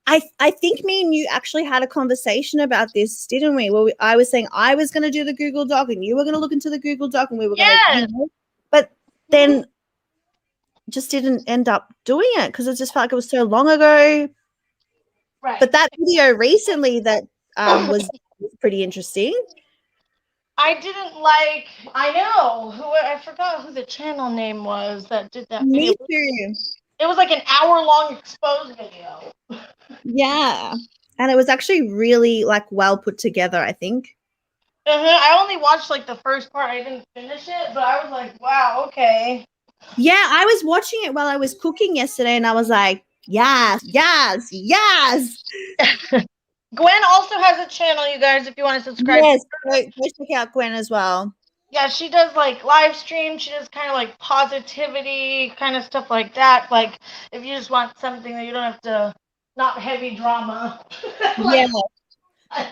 I think me and you actually had a conversation about this, didn't we? Well, I was saying I was going to do the Google Doc and you were going to look into the Google Doc and we were going to, but then just didn't end up doing it because it just felt like it was so long ago. Right. But that video recently that was pretty interesting. I didn't like, I know, I forgot who the channel name was that did that video. Me too. It was like an hour-long exposed video. Yeah. And it was actually really like well put together, I think. I only watched like the first part. I didn't finish it, but I was like, wow, okay. Yeah, I was watching it while I was cooking yesterday and I was like, yes. Gwen also has a channel, you guys, if you want to subscribe. Yes, go check out Gwen as well. Yeah, she does like live stream. She does kind of like positivity, kind of stuff like that. Like if you just want something that you don't have to, not heavy drama. Like, yeah.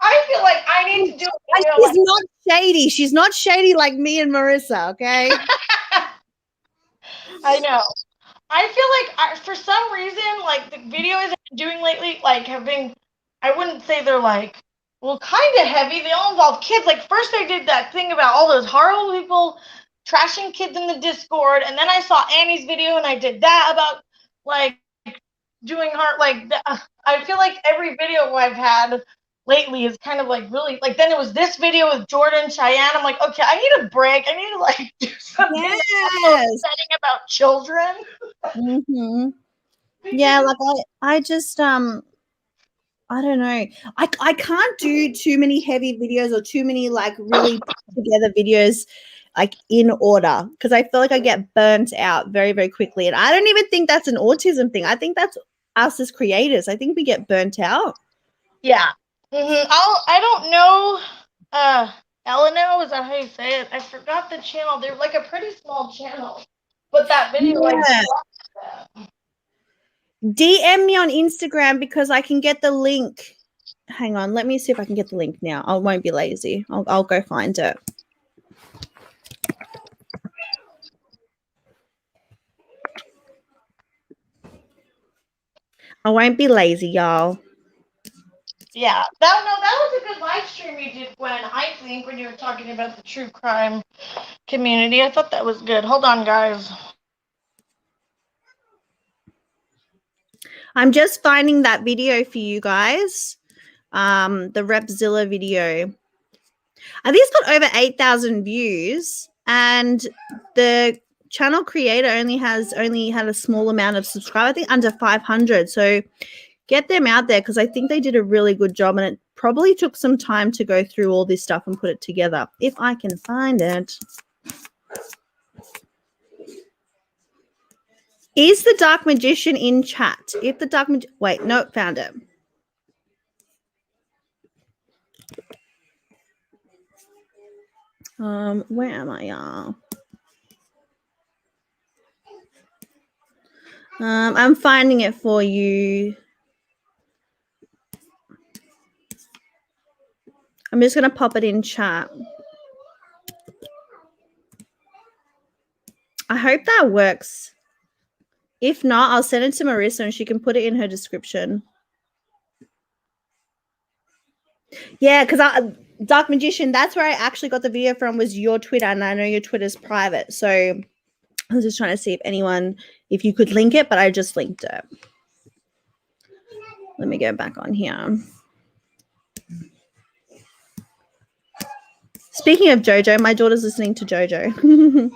I feel like I need to do a video. She's not shady. She's not shady like me and Marissa, okay? I know. I feel like for some reason, like the videos I'm doing lately, like I wouldn't say they're like, well, kind of heavy. They all involve kids. Like first I did that thing about all those horrible people trashing kids in the Discord. And then I saw Annie's video and I did that about like doing I feel like every video I've had lately is kind of like really like then it was this video with Jordan Cheyenne. I'm like, okay, I need a break. I need to like do something upsetting about children. Yeah, like I just I don't know. I can't do too many heavy videos or too many like really put together videos like in order because I feel like I get burnt out very, very quickly. And I don't even think that's an autism thing. I think that's us as creators. I think we get burnt out. Yeah. I don't know. Eleanor, is that how you say it? I forgot the channel. They're like a pretty small channel. But that video DM me on Instagram because I can get the link. Hang on, let me see if I can get the link now. I won't be lazy. I'll go find it. I won't be lazy, y'all. Yeah, that was a good live stream you did, Gwen. I think when you were talking about the true crime community, I thought that was good. Hold on, guys. I'm just finding that video for you guys. The Repzilla video. I think it's got over 8,000 views, and the channel creator only had a small amount of subscribers. I think under 500. So Get them out there because I think they did a really good job, and it probably took some time to go through all this stuff and put it together. If I can find it. Is the Dark Magician in chat? If the Dark Magician... Wait, no, found it. Where am I, y'all? I'm finding it for you. I'm just going to pop it in chat. I hope that works. If not, I'll send it to Marissa and she can put it in her description. Yeah, because Dark Magician, that's where I actually got the video from, was your Twitter, and I know your Twitter's private. So I was just trying to see if you could link it, but I just linked it. Let me go back on here. Speaking of JoJo, my daughter's listening to JoJo.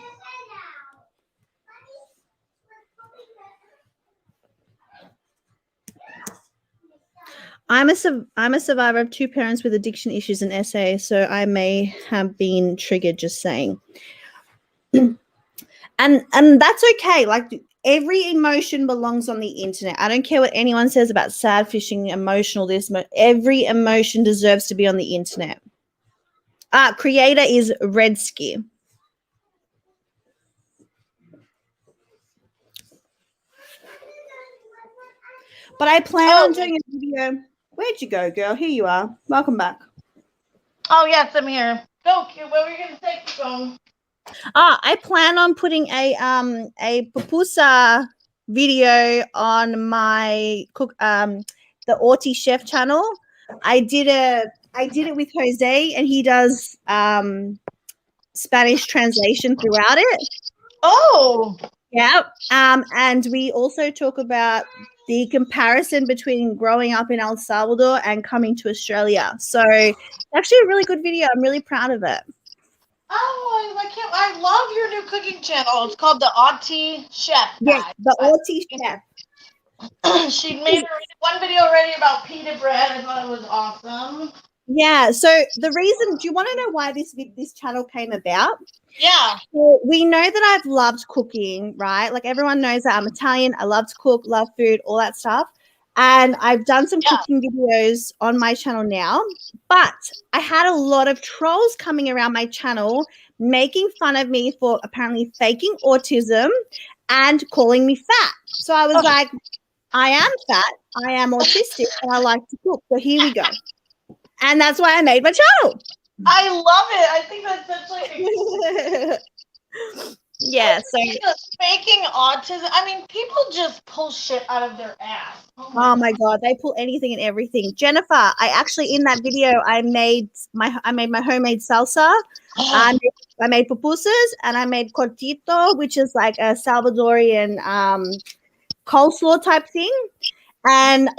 I'm a survivor of 2 parents with addiction issues and SA, so I may have been triggered, just saying. and that's okay. Like, every emotion belongs on the internet. I don't care what anyone says about sad fishing, emotional this. Every emotion deserves to be on the internet. Creator is Redsky. But I plan on doing a video. Where'd you go, girl? Here you are. Welcome back. Oh, yes, I'm here. Go, kid. What were you going to say? Keep going. I plan on putting a pupusa video on my the Orty Chef channel. I did it with Jose, and he does Spanish translation throughout it. Oh. Yeah. And we also talk about the comparison between growing up in El Salvador and coming to Australia. So actually a really good video. I'm really proud of it. Oh, I love your new cooking channel. It's called the Auntie Chef. Yes, the Auntie Chef. She made one video already about pita bread. I thought it was awesome. Yeah, so the reason, do you want to know why this channel came about? Yeah. So we know that I've loved cooking, right? Like, everyone knows that I'm Italian. I love to cook, love food, all that stuff. And I've done some cooking videos on my channel now. But I had a lot of trolls coming around my channel making fun of me for apparently faking autism and calling me fat. So I was like, I am fat, I am autistic, and I like to cook. So here we go. And that's why I made my channel. I love it. I think that's such like yeah, so faking autism. I mean, people just pull shit out of their ass. Oh my god, they pull anything and everything. Jennifer, I actually, in that video, I made my homemade salsa. I made pupusas, and I made cortito, which is like a Salvadorian coleslaw type thing. And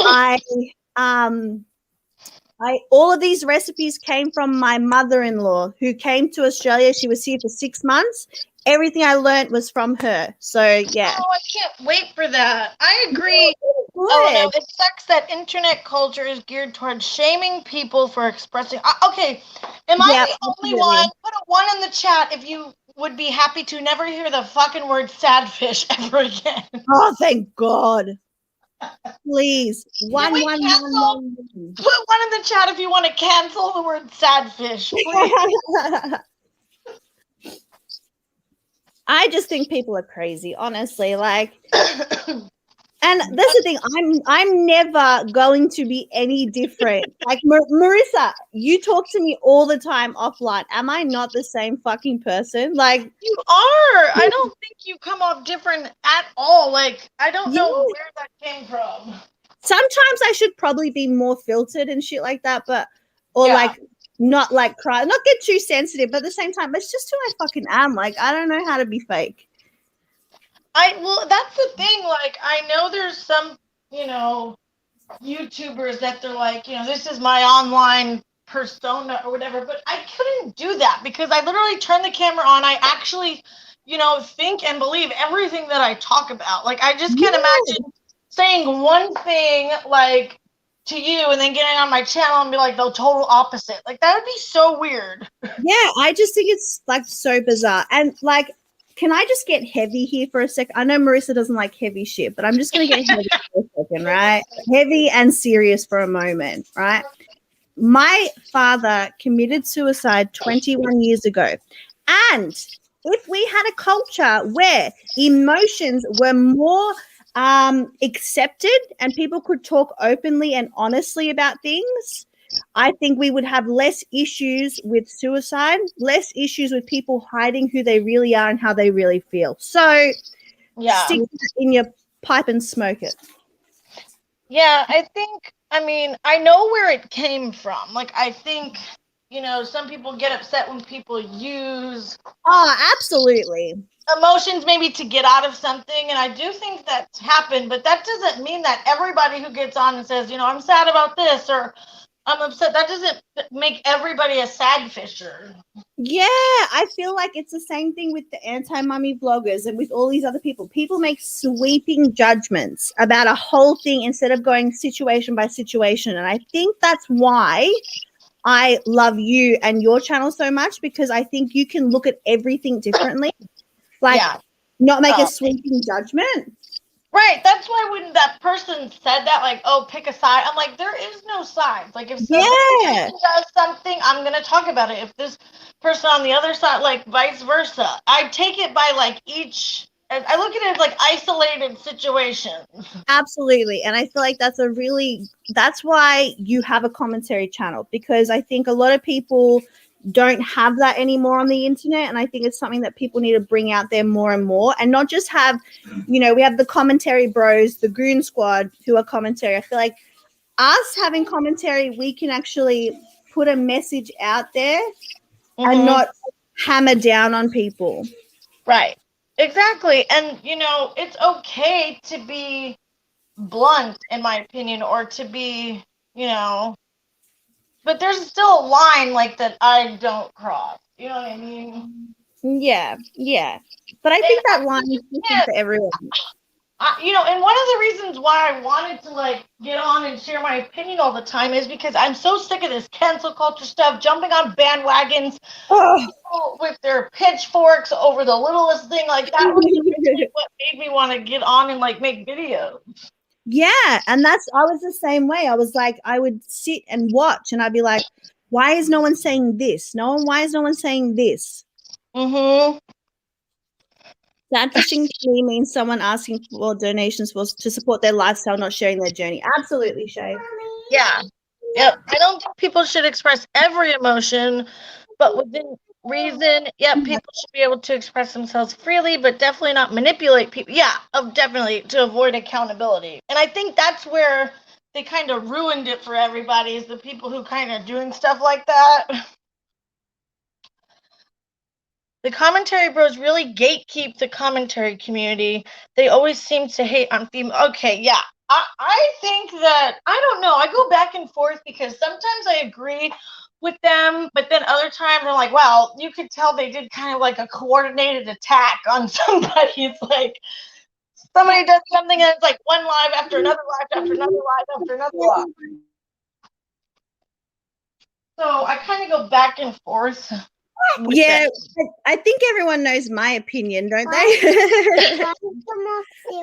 all of these recipes came from my mother-in-law, who came to Australia. She was here for 6 months. Everything I learned was from her. So, yeah. Oh, I can't wait for that. I agree. Oh, no, it sucks that internet culture is geared towards shaming people for expressing. Okay, am I the only one? Put a 1 in the chat if you would be happy to never hear the fucking word sadfish ever again. Oh, thank God. Please. One. Put 1 in the chat if you want to cancel the word sadfish. I just think people are crazy, honestly. Like, and that's the thing. I'm never going to be any different. Like, Marissa, you talk to me all the time offline. Am I not the same fucking person? Like, you are. I don't think you come off different at all. Like, I don't know where that came from. Sometimes I should probably be more filtered and shit like that, like not like cry, not get too sensitive, but at the same time, it's just who I fucking am. Like, I don't know how to be fake. Well, that's the thing. Like, I know there's some, YouTubers that they're like, this is my online persona or whatever, but I couldn't do that because I literally turn the camera on. I actually, think and believe everything that I talk about. Like, I just can't imagine saying one thing like to you and then getting on my channel and be like the total opposite. Like that would be so weird. Yeah, I just think it's like so bizarre. And like, can I just get heavy here for a second? I know Marissa doesn't like heavy shit, but I'm just going to get heavy for a second, right? Heavy and serious for a moment, right? My father committed suicide 21 years ago. And if we had a culture where emotions were more accepted and people could talk openly and honestly about things, I think we would have less issues with suicide, less issues with people hiding who they really are and how they really feel. So Yeah. stick it in your pipe and smoke it. Yeah, I mean, I know where it came from. Like, I think, you know, some people get upset when people use Oh, absolutely. emotions maybe to get out of something. And I do think that's happened, but that doesn't mean that everybody who gets on and says, you know, I'm sad about this or I'm upset, that doesn't make everybody a sad fisher. Yeah, I feel like it's the same thing with the anti-mummy vloggers and with all these other people. People make sweeping judgments about a whole thing instead of going situation by situation. And I think that's why I love you and your channel so much, because I think you can look at everything differently. Like, not make a sweeping judgment. Right. That's why when that person said that, like, oh, pick a side, I'm like, there is no sides. Like, if somebody does something, I'm going to talk about it. If this person on the other side, like, vice versa. I take it by, like, I look at it as, like, isolated situations. Absolutely. And I feel like that's why you have a commentary channel, because I think a lot of people don't have that anymore on the internet, and I think it's something that people need to bring out there more and more, and not just have, you know, we have the commentary bros, the goon squad who are commentary. I feel like us having commentary, we can actually put a message out there and not hammer down on people. Right. Exactly. And you know, it's okay to be blunt, in my opinion, or to be, you know, but there's still a line like that I don't cross. You know what I mean? Yeah. But I think that line is different for everyone. You know, and one of the reasons why I wanted to like get on and share my opinion all the time is because I'm so sick of this cancel culture stuff, jumping on bandwagons with their pitchforks over the littlest thing. Like that was what made me want to get on and like make videos. Yeah, and I was the same way. I was like, I would sit and watch, and I'd be like, why is no one saying this? Why is no one saying this? Catfishing to me means someone asking for donations to support their lifestyle, not sharing their journey. Absolutely, Shay. Yeah. Yep. I don't think people should express every emotion, but within reason, people should be able to express themselves freely, but definitely not manipulate people. Yeah, definitely to avoid accountability. And I think that's where they kind of ruined it for everybody, is the people who kind of doing stuff like that. The commentary bros really gatekeep the commentary community. They always seem to hate on female. Okay, yeah. I think that, I don't know. I go back and forth because sometimes I agree with them, but then other times I'm like, wow, you could tell they did kind of like a coordinated attack on somebody. It's like somebody does something and it's like one live after another live after another live after another live. So I kind of go back and forth. Yeah, I think everyone knows my opinion, don't they?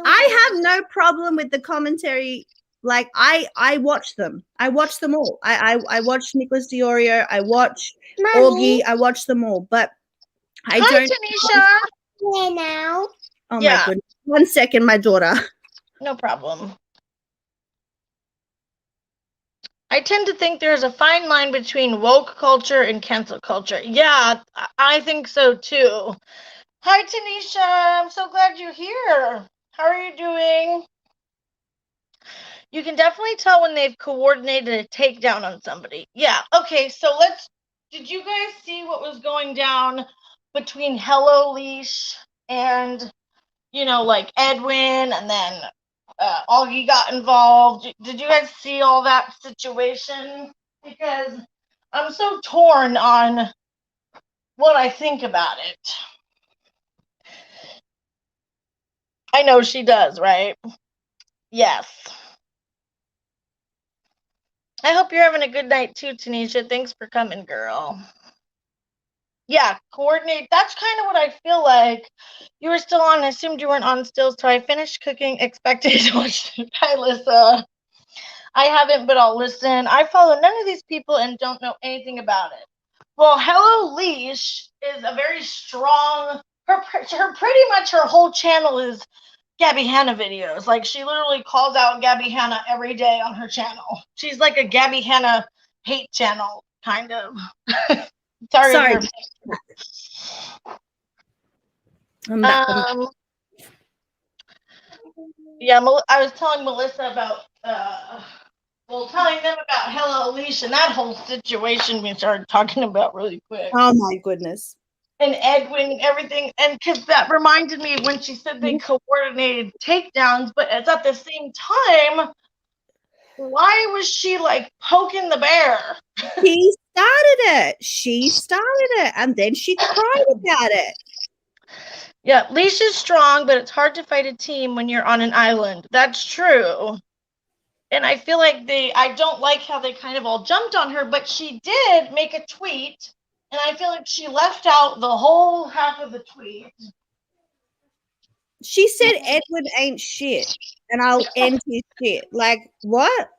I have no problem with the commentary. Like I watch them. I watch them all. I watch Nicholas Diorio. I watch Augie. I watch them all. But I don't. Tanisha. Now. Oh my goodness! 1 second, my daughter. No problem. I tend to think there's a fine line between woke culture and cancel culture. Yeah, I think so too. Hi, Tanisha. I'm so glad you're here. How are you doing? You can definitely tell when they've coordinated a takedown on somebody. Yeah, okay, so did you guys see what was going down between Hello Leash and, you know, like Edwin, and then Augie got involved? Did you guys see all that situation? Because I'm so torn on what I think about it. I know she does, right? Yes. I hope you're having a good night too, Tanisha. Thanks for coming, girl. Yeah, coordinate. That's kind of what I feel like. You were still on. I assumed you weren't on still, so I finished cooking, expected to watch. Hi, Lissa. I haven't, but I'll listen. I follow none of these people and don't know anything about it. Well, Hello Leash is a very strong. Her pretty much her whole channel is Gabby Hanna videos. Like, she literally calls out Gabby Hanna every day on her channel. She's like a Gabby Hanna hate channel, kind of. Sorry. I'm back. Yeah, I was telling Melissa about, telling them about Hello Alicia, and that whole situation we started talking about really quick. Oh my goodness. And Edwin and everything, and because that reminded me when she said they coordinated takedowns, but it's at the same time, why was she like poking the bear? She started it, and then she cried about it. Yeah, Leisha's strong, but it's hard to fight a team when you're on an island. That's true. And I feel like I don't like how they kind of all jumped on her, but she did make a tweet, and I feel like she left out the whole half of the tweet. She said Edward ain't shit, and I'll end his shit. Like, what?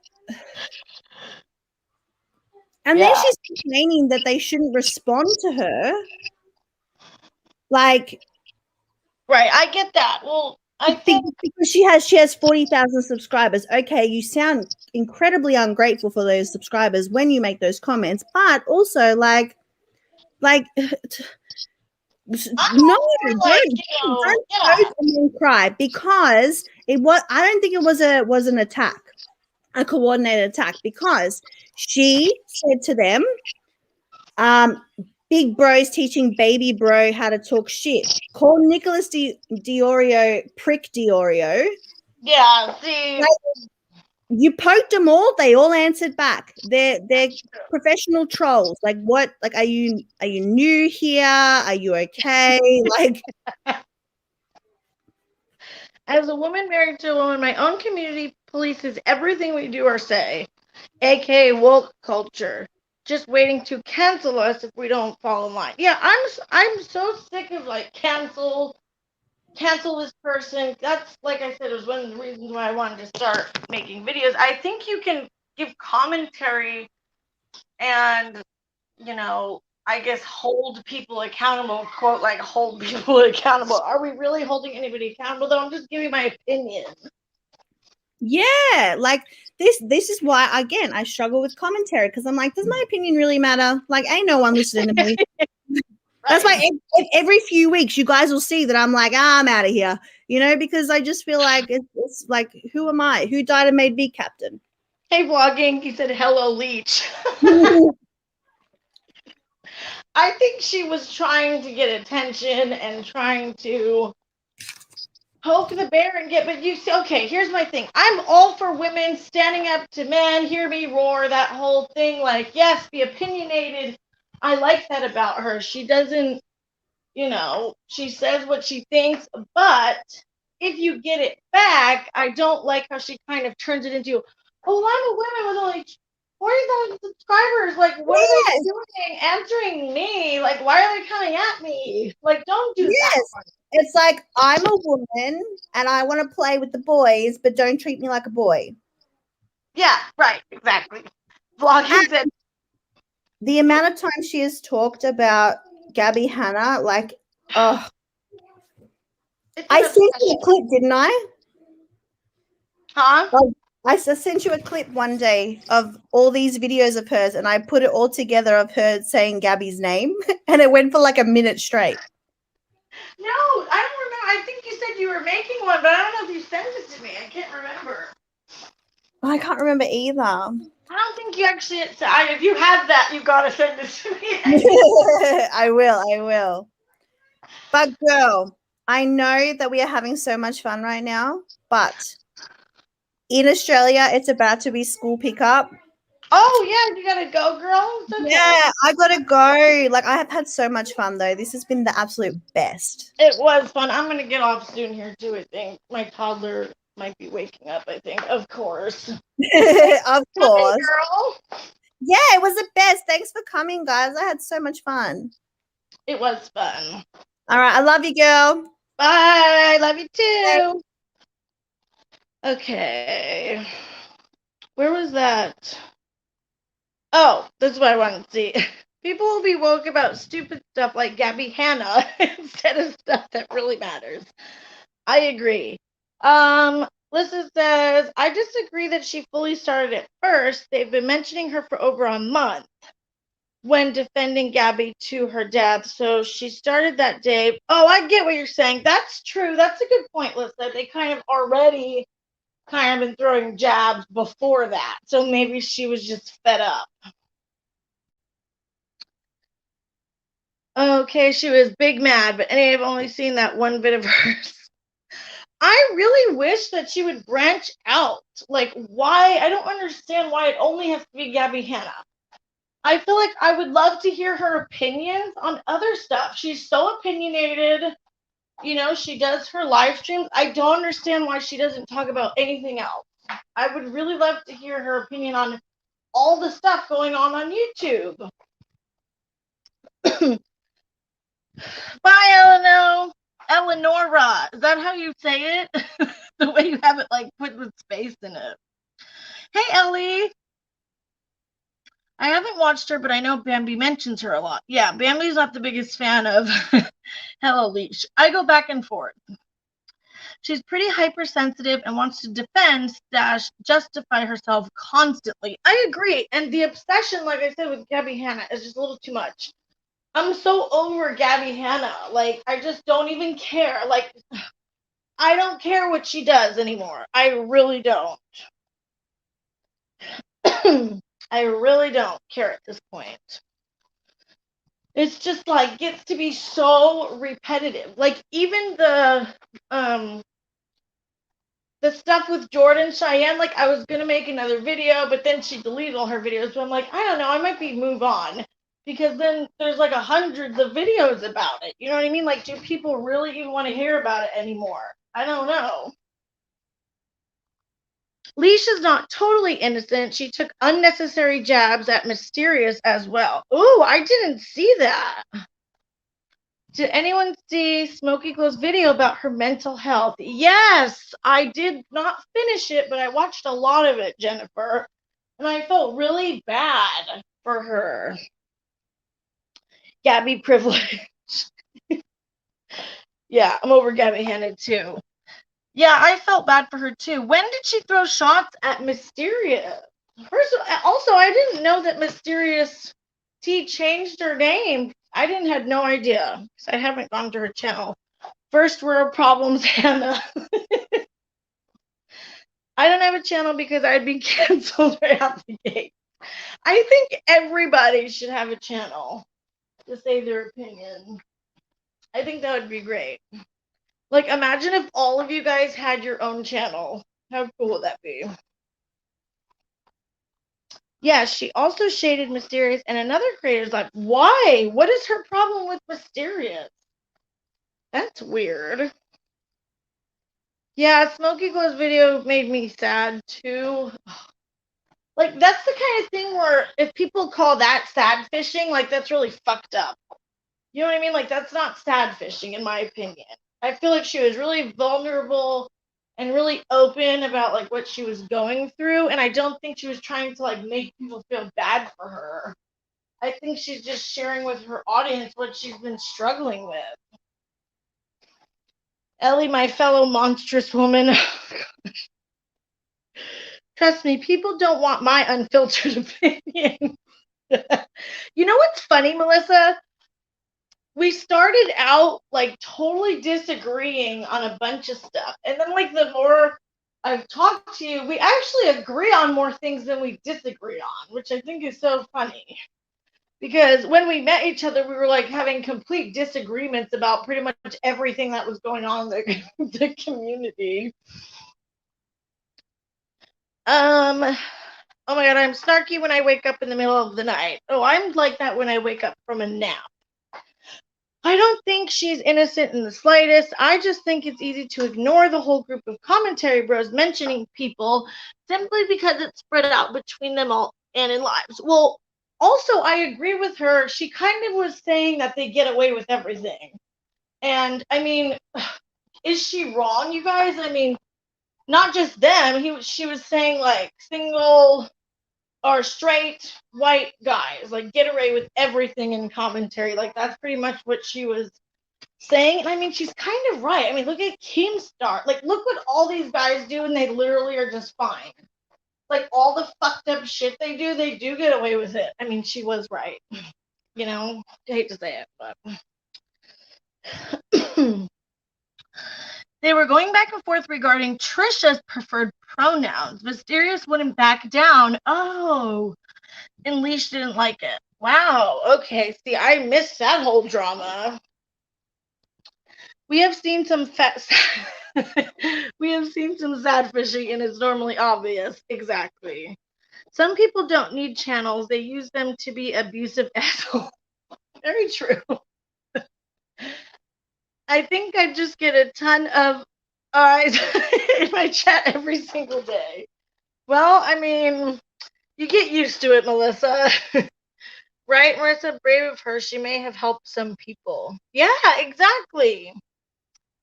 And then she's complaining that they shouldn't respond to her. Like, right, I get that. Well, I think because she has 40,000 subscribers. Okay, you sound incredibly ungrateful for those subscribers when you make those comments, but also like no, don't cry, because I don't think it was an attack, a coordinated attack, because she said to them, big bro's teaching baby bro how to talk shit. Call Nicholas Diorio prick Diorio. Yeah, see, you poked them all. They all answered back. They're professional trolls. Like, what? Like, are you new here? Are you okay? Like, as a woman married to a woman, my own community polices everything we do or say, aka woke culture. Just waiting to cancel us if we don't fall in line. Yeah, I'm so sick of like cancel this person. That's, like I said, was one of the reasons why I wanted to start making videos. I think you can give commentary and, I guess hold people accountable, quote, like hold people accountable. Are we really holding anybody accountable though? I'm just giving my opinion. Yeah, like this is why, again, I struggle with commentary, because I'm like, does my opinion really matter? Like, ain't no one listening to me. That's why every few weeks you guys will see that I'm like, I'm out of here, because I just feel like it's like, who am I? Who died and made me captain? Hey, vlogging, he said, hello, Leech. I think she was trying to get attention and trying to poke the bear and but you see, okay, here's my thing. I'm all for women standing up to men, hear me roar, that whole thing. Like, yes, be opinionated. I like that about her. She doesn't, she says what she thinks, but if you get it back, I don't like how she kind of turns it into, oh, I'm a woman with only 40,000 subscribers. Like, what are they doing answering me? Like, why are they coming at me? Like, don't do that. It's like, I'm a woman and I want to play with the boys, but don't treat me like a boy. Yeah, right, exactly. Vlogging said, the amount of time she has talked about Gabby Hanna, like, oh. I sent you a clip, didn't I? Huh? I sent you a clip one day of all these videos of hers, and I put it all together of her saying Gabby's name, and it went for like a minute straight. No, I don't remember. I think you said you were making one, but I don't know if you sent it to me. I can't remember. I can't remember either. I don't think you actually. If you have that, you gotta send it to me. I will. But girl, I know that we are having so much fun right now, but in Australia, it's about to be school pickup. Oh, yeah, you gotta go, girl? Okay. Yeah, I gotta go. Like, I have had so much fun, though. This has been the absolute best. It was fun. I'm gonna get off soon here, too, I think. My toddler might be waking up, I think. Of course. Of course. Girl. Yeah, it was the best. Thanks for coming, guys. I had so much fun. It was fun. All right. I love you, girl. Bye. Love you too. Okay. Where was that? Oh, that's what I wanted to see. People will be woke about stupid stuff like Gabby Hanna instead of stuff that really matters. I agree. Lisa says, I disagree that she fully started it first. They've been mentioning her for over a month when defending Gabby to her death. So she started that day. Oh, I get what you're saying. That's true. That's a good point, Lisa. They kind of already kind of been throwing jabs before that. So maybe she was just fed up. Okay, she was big mad, but I've only seen that one bit of hers. I really wish that she would branch out. Like, why? I don't understand why it only has to be Gabby Hanna. I feel like I would love to hear her opinions on other stuff. She's so opinionated. You know, she does her live streams. I don't understand why she doesn't talk about anything else. I would really love to hear her opinion on all the stuff going on YouTube. Bye, Eleonora. Is that how you say it? The way you have it like put with space in it. Hey, Ellie. I haven't watched her, but I know Bambi mentions her a lot. Yeah, Bambi's not the biggest fan of Hello Leash. I go back and forth. She's pretty hypersensitive and wants to defend / justify herself constantly. I agree. And the obsession, like I said, with Gabby Hanna is just a little too much. I'm so over Gabby Hanna. Like, I just don't even care. Like, I don't care what she does anymore. I really don't. I really don't care at this point. It's just like gets to be so repetitive. Like even the stuff with Jordan Cheyenne, like I was gonna make another video, but then she deleted all her videos. So I'm like, I don't know, I might move on. Because then there's like hundreds of videos about it. You know what I mean? Like, do people really even want to hear about it anymore? I don't know. Leash is not totally innocent. She took unnecessary jabs at Mysterious as well. Ooh, I didn't see that. Did anyone see Smokey Glow's video about her mental health? Yes, I did not finish it, but I watched a lot of it, Jennifer. And I felt really bad for her. Gabby privilege. Yeah, I'm over Gabby Hanna too. Yeah, I felt bad for her too. When did she throw shots at Mysterious? Also, I didn't know that Mysterious T changed her name. I had no idea because I haven't gone to her channel. First world problems, Hannah. I don't have a channel because I'd be canceled right out the gate. I think everybody should have a channel to say their opinion. I think that would be great. Like, imagine if all of you guys had your own channel. How cool would that be? Yeah, she also shaded Mysterious, and another creator's like, why? What is her problem with Mysterious? That's weird. Yeah, Smokey Glow's video made me sad, too. Like, that's the kind of thing where if people call that sad fishing, like, that's really fucked up. You know what I mean? Like, that's not sad fishing, in my opinion. I feel like she was really vulnerable and really open about, like, what she was going through, and I don't think she was trying to, like, make people feel bad for her. I think she's just sharing with her audience what she's been struggling with. Ellie, my fellow monstrous woman. Trust me, people don't want my unfiltered opinion. You know what's funny, Melissa? We started out like totally disagreeing on a bunch of stuff. And then like the more I've talked to you, we actually agree on more things than we disagree on, which I think is so funny. Because when we met each other, we were like having complete disagreements about pretty much everything that was going on in the community. Oh my god, I'm snarky when I wake up in the middle of the night. Oh, I'm like that when I wake up from a nap. I don't think she's innocent in the slightest. I just think it's easy to ignore the whole group of commentary bros mentioning people simply because it's spread out between them all and in lives. Well, also, I agree with her. She kind of was saying that they get away with everything. And, I mean, is she wrong, you guys? I mean, not just them. She was saying, like, single or straight white guys, like, get away with everything in commentary. Like, that's pretty much what she was saying. And I mean, she's kind of right. I mean, look at Keemstar. Like, look what all these guys do, and they literally are just fine. Like, all the fucked up shit they do get away with it. I mean, she was right. You know, I hate to say it, but they were going back and forth regarding Trisha's preferred pronouns. Mysterious wouldn't back down. Oh, and Leash didn't like it. Wow. Okay. See, I missed that whole drama. We have seen some we have seen some sad fishing, and it's normally obvious. Exactly. Some people don't need channels; they use them to be abusive assholes. Very true. I think I just get a ton of eyes in my chat every single day. Well, I mean, you get used to it, Melissa. Right, Marissa? Brave of her. She may have helped some people. Yeah, exactly.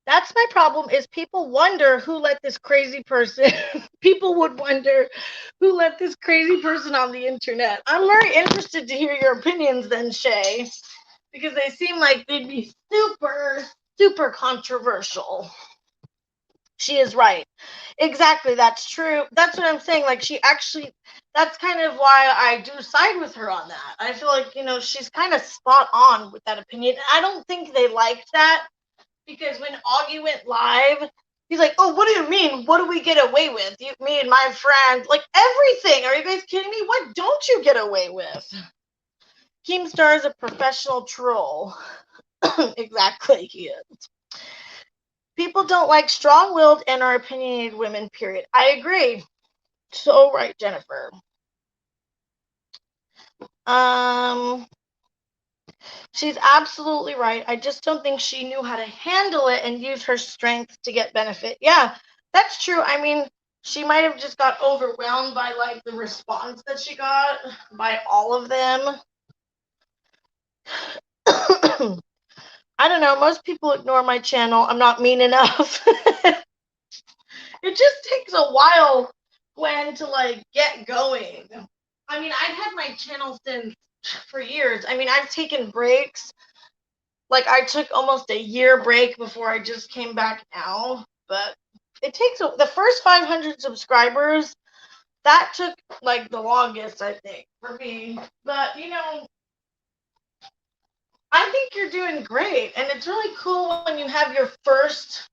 That's my problem, is people wonder who let this crazy person, people would wonder who let this crazy person on the internet. I'm very interested to hear your opinions then, Shay, because they seem like they'd be super, super controversial. She is right. Exactly, that's true. That's what I'm saying. Like, she actually, that's kind of why I do side with her on that. I feel like, she's kind of spot on with that opinion. I don't think they liked that. Because when Augie went live, he's like, oh, what do you mean? What do we get away with? Me and my friend, like everything. Are you guys kidding me? What don't you get away with? Keemstar is a professional troll. Exactly, he is. People don't like strong-willed and are opinionated women, period. I agree. So right, Jennifer. She's absolutely right. I just don't think she knew how to handle it and use her strength to get benefit. Yeah, that's true. I mean, she might have just got overwhelmed by, like, the response that she got by all of them. I don't know. Most people ignore my channel. I'm not mean enough. It just takes a while, Gwen, to, like, get going. I mean, I've had my channel for years. I mean, I've taken breaks. Like, I took almost a year break before I just came back now. But it takes the first 500 subscribers. That took, like, the longest, I think, for me. But, I think you're doing great. And it's really cool when you have your first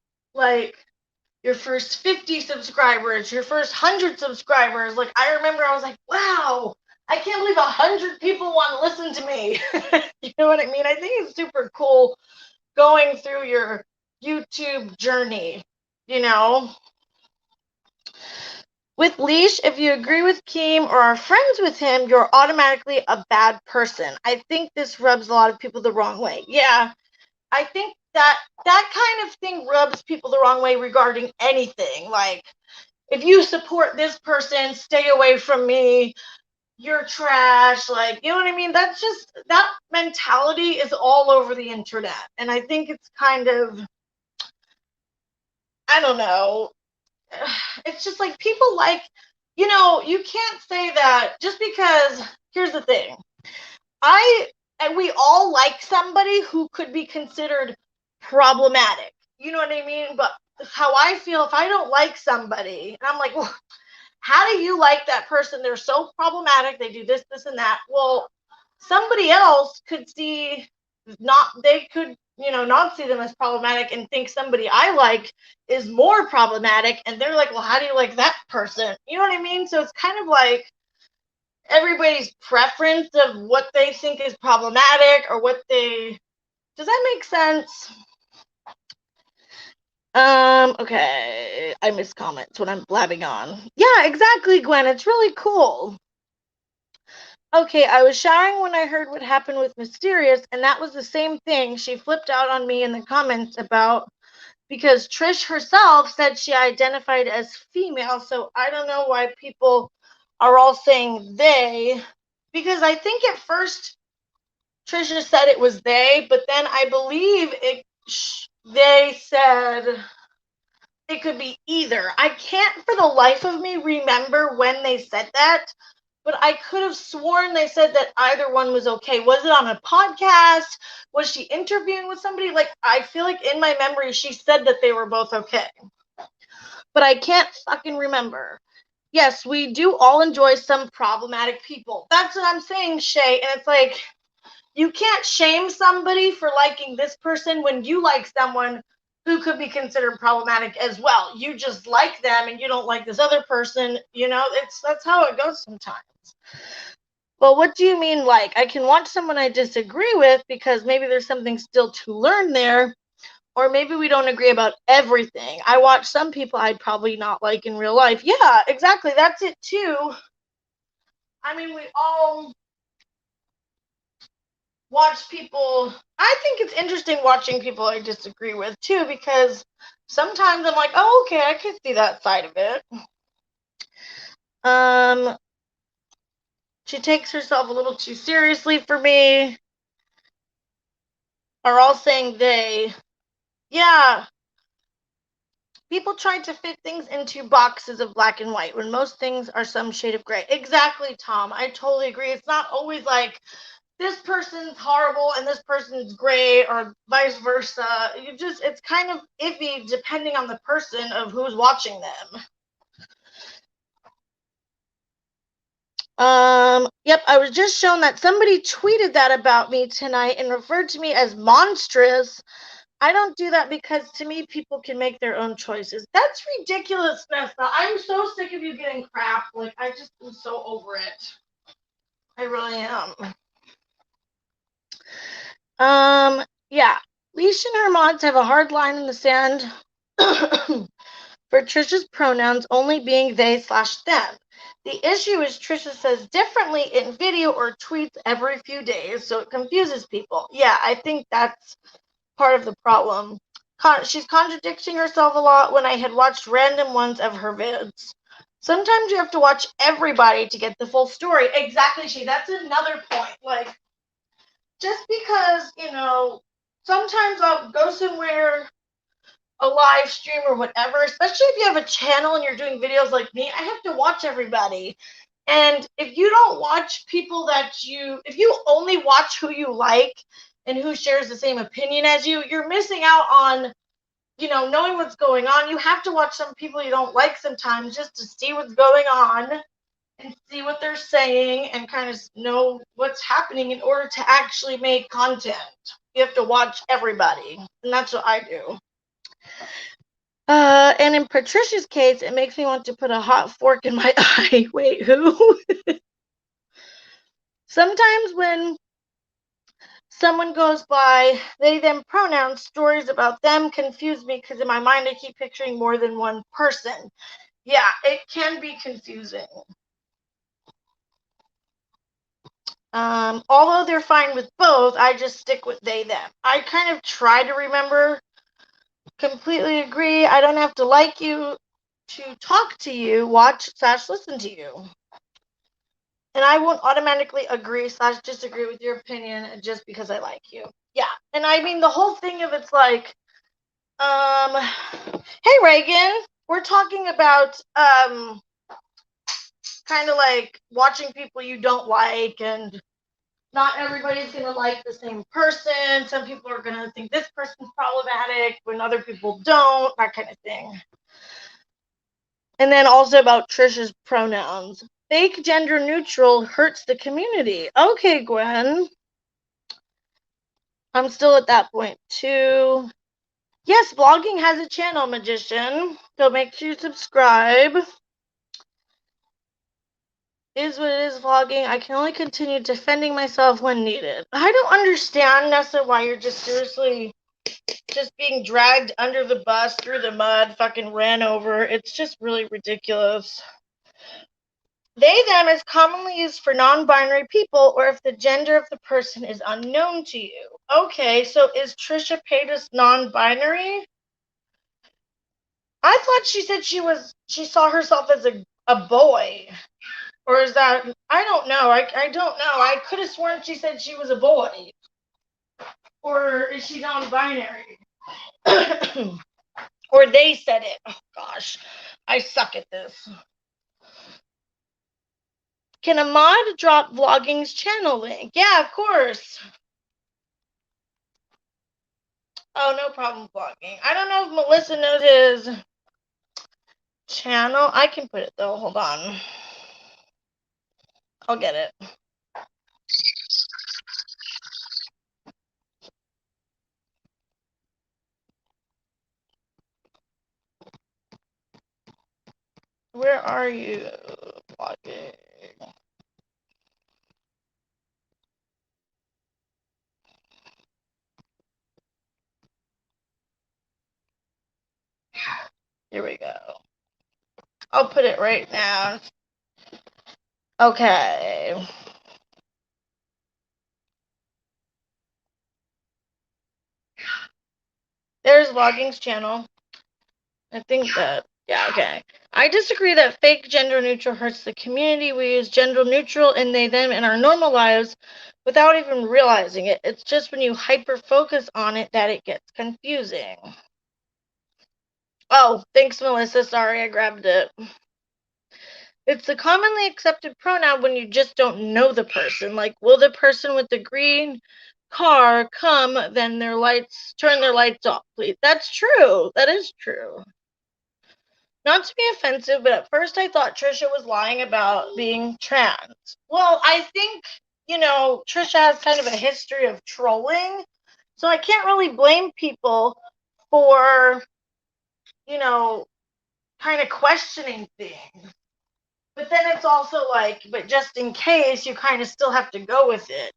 50 subscribers, your first 100 subscribers. Like, I remember I was like, wow, I can't believe 100 people want to listen to me. You know what I mean? I think it's super cool going through your YouTube journey, With Leash, if you agree with Keem or are friends with him, you're automatically a bad person. I think this rubs a lot of people the wrong way. Yeah, I think that kind of thing rubs people the wrong way regarding anything. Like, if you support this person, stay away from me, you're trash. Like, you know what I mean? That's just, that mentality is all over the internet. And I think it's kind of, I don't know. It's just like people like, you can't say that just because, here's the thing. And we all like somebody who could be considered problematic. You know what I mean? But how I feel, if I don't like somebody, and I'm like, well, how do you like that person? They're so problematic. They do this, this, and that. Well, somebody else could see not see them as problematic and think somebody I like is more problematic. And they're like, well, how do you like that person? You know what I mean? So it's kind of like everybody's preference of what they think is problematic or does that make sense? Okay, I miss comments when I'm blabbing on. Yeah, exactly, Gwen. It's really cool. Okay, I was showering when I heard what happened with Mysterious, and that was the same thing she flipped out on me in the comments about, because Trish herself said she identified as female, so I don't know why people are all saying they, because I think at first Trisha said it was they, but then I believe they said it could be either. I can't for the life of me remember when they said that, but I could have sworn they said that either one was okay. Was it on a podcast? Was she interviewing with somebody? Like, I feel like in my memory she said that they were both okay, but I can't fucking remember. Yes, we do all enjoy some problematic people. That's what I'm saying, Shay. And it's like, you can't shame somebody for liking this person when you like someone who could be considered problematic as well. You just like them and you don't like this other person. You know, that's how it goes sometimes. Well, what do you mean like? I can watch someone I disagree with because maybe there's something still to learn there, or maybe we don't agree about everything. I watch some people I'd probably not like in real life. Yeah, exactly. That's it too. I mean, we all watch people. I think it's interesting watching people I disagree with too, because sometimes I'm like, oh, okay, I can see that side of it. She takes herself a little too seriously for me. Are all saying they. Yeah. People try to fit things into boxes of black and white when most things are some shade of gray. Exactly, Tom. I totally agree. It's not always like this person's horrible and this person's great or vice versa. It's kind of iffy depending on the person of who's watching them. Yep, I was just shown that somebody tweeted that about me tonight and referred to me as monstrous. I don't do that because to me, people can make their own choices. That's ridiculous, Nessa. I'm so sick of you getting crap. Like, I just am so over it. I really am. Yeah. Leash and her mods have a hard line in the sand for Trisha's pronouns only being they/them. The issue is Trisha says differently in video or tweets every few days, so it confuses people. Yeah, I think that's part of the problem. She's contradicting herself a lot when I had watched random ones of her vids. Sometimes you have to watch everybody to get the full story. Exactly, that's another point. Like, just because, sometimes I'll go somewhere, a live stream or whatever, especially if you have a channel and you're doing videos like me, I have to watch everybody. And if you don't watch people if you only watch who you like and who shares the same opinion as you, you're missing out on, knowing what's going on. You have to watch some people you don't like sometimes just to see what's going on and see what they're saying and kind of know what's happening in order to actually make content. You have to watch everybody, and that's what I do. And in Patricia's case, it makes me want to put a hot fork in my eye. Wait, who? Sometimes when someone goes by they, them pronouns, stories about them confuse me because in my mind I keep picturing more than one person. Yeah, it can be confusing. Although they're fine with both, I just stick with they, them. I kind of try to remember. Completely agree. I don't have to like you to talk to you, watch/listen to you. And I won't automatically agree/disagree with your opinion just because I like you. Yeah. And I mean, the whole thing of it's like, hey, Reagan, we're talking about, kind of like watching people you don't like, and not everybody's going to like the same person. Some people are going to think this person's problematic when other people don't, that kind of thing. And then also about Trisha's pronouns. Fake gender neutral hurts the community. Okay, Gwen. I'm still at that point too. Yes, blogging has a channel, Magician. So make sure you subscribe. Is what it is, vlogging. I can only continue defending myself when needed. I don't understand, Nessa, why you're just seriously just being dragged under the bus, through the mud, fucking ran over. It's just really ridiculous. They, them is commonly used for non-binary people or if the gender of the person is unknown to you. Okay, so is Trisha Paytas non-binary? I thought she said she saw herself as a boy. Or is that, I don't know. I don't know. I could have sworn she said she was a boy. Or is she non-binary? Or they said it. Oh gosh, I suck at this. Can a mod drop vlogging's channel link? Yeah, of course. Oh, no problem, vlogging. I don't know if Melissa knows his channel. I can put it though. Hold on. I'll get it. Where are you, vlogging? Here we go. I'll put it right now. Okay. There's vlogging's channel. I think that, yeah, okay. I disagree that fake gender neutral hurts the community. We use gender neutral and they, them in our normal lives without even realizing it. It's just when you hyper focus on it that it gets confusing. Oh, thanks, Melissa. Sorry, I grabbed it. It's a commonly accepted pronoun when you just don't know the person. Like, will the person with the green car come, then turn their lights off, please? That's true. That is true. Not to be offensive, but at first I thought Trisha was lying about being trans. Well, I think, Trisha has kind of a history of trolling, so I can't really blame people for, kind of questioning things. But then it's also like, but just in case, you kind of still have to go with it,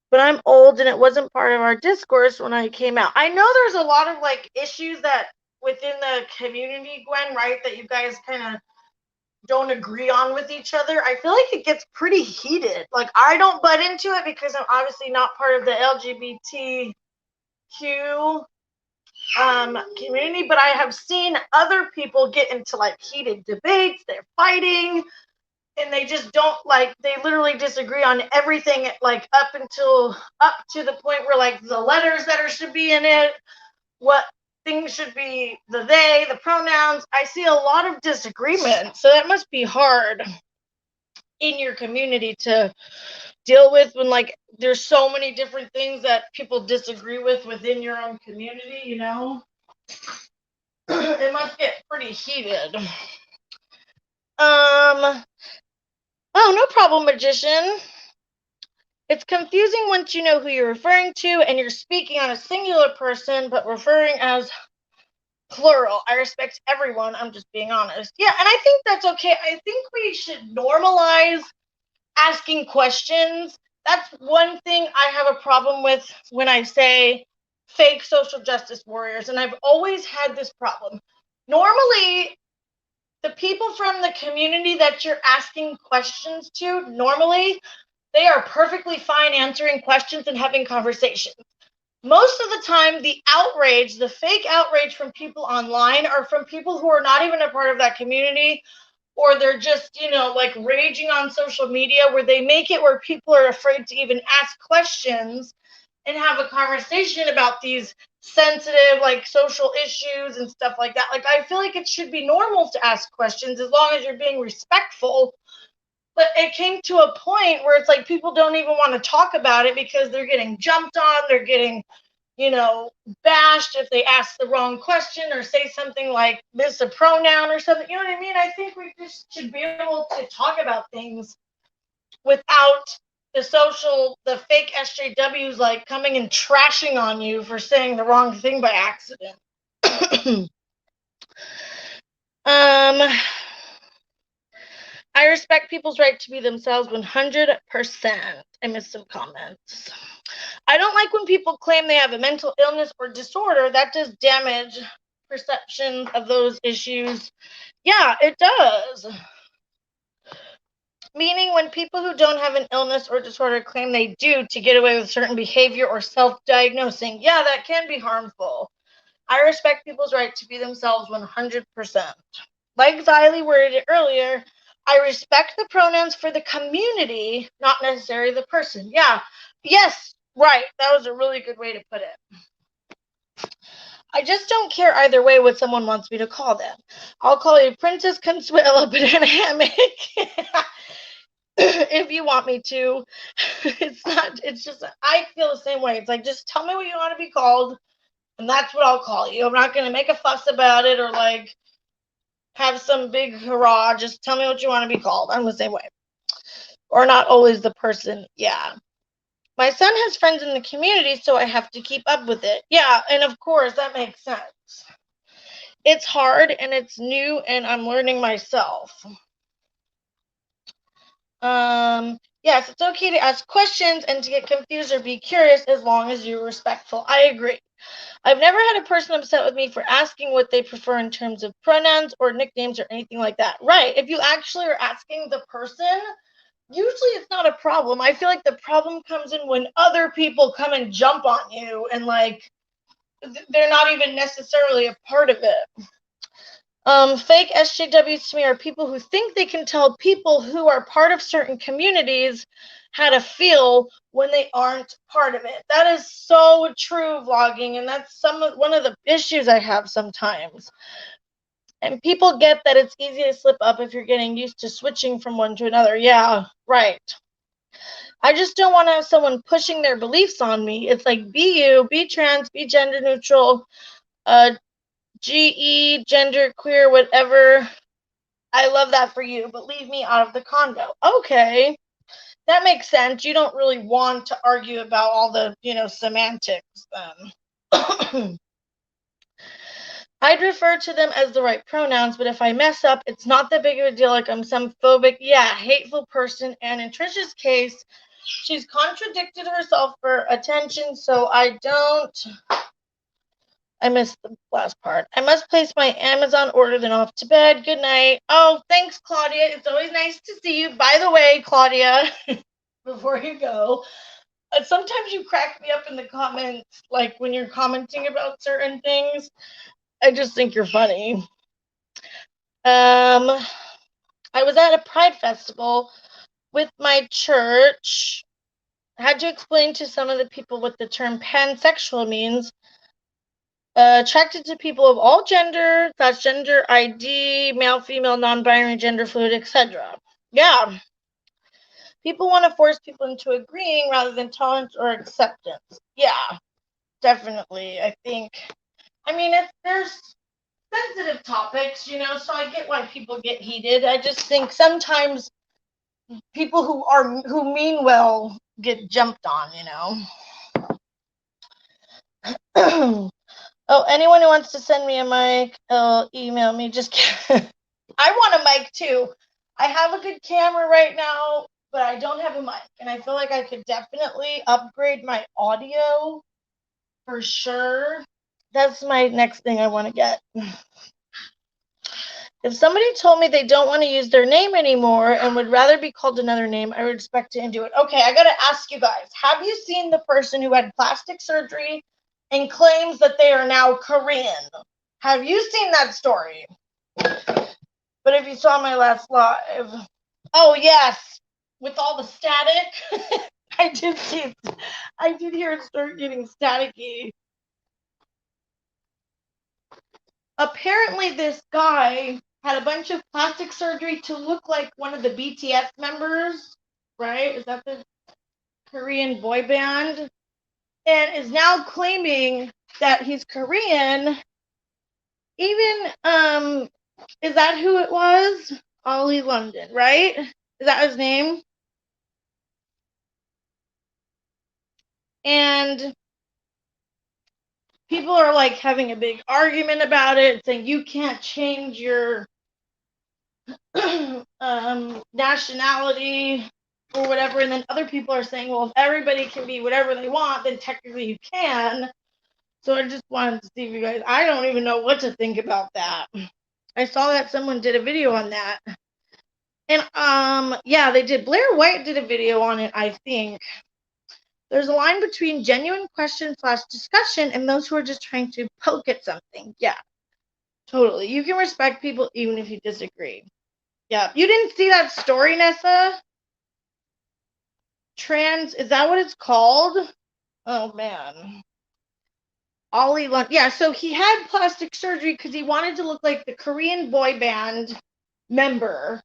But I'm old and it wasn't part of our discourse when I came out. I know there's a lot of like issues that within the community, Gwen, right, that you guys kind of don't agree on with each other. I feel like it gets pretty heated. Like, I don't butt into it because I'm obviously not part of the LGBTQ community, but I have seen other people get into like heated debates. They're fighting and they just don't, like, they literally disagree on everything, like up to the point where like the letters that should be in it, what things should be, the they, the pronouns. I see a lot of disagreement, so that must be hard in your community to deal with when like there's so many different things that people disagree with within your own community, It must get pretty heated. Oh, no problem, magician. It's confusing once you know who you're referring to and you're speaking on a singular person but referring as plural. I respect everyone. I'm just being honest. Yeah, and I think that's okay. I think we should normalize asking questions. That's one thing I have a problem with when I say fake social justice warriors, and I've always had this problem. Normally, the people from the community that you're asking questions to, normally, they are perfectly fine answering questions and having conversations. Most of the time, the outrage, the fake outrage from people online are from people who are not even a part of that community, or they're just, like raging on social media where they make it where people are afraid to even ask questions and have a conversation about these sensitive, like, social issues and stuff like that. Like, I feel like it should be normal to ask questions as long as you're being respectful. But it came to a point where it's like people don't even want to talk about it because they're getting jumped on, they're getting, bashed if they ask the wrong question or say something like miss a pronoun or something. You know what I mean? I think we just should be able to talk about things without the fake SJWs like coming and trashing on you for saying the wrong thing by accident. I respect people's right to be themselves 100%. I missed some comments. I don't like when people claim they have a mental illness or disorder. That does damage perceptions of those issues. Yeah, it does. Meaning when people who don't have an illness or disorder claim they do to get away with certain behavior or self-diagnosing. Yeah, that can be harmful. I respect people's right to be themselves 100%. Like Xylee worded it earlier, I respect the pronouns for the community, not necessarily the person. Yeah, yes, right. That was a really good way to put it. I just don't care either way what someone wants me to call them. I'll call you Princess Consuela Banana Hammock if you want me to. It's just, I feel the same way. It's like, just tell me what you want to be called, and that's what I'll call you. I'm not going to make a fuss about it or like have some big hurrah. Just tell me what you want to be called. I'm the same way. Or not always the person. Yeah. My son has friends in the community, so I have to keep up with it. Yeah, and of course, that makes sense. It's hard and it's new and I'm learning myself. Yes, it's okay to ask questions and to get confused or be curious as long as you're respectful. I agree. I've never had a person upset with me for asking what they prefer in terms of pronouns or nicknames or anything like that. Right. If you actually are asking the person, usually it's not a problem. I feel like the problem comes in when other people come and jump on you and like they're not even necessarily a part of it. Fake SJWs to me are people who think they can tell people who are part of certain communities how to feel when they aren't part of it. That is so true, vlogging, and that's one of the issues I have sometimes. And people get that it's easy to slip up if you're getting used to switching from one to another. Yeah, right. I just don't want to have someone pushing their beliefs on me. It's like, be you, be trans, be gender neutral, GE, gender, queer, whatever. I love that for you, but leave me out of the condo. Okay, that makes sense. You don't really want to argue about all the, semantics then. I'd refer to them as the right pronouns, but if I mess up, it's not that big of a deal like I'm some phobic, hateful person. And in Trisha's case, she's contradicted herself for attention, so I missed the last part. I must place my Amazon order, then off to bed. Good night. Oh, thanks, Claudia. It's always nice to see you. By the way, Claudia, before you go, sometimes you crack me up in the comments, like when you're commenting about certain things. I just think you're funny. I was at a Pride festival with my church. I had to explain to some of the people what the term pansexual means. Attracted to people of all gender, that's gender ID, male, female, non-binary, gender fluid, etc. Yeah. People want to force people into agreeing rather than tolerance or acceptance. Yeah, definitely. I think, there's sensitive topics, so I get why people get heated. I just think sometimes people who mean well get jumped on. Oh, anyone who wants to send me a mic, email me. Just kidding. I want a mic too. I have a good camera right now, but I don't have a mic. And I feel like I could definitely upgrade my audio for sure. That's my next thing I want to get. If somebody told me they don't want to use their name anymore and would rather be called another name, I would respect it and do it. Okay, I got to ask you guys, have you seen the person who had plastic surgery and claims that they are now Korean? Have you seen that story? But if you saw my last live, oh yes, with all the static, I did hear it start getting staticky. Apparently this guy had a bunch of plastic surgery to look like one of the BTS members, right? Is that the Korean boy band? And is now claiming that he's Korean. Even, is that who it was? Ollie London, right? Is that his name? And people are like having a big argument about it, saying you can't change your nationality or whatever. And then other people are saying, well, if everybody can be whatever they want, then technically you can. So I just wanted to see if you guys, I don't even know what to think about that. I saw that someone did a video on that. And yeah, they did. Blair White did a video on it, I think. There's a line between genuine question / discussion and those who are just trying to poke at something. Yeah, totally. You can respect people even if you disagree. Yeah. You didn't see that story, Nessa? Is that what it's called? Oh, man. Ollie Lund. Yeah, so he had plastic surgery because he wanted to look like the Korean boy band member.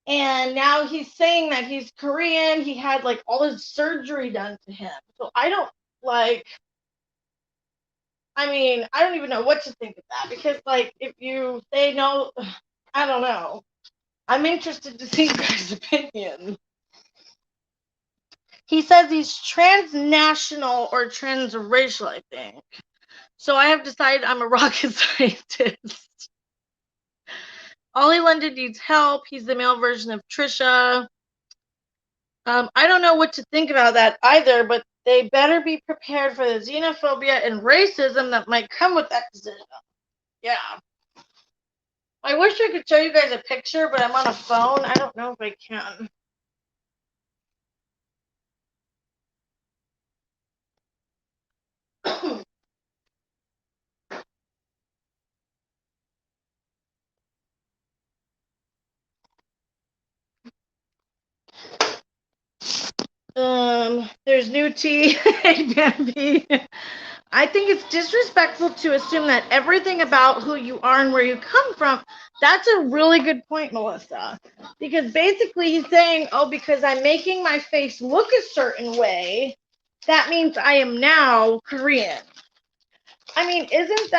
And now he's saying that he's Korean. He had like all his surgery done to him. So I don't I don't even know what to think of that because like if you say no, I don't know. I'm interested to see you guys' opinion. He says he's transnational or transracial, I think. So I have decided I'm a rocket scientist. Ollie London needs help. He's the male version of Trisha. I don't know what to think about that either, but they better be prepared for the xenophobia and racism that might come with that decision. Yeah. I wish I could show you guys a picture, but I'm on a phone. I don't know if I can. There's new tea. Hey, Bambi. I think it's disrespectful to assume that everything about who you are and where you come from, that's a really good point, Melissa. Because basically he's saying, oh, because I'm making my face look a certain way, that means I am now Korean. I mean, wouldn't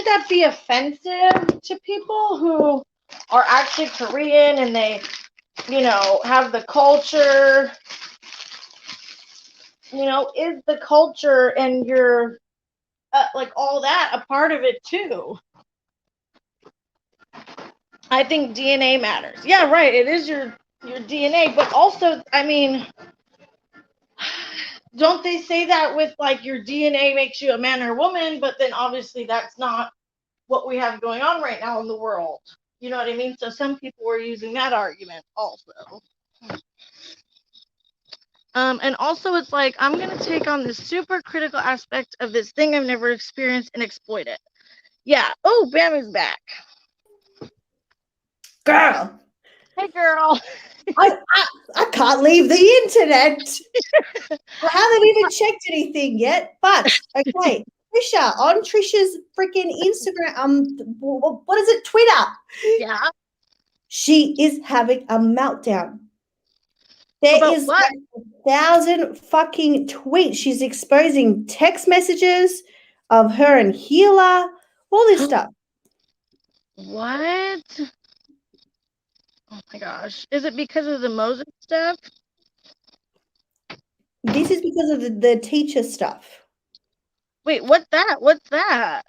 that be offensive to people who are actually Korean and they, have the culture? Is the culture and your like all that a part of it too? I think DNA matters. Yeah, right. It is your DNA, but also, I mean, don't they say that with like your DNA makes you a man or a woman? But then obviously that's not what we have going on right now in the world. You know what I mean? So some people were using that argument also. And also it's like, I'm going to take on this super critical aspect of this thing I've never experienced and exploit it. Yeah. Oh, Bam is back. Girl. Hey, girl. I can't leave the internet. I haven't even checked anything yet, but okay. Trisha, on Trisha's freaking Instagram, what is it, Twitter? Yeah. She is having a meltdown. There is what? 1,000 fucking tweets. She's exposing text messages of her and Gila, all this stuff. What? Oh my gosh. Is it because of the Moses stuff? This is because of the teacher stuff. Wait, what's that? What's that?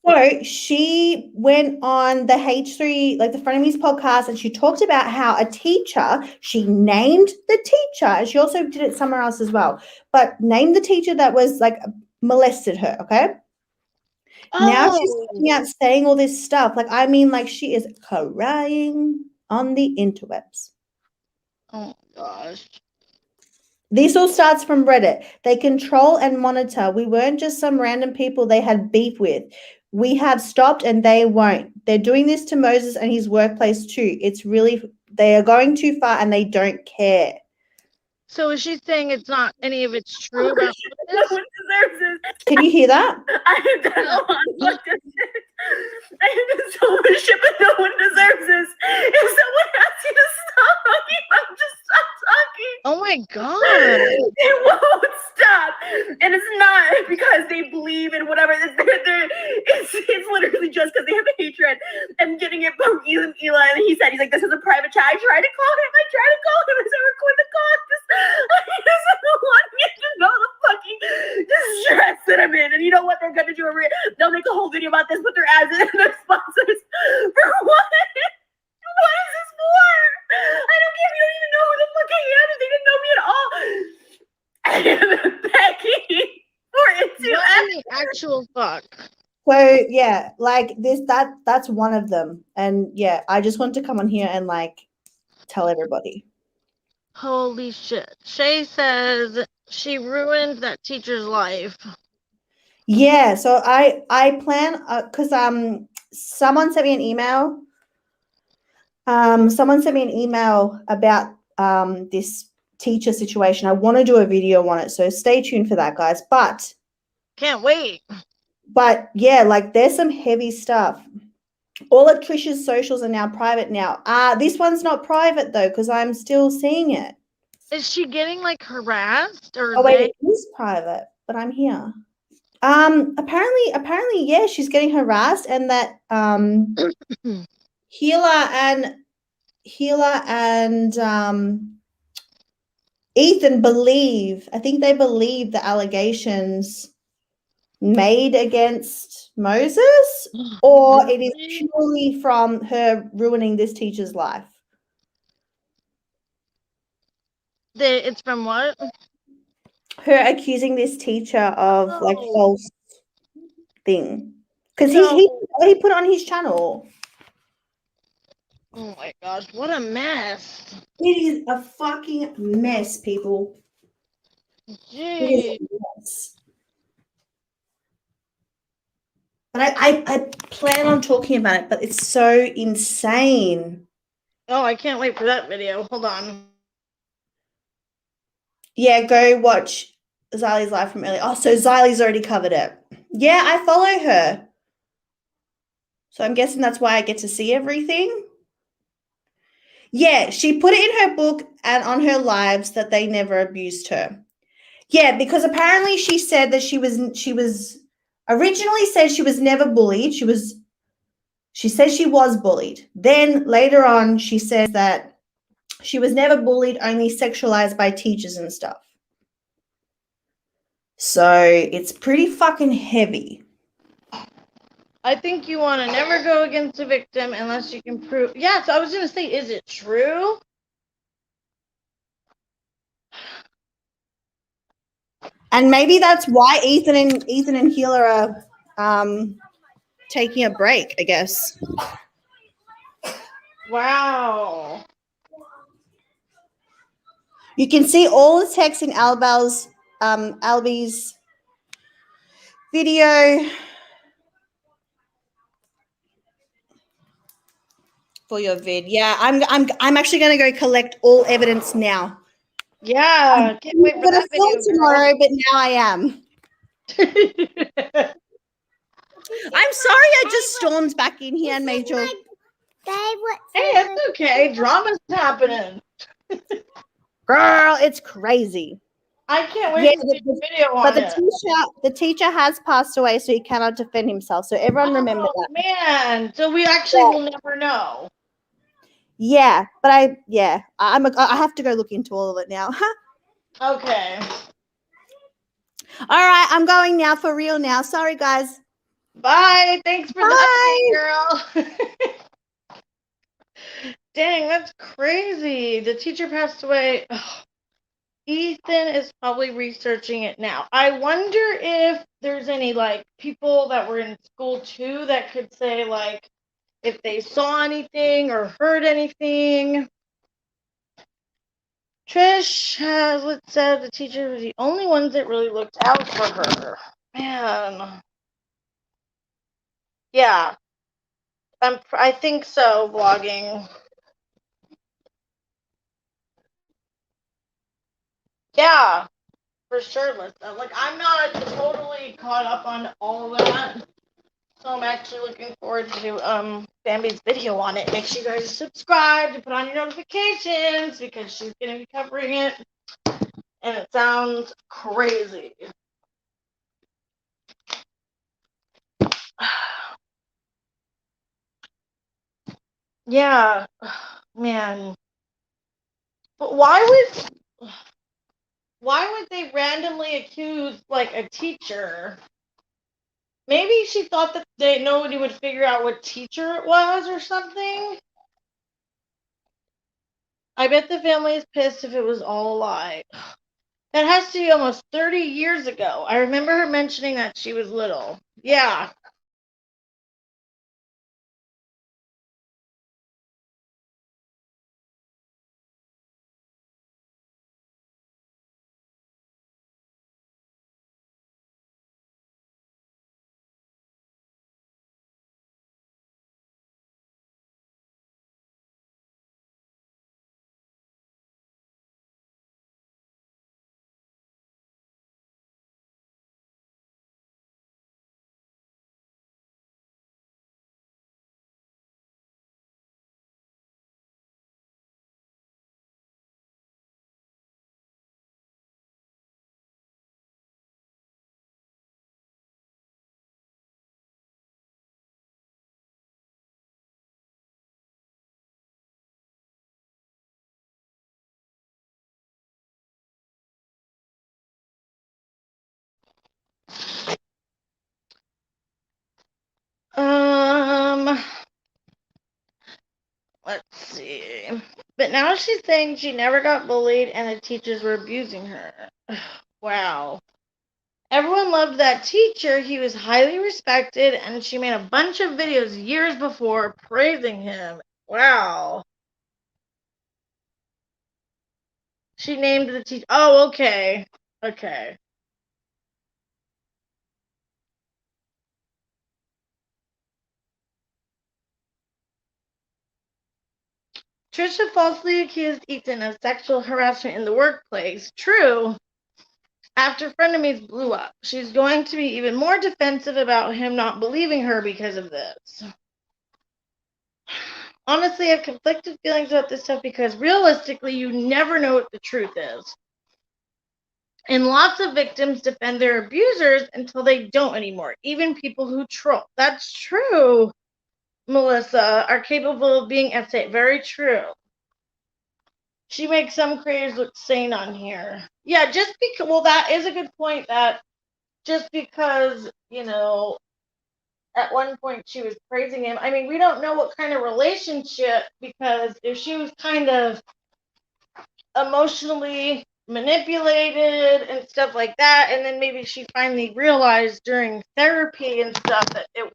So she went on the H3, like the Frenemies podcast, and she talked about how a teacher, she named the teacher, and she also did it somewhere else as well, but named the teacher that was like molested her, okay? Oh. Now she's coming out saying all this stuff. Like, I mean, like she is crying on the interwebs. Oh my gosh. This all starts from Reddit. They control and monitor. We weren't just some random people they had beef with. We have stopped and they won't. They're doing this to Moses and his workplace too. They are going too far and they don't care. So is she saying it's not any of it's true about no one deserves it. Can you hear that? I've done a lot of shit. I have done so much shit, but no one deserves this. If someone asks you to stop talking, I'll just stop talking. Oh my god. It won't stop. And it's not because they believe in whatever. It's literally just because they have a hatred. I'm getting it from Eli, and he's like, this is a private chat. I tried to call him. I said, record the call. I just want you to know the fucking distress that I'm in. And you know what they're going to do? They'll make a whole video about this, but they're ads and their sponsors. For what? What is this for? I don't care if you don't even know who the fuck I am. If they didn't know me at all. I am begging for it to end. The actual fuck. So yeah, like that's one of them. And yeah, I just want to come on here and like tell everybody. Holy shit. Shay says she ruined that teacher's life. Yeah, so I plan because someone sent me an email. Someone sent me an email about this teacher situation. I want to do a video on it, so stay tuned for that, guys. Can't wait. But yeah, like there's some heavy stuff. All of Trisha's socials are now private now. This one's not private though, because I'm still seeing it. Is she getting like harassed or Oh wait, it is private, but I'm here. Apparently, yeah, she's getting harassed, and that Healer and Ethan I think they believe the allegations made against Moses, or it is purely from her ruining this teacher's life. It's from what? Her accusing this teacher of like false thing, because No. he put it on his channel. Oh my gosh, what a mess. It is a fucking mess, people. It is Jeez. a mess. But I plan on talking about it, but it's so insane. Oh, I can't wait for that video. Hold on. Yeah, go watch Xylee's live from earlier. Oh, so Xylee's already covered it. Yeah, I follow her. So I'm guessing that's why I get to see everything. Yeah, she put it in her book and on her lives that they never abused her. Yeah, because apparently she said that she was originally said she was never bullied. She says she was bullied. Then later on, she says that she was never bullied, only sexualized by teachers and stuff. So it's pretty fucking heavy. I think you want to never go against a victim unless you can prove. Yeah, so I was going to say, is it true? And maybe that's why Ethan and Healer are taking a break, I guess. Wow. You can see all the text in Alby's video for your vid. Yeah, I'm actually going to go collect all evidence now. Yeah, can't wait for that video tomorrow, but now I am. I'm sorry I just stormed back in here and made your... Hey, it's okay. Drama's happening. Girl, it's crazy. I can't wait to see the video on it. But the teacher has passed away, so he cannot defend himself. So everyone remember that. Man, so we actually will never know. Yeah, but I have to go look into all of it now. Okay. All right, I'm going now for real now. Sorry, guys. Bye. Thanks for the update, girl. Dang, that's crazy. The teacher passed away. Ugh. Ethan is probably researching it now. I wonder if there's any like people that were in school too that could say like if they saw anything or heard anything. Trish has said the teacher was the only ones that really looked out for her. Man. Yeah. I think so, vlogging. Yeah, for sure, Lisa. Like, I'm not totally caught up on all of that. So I'm actually looking forward to Bambi's video on it. Make sure you guys subscribe to put on your notifications because she's going to be covering it. And it sounds crazy. Yeah, man. But why would they randomly accuse like a teacher? Maybe she thought that nobody would figure out what teacher it was or something. I bet the family is pissed if it was all a lie. That has to be almost 30 years ago. I remember her mentioning that she was little. Yeah. But now she's saying she never got bullied and the teachers were abusing her. Wow. Everyone loved that teacher. He was highly respected, and she made a bunch of videos years before praising him. Wow. She named the teacher. Oh, okay. Okay. Trisha falsely accused Ethan of sexual harassment in the workplace. True. After frenemies blew up, she's going to be even more defensive about him not believing her because of this. Honestly, I have conflicted feelings about this stuff because realistically, you never know what the truth is. And lots of victims defend their abusers until they don't anymore, even people who troll. That's true, Melissa, are capable of being essay. Very true. She makes some creators look sane on here. Yeah, just because, well, that is a good point, that just because, you know, at one point she was praising him. I mean, we don't know what kind of relationship, because if she was kind of emotionally manipulated and stuff like that, and then maybe she finally realized during therapy and stuff that it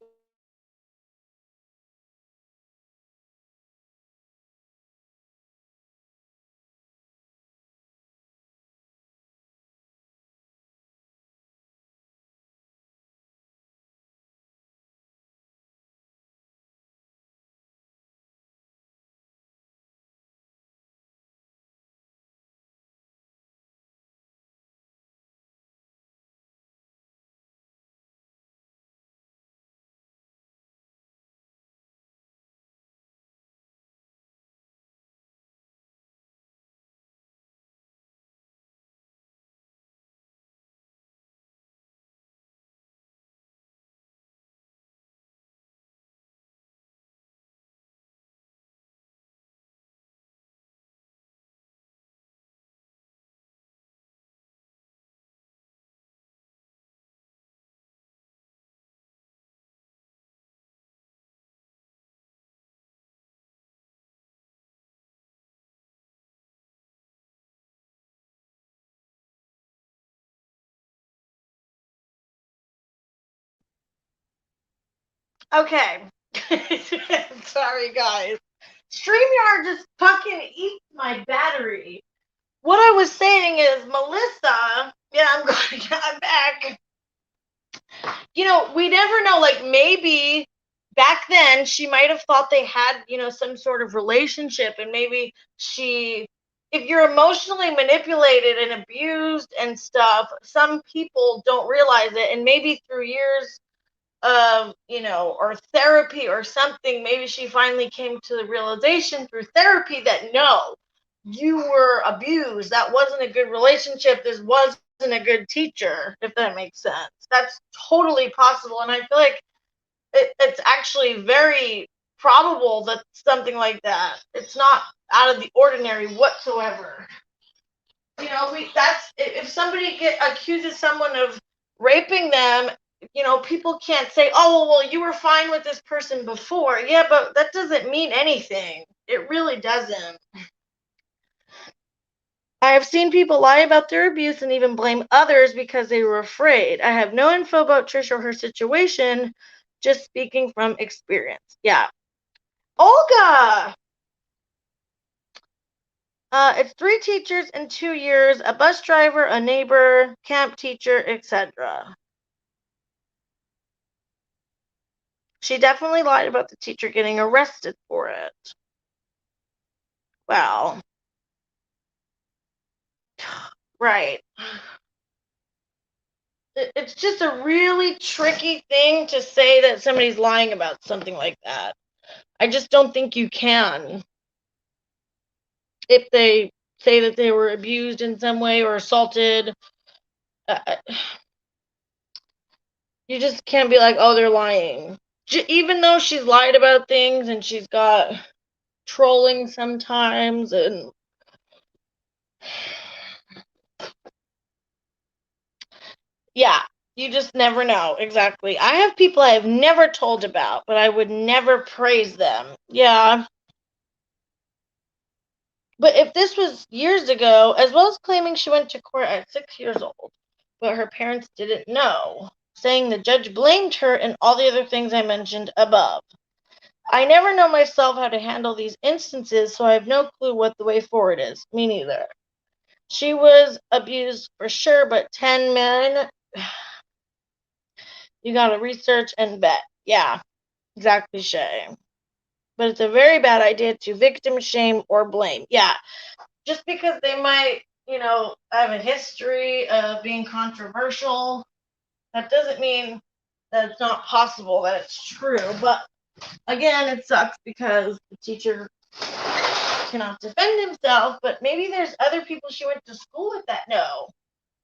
okay. Sorry, guys. StreamYard just fucking eats my battery. What I was saying is, Melissa, yeah, I'm back. You know, we never know, like, maybe back then she might have thought they had, you know, some sort of relationship, and maybe if you're emotionally manipulated and abused and stuff, some people don't realize it, and maybe through years of, you know, or therapy or something, maybe she finally came to the realization through therapy that no, you were abused. That wasn't a good relationship. This wasn't a good teacher, if that makes sense. That's totally possible. And I feel like it's actually very probable that something like that, it's not out of the ordinary whatsoever. You know, that's, if somebody accuses someone of raping them, you know, people can't say, oh, well, you were fine with this person before. Yeah, but that doesn't mean anything. It really doesn't. I have seen people lie about their abuse and even blame others because they were afraid. I have no info about Trisha or her situation, just speaking from experience. Yeah. Olga! It's 3 teachers in 2 years, a bus driver, a neighbor, camp teacher, etc. She definitely lied about the teacher getting arrested for it. Well, right. It's just a really tricky thing to say that somebody's lying about something like that. I just don't think you can. If they say that they were abused in some way or assaulted, you just can't be like, oh, they're lying. Even though she's lied about things and she's got trolling sometimes, and yeah, you just never know. Exactly. I have people I have never told about, but I would never praise them. Yeah. But if this was years ago, as well as claiming she went to court at 6 years old, but her parents didn't know, saying the judge blamed her and all the other things I mentioned above. I never know myself how to handle these instances, so I have no clue what the way forward is. Me neither. She was abused for sure, but 10 men, you gotta research and bet. Yeah, exactly, Shay. But it's a very bad idea to victim shame or blame. Yeah, just because they might, have a history of being controversial, that doesn't mean that it's not possible that it's true. But again, it sucks because the teacher cannot defend himself, but maybe there's other people she went to school with that know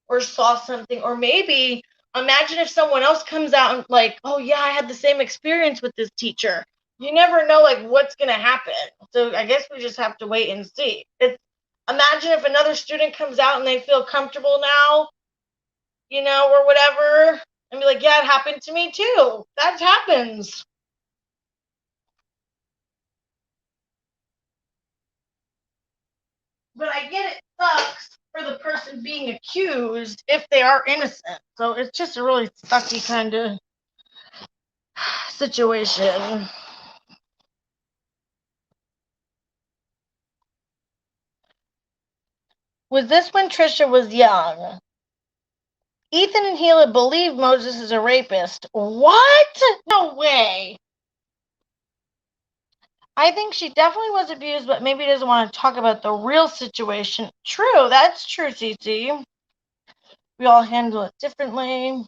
or saw something, or maybe imagine if someone else comes out and like, oh yeah, I had the same experience with this teacher. You never know like what's gonna happen. So I guess we just have to wait and see. Imagine if another student comes out and they feel comfortable now, or whatever, and be like, yeah, it happened to me too. That happens. But I get it sucks for the person being accused if they are innocent. So it's just a really sucky kind of situation. Was this when Trisha was young? Ethan and Gila believe Moses is a rapist. What? No way. I think she definitely was abused, but maybe doesn't want to talk about the real situation. True, that's true, Cece. We all handle it differently.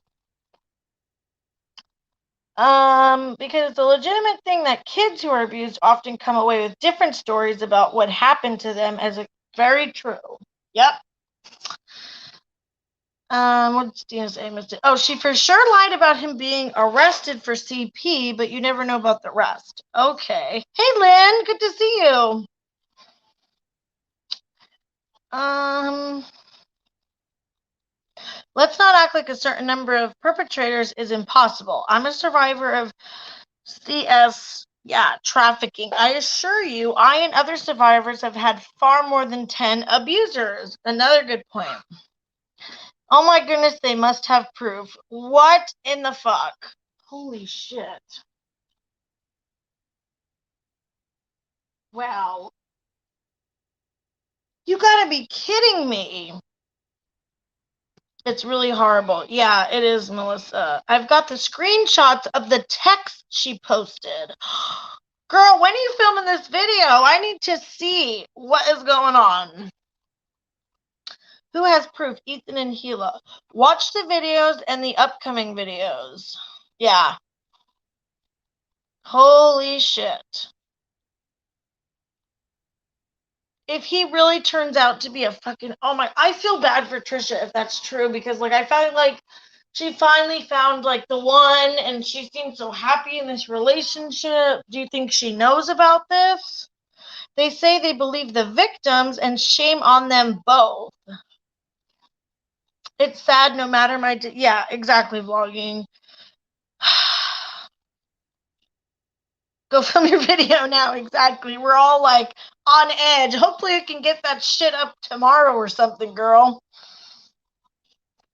Because it's a legitimate thing that kids who are abused often come away with different stories about what happened to them as very true. Yep. What did Dina say? Oh, she for sure lied about him being arrested for CP, but you never know about the rest. Okay. Hey, Lynn, good to see you. Let's not act like a certain number of perpetrators is impossible. I'm a survivor of CS, trafficking. I assure you, I and other survivors have had far more than 10 abusers. Another good point. Oh my goodness, they must have proof. What in the fuck? Holy shit. Wow. You gotta be kidding me. It's really horrible. Yeah, it is, Melissa. I've got the screenshots of the text she posted. Girl, when are you filming this video? I need to see what is going on. Who has proof? Ethan and Gila. Watch the videos and the upcoming videos. Yeah. Holy shit. If he really turns out to be a fucking, I feel bad for Trisha if that's true, because I found she finally found the one and she seems so happy in this relationship. Do you think she knows about this? They say they believe the victims and shame on them both. It's sad no matter yeah, exactly, vlogging. Go film your video now, exactly. We're all on edge. Hopefully I can get that shit up tomorrow or something, girl.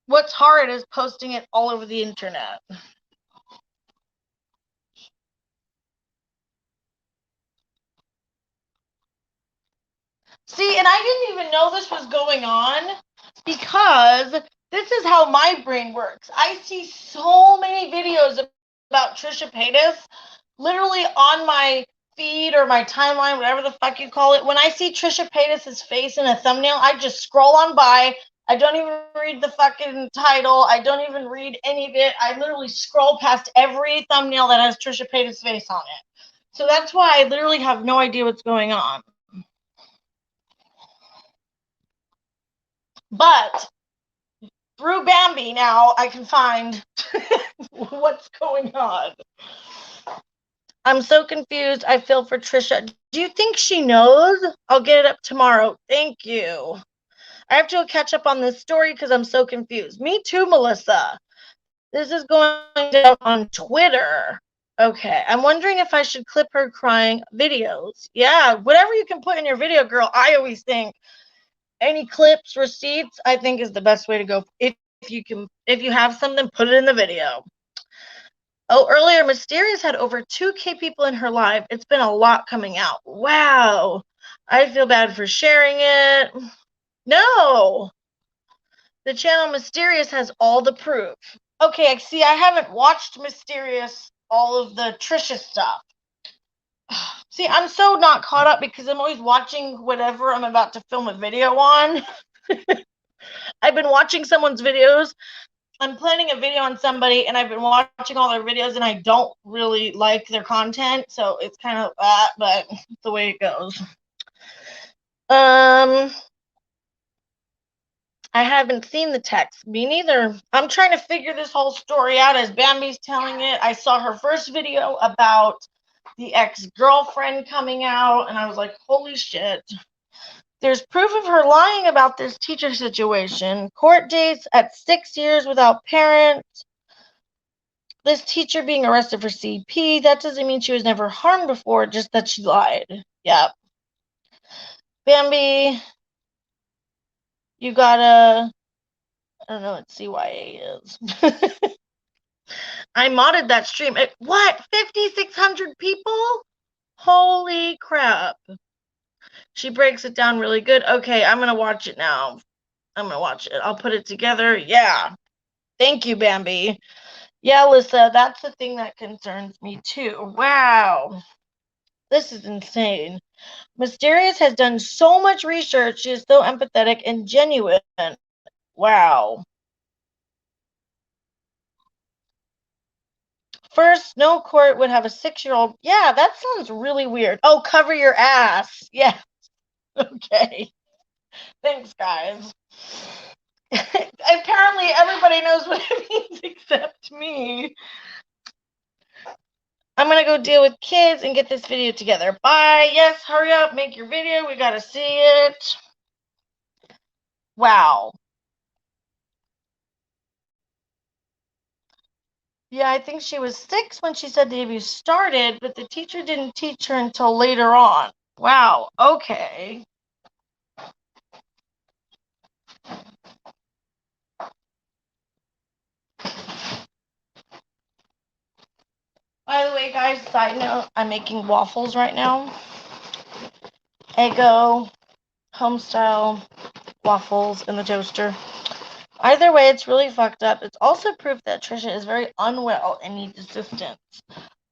What's hard is posting it all over the internet. See, and I didn't even know this was going on because this is how my brain works. I see so many videos about Trisha Paytas literally on my feed or my timeline, whatever the fuck you call it. When I see Trisha Paytas' face in a thumbnail, I just scroll on by. I don't even read the fucking title. I don't even read any of it. I literally scroll past every thumbnail that has Trisha Paytas' face on it. So that's why I literally have no idea what's going on. But through Bambi now, I can find what's going on. I'm so confused. I feel for Trisha. Do you think she knows? I'll get it up tomorrow. Thank you. I have to catch up on this story because I'm so confused. Me too, Melissa. This is going down on Twitter. Okay, I'm wondering if I should clip her crying videos. Yeah, whatever you can put in your video, girl. I always think any clips, receipts, I think is the best way to go. If you have something, put it in the video. Oh, earlier, Mysterious had over 2K people in her live. It's been a lot coming out. Wow. I feel bad for sharing it. No. The channel Mysterious has all the proof. Okay, see, I haven't watched Mysterious, all of the Trisha stuff. See, I'm so not caught up because I'm always watching whatever I'm about to film a video on. I've been watching someone's videos. I'm planning a video on somebody, and I've been watching all their videos, and I don't really like their content, so it's kind of that, but it's the way it goes. I haven't seen the text. Me neither. I'm trying to figure this whole story out as Bambi's telling it. I saw her first video about the ex-girlfriend coming out, and I was like, holy shit. There's proof of her lying about this teacher situation. Court dates at 6 years without parents. This teacher being arrested for CP. That doesn't mean she was never harmed before, just that she lied. Yep. Bambi, you gotta, I don't know what CYA is. I modded that stream. What? 5,600 people? Holy crap. She breaks it down really good. Okay, I'm going to watch it now. I'm going to watch it. I'll put it together. Yeah. Thank you, Bambi. Yeah, Alyssa, that's the thing that concerns me too. Wow. This is insane. Mysterious has done so much research. She is so empathetic and genuine. Wow. First, no court would have a 6-year-old. Yeah, that sounds really weird. Oh, cover your ass. Yeah. Okay. Thanks, guys. Apparently, everybody knows what it means except me. I'm going to go deal with kids and get this video together. Bye. Yes, hurry up. Make your video. We got to see it. Wow. Yeah, I think she was 6 when she said the abuse started, but the teacher didn't teach her until later on. Wow. Okay. By the way, guys, side note, I'm making waffles right now. Eggo, home-style waffles in the toaster. Either way, it's really fucked up. It's also proof that Trisha is very unwell and needs assistance.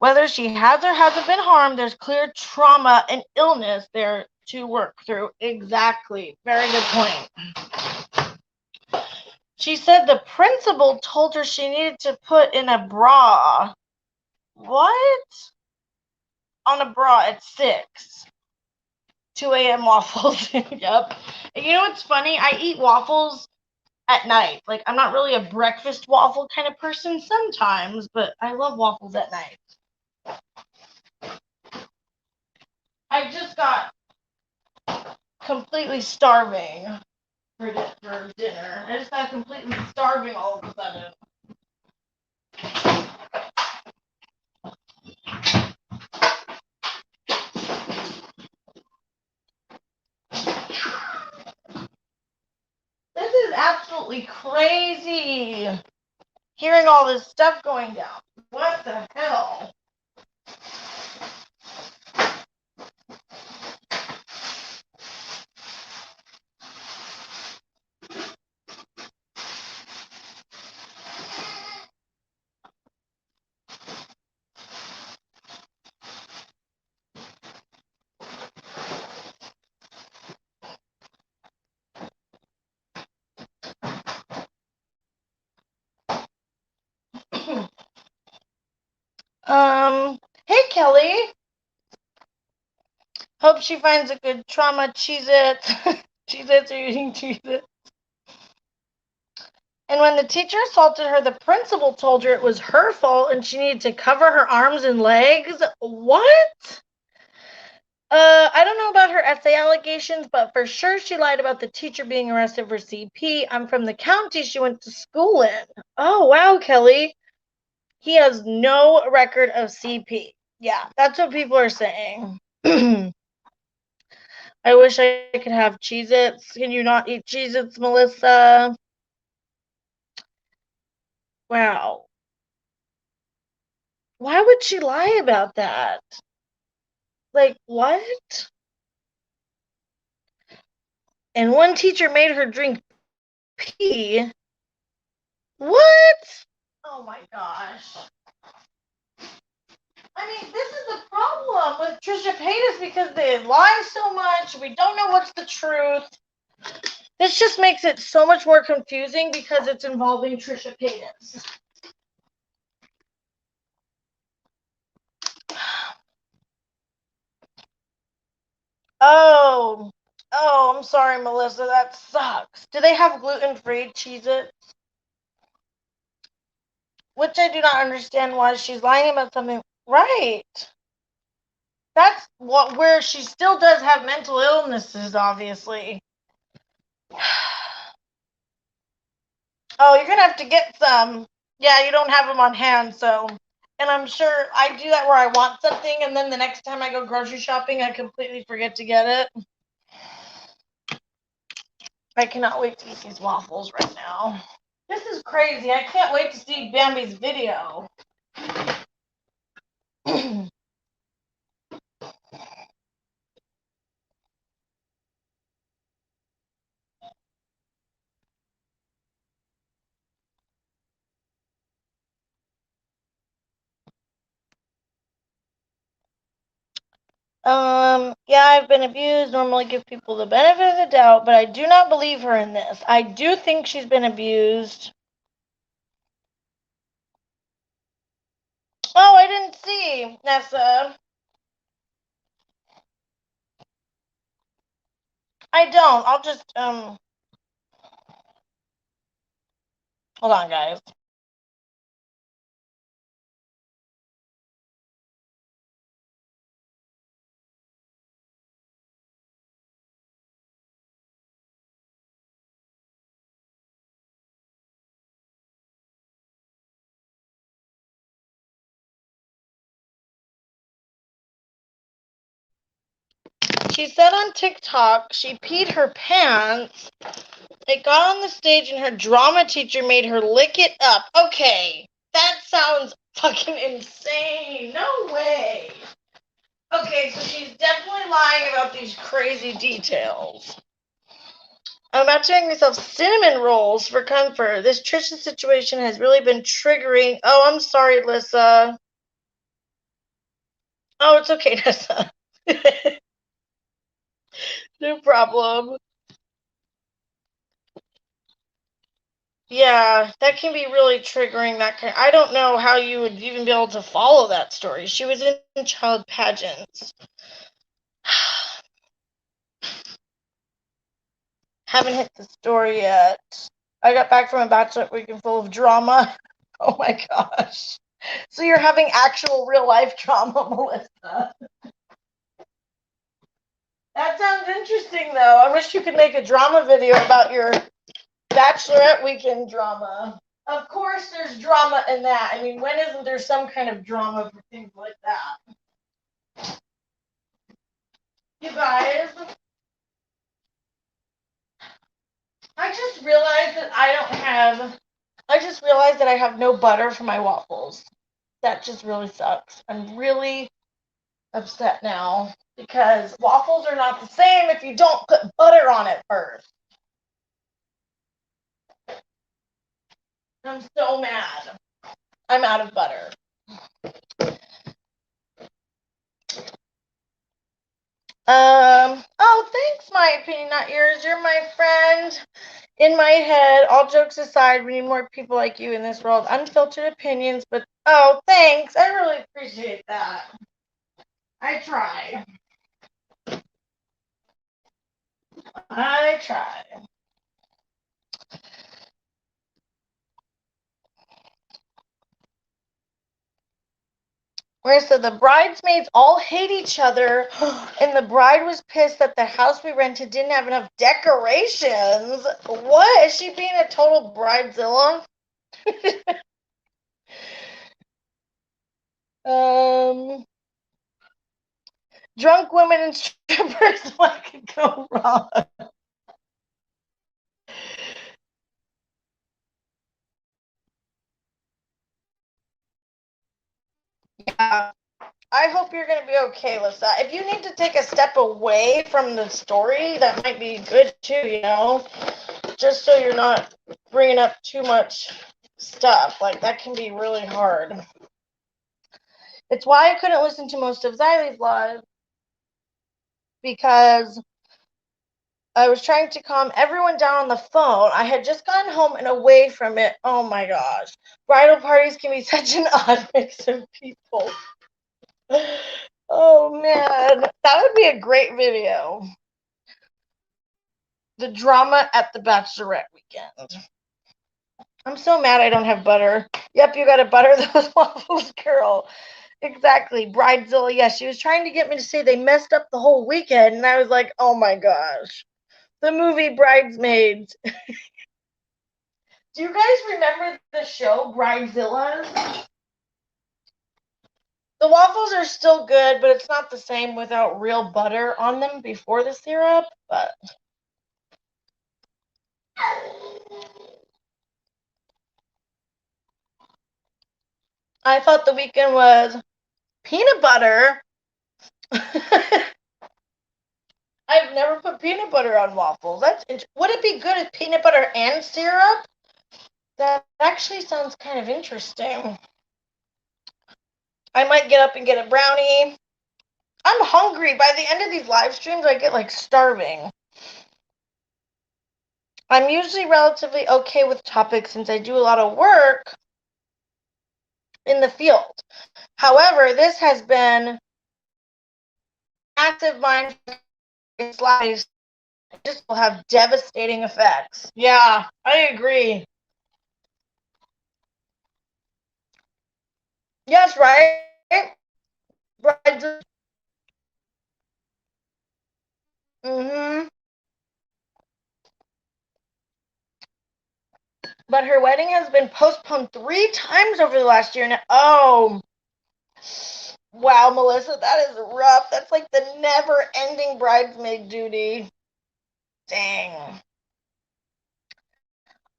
Whether she has or hasn't been harmed, there's clear trauma and illness there to work through. Exactly. Very good point. She said the principal told her she needed to put in a bra. What? On a bra at 6. 2 a.m. waffles. Yep. And you know what's funny? I eat waffles at night. Like, I'm not really a breakfast waffle kind of person sometimes, but I love waffles at night. I just got completely starving for dinner. I just got completely starving all of a sudden. This is absolutely crazy. Hearing all this stuff going down. What the hell? Hey Kelly. Hope she finds a good trauma Cheez-Its. Cheez-Its are eating Cheez-Its. And when the teacher assaulted her, the principal told her it was her fault and she needed to cover her arms and legs. What? I don't know about her essay allegations, but for sure she lied about the teacher being arrested for CP. I'm from the county she went to school in. Oh, wow, Kelly. He has no record of CP. Yeah, that's what people are saying. I wish I could have Cheez-Its. Can you not eat Cheez-Its, Melissa? Wow. Why would she lie about that? Like, what? And one teacher made her drink pee. What? Oh my gosh. I mean, this is the problem with Trisha Paytas because they lie so much. We don't know what's the truth. This just makes it so much more confusing because it's involving Trisha Paytas. Oh, I'm sorry, Melissa. That sucks. Do they have gluten-free Cheez-Its? Which I do not understand why she's lying about something. Right. That's where she still does have mental illnesses, obviously. Oh, you're gonna have to get some. Yeah, you don't have them on hand, so. And I'm sure I do that where I want something, and then the next time I go grocery shopping, I completely forget to get it. I cannot wait to eat these waffles right now. This is crazy. I can't wait to see Bambi's video. Yeah, I've been abused. Normally give people the benefit of the doubt, but I do not believe her in this. I do think she's been abused. Oh, I didn't see, Nessa. I don't. I'll just, hold on, guys. She said on TikTok she peed her pants. It got on the stage and her drama teacher made her lick it up. Okay, that sounds fucking insane. No way. Okay, so she's definitely lying about these crazy details. I'm about to make myself cinnamon rolls for comfort. This Trisha situation has really been triggering. Oh, I'm sorry, Lissa. Oh, it's okay, Nessa. No problem. Yeah, that can be really triggering. I don't know how you would even be able to follow that story. She was in child pageants. Haven't hit the story yet. I got back from a bachelorette weekend full of drama. Oh my gosh. So you're having actual real life drama, Melissa. That sounds interesting though. I wish you could make a drama video about your bachelorette weekend drama. Of course there's drama in that. I mean, when isn't there some kind of drama for things like that? You guys, I just realized that I have no butter for my waffles. That just really sucks. I'm really upset now because waffles are not the same if you don't put butter on it first. I'm so mad. I'm out of butter. Oh, thanks, my opinion, not yours. You're my friend. In my head, all jokes aside, we need more people like you in this world. Unfiltered opinions, but oh, thanks. I really appreciate that. I try. I try. Where so the bridesmaids all hate each other, and the bride was pissed that the house we rented didn't have enough decorations. What? Is she being a total bridezilla? Drunk women and strippers. What could go wrong? Yeah. I hope you're going to be okay, Lisa. If you need to take a step away from the story, that might be good too, just so you're not bringing up too much stuff. Like, that can be really hard. It's why I couldn't listen to most of Xylie's live, because I was trying to calm everyone down on the phone. I had just gotten home and away from it. Oh my gosh. Bridal parties can be such an odd mix of people. Oh man, that would be a great video. The drama at the bachelorette weekend. I'm so mad I don't have butter. Yep, you gotta butter those waffles, girl. Exactly. Bridezilla, yes, she was trying to get me to say they messed up the whole weekend, and I was like, oh my gosh. The movie Bridesmaids. Do you guys remember the show Bridezilla? The waffles are still good, but it's not the same without real butter on them before the syrup. But I thought the weekend was peanut butter. I've never put peanut butter on waffles. Would it be good with peanut butter and syrup? That actually sounds kind of interesting. I might get up and get a brownie. I'm hungry. By the end of these live streams, I get like starving. I'm usually relatively okay with topics since I do a lot of work in the field. However, this has been active mind slice. This will have devastating effects. Yeah, I agree. Yes, right? Mm-hmm. But her wedding has been postponed 3 times over the last year now. Oh, wow, Melissa, that is rough. That's like the never-ending bridesmaid duty. Dang.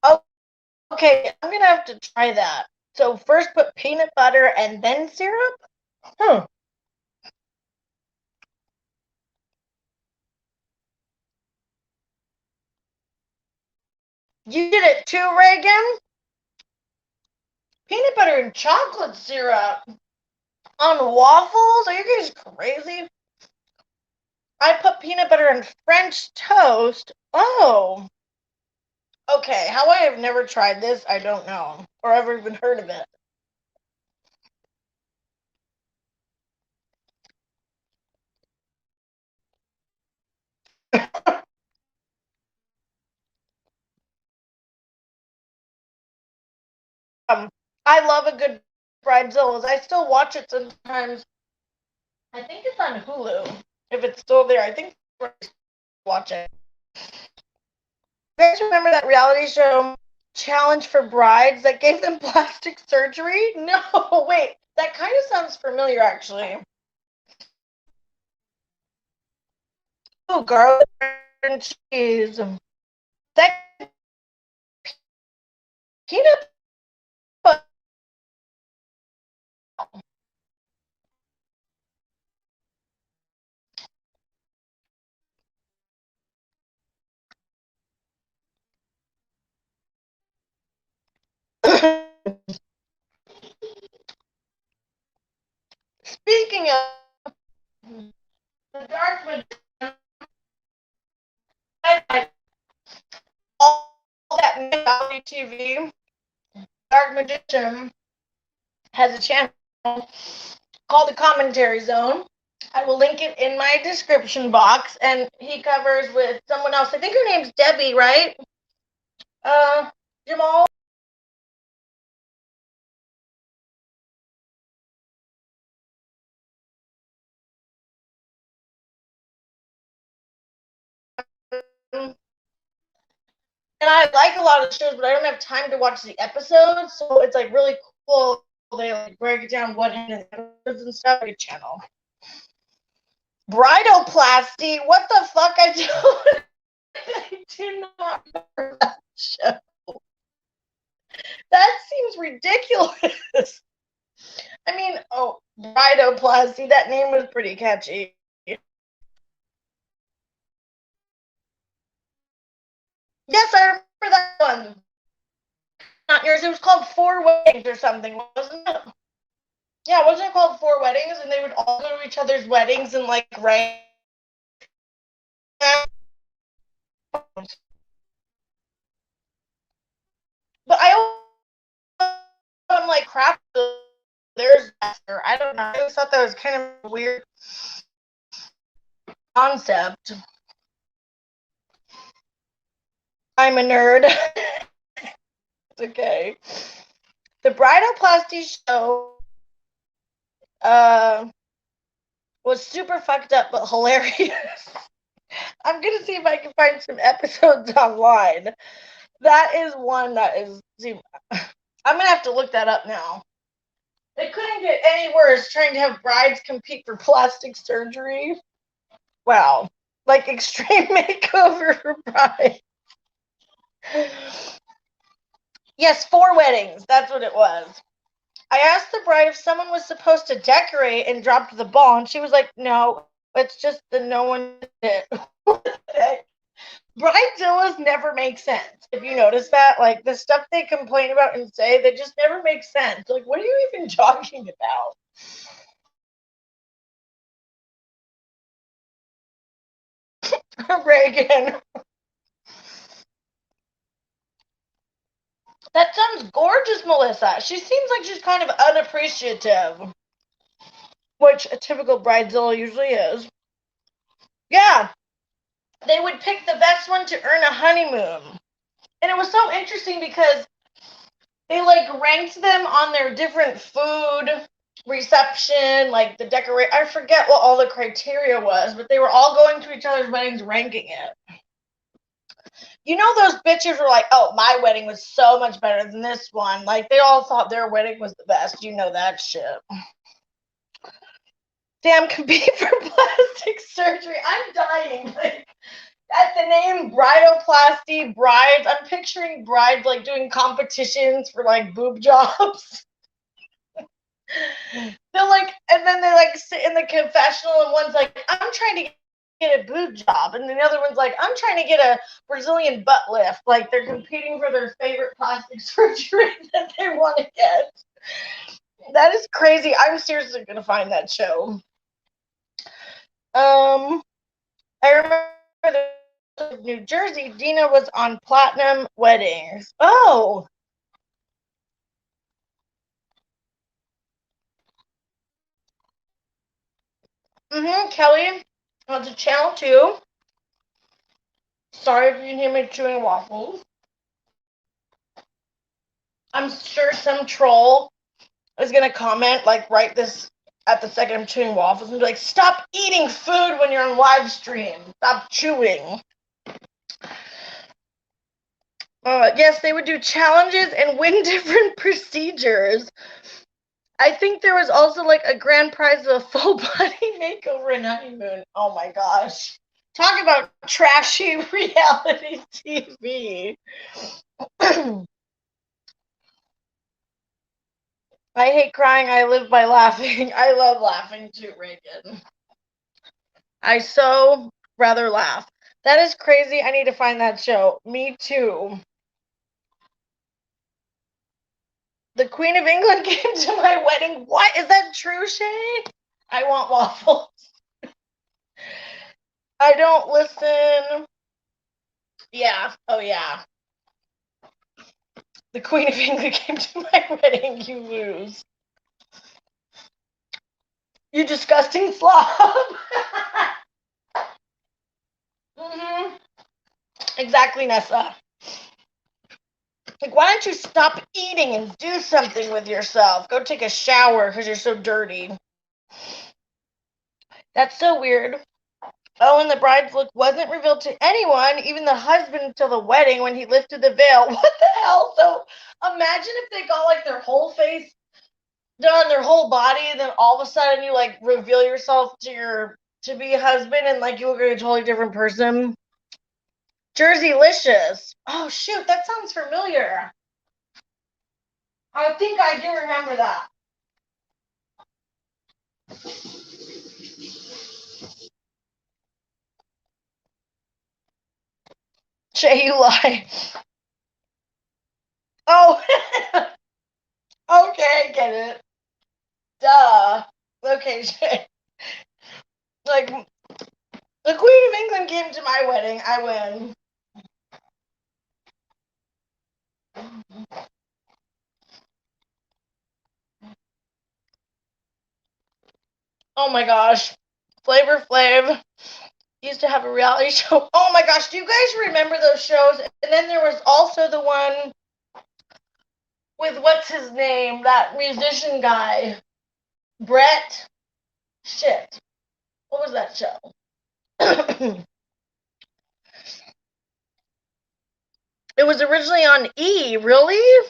Oh, okay, I'm gonna have to try that. So first put peanut butter and then syrup? Huh. You did it too, Reagan? Peanut butter and chocolate syrup on waffles? Are you guys crazy? I put peanut butter and French toast. Oh. Okay, how I have never tried this, I don't know. Or ever even heard of it. I love a good Bridezillas. I still watch it sometimes. I think it's on Hulu. If it's still there, I think I watch it. You guys remember that reality show Challenge for Brides that gave them plastic surgery? No, wait. That kind of sounds familiar, actually. Oh, garlic and cheese. That peanut butter. Speaking of the dark magician, I like all that reality TV. Dark Magician has a channel called The Commentary Zone. I will link it in my description box, and he covers with someone else. I think her name's Debbie, right? Jamal. And I like a lot of shows, but I don't have time to watch the episodes, so it's like really cool. They like break it down what happened in the and stuff. Channel. Bridoplasty? What the fuck? I do not remember that show. That seems ridiculous. I mean, oh, bridoplasty. That name was pretty catchy. Yes, I remember that one. Not yours. It was called Four Weddings or something, wasn't it? Yeah, wasn't it called Four Weddings? And they would all go to each other's weddings and like rank. But I'm like, crap. There's better. I don't know. I always thought that was kind of a weird concept. I'm a nerd. It's okay. The bridoplasty show was super fucked up but hilarious. I'm gonna see if I can find some episodes online. That is one that is. I'm gonna have to look that up now. It couldn't get any worse trying to have brides compete for plastic surgery. Wow, like extreme makeover for brides. Yes, Four Weddings. That's what it was. I asked the bride if someone was supposed to decorate and dropped the ball, and she was like, no, it's just that no one did it. Bridezillas never make sense. If you notice that, like the stuff they complain about and say, they just never make sense. Like, what are you even talking about? Reagan. That sounds gorgeous, Melissa. She seems like she's kind of unappreciative, which a typical bridezilla usually is. Yeah, they would pick the best one to earn a honeymoon. And it was so interesting because they like ranked them on their different food, reception, like the decorate. I forget what all the criteria was, but they were all going to each other's weddings ranking it. You know, those bitches were like, oh, my wedding was so much better than this one. Like, they all thought their wedding was the best. You know that shit. Damn, compete for plastic surgery. I'm dying. Like, at the name bridoplasty, brides, I'm picturing brides, like, doing competitions for, like, boob jobs. They're like, and then they, like, sit in the confessional, and one's like, I'm trying to get a boob job, and the other one's like, I'm trying to get a Brazilian butt lift. Like, they're competing for their favorite plastic surgery that they want to get. That is crazy. I'm seriously gonna find that show. I remember the New Jersey, Dina was on Platinum Weddings. Oh. Kelly, that's a channel too. Sorry if you hear me chewing waffles. I'm sure some troll is gonna comment like right this at the second I'm chewing waffles and be like, stop eating food when you're on live stream. Stop chewing. Yes, they would do challenges and win different procedures. I think there was also like a grand prize of a full body makeover and honeymoon. Oh my gosh. Talk about trashy reality TV. I hate crying. I live by laughing. I love laughing too, Reagan. I so rather laugh. That is crazy. I need to find that show. Me too. The Queen of England came to my wedding. What? Is that true, Shay? I want waffles. I don't listen. Yeah. Oh, yeah. The Queen of England came to my wedding. You lose. You disgusting slob. Exactly, Nessa. Like, why don't you stop eating and do something with yourself? Go take a shower because you're so dirty. That's so weird. Oh, and the bride's look wasn't revealed to anyone, even the husband, until the wedding when he lifted the veil. What the hell? So imagine if they got like their whole face done their whole body, and then all of a sudden you like reveal yourself to be a husband, and like you look like a totally different person. Jerseylicious. Oh shoot, that sounds familiar. I think I do remember that. Shay, you lie. Oh, okay, get it. Duh. Okay, Shay. Like, the Queen of England came to my wedding. I win. Oh my gosh. Flavor Flav used to have a reality show. Oh my gosh, do you guys remember those shows? And then there was also the one with what's his name? That musician guy. Brett. Shit. What was that show? It was originally on E, really?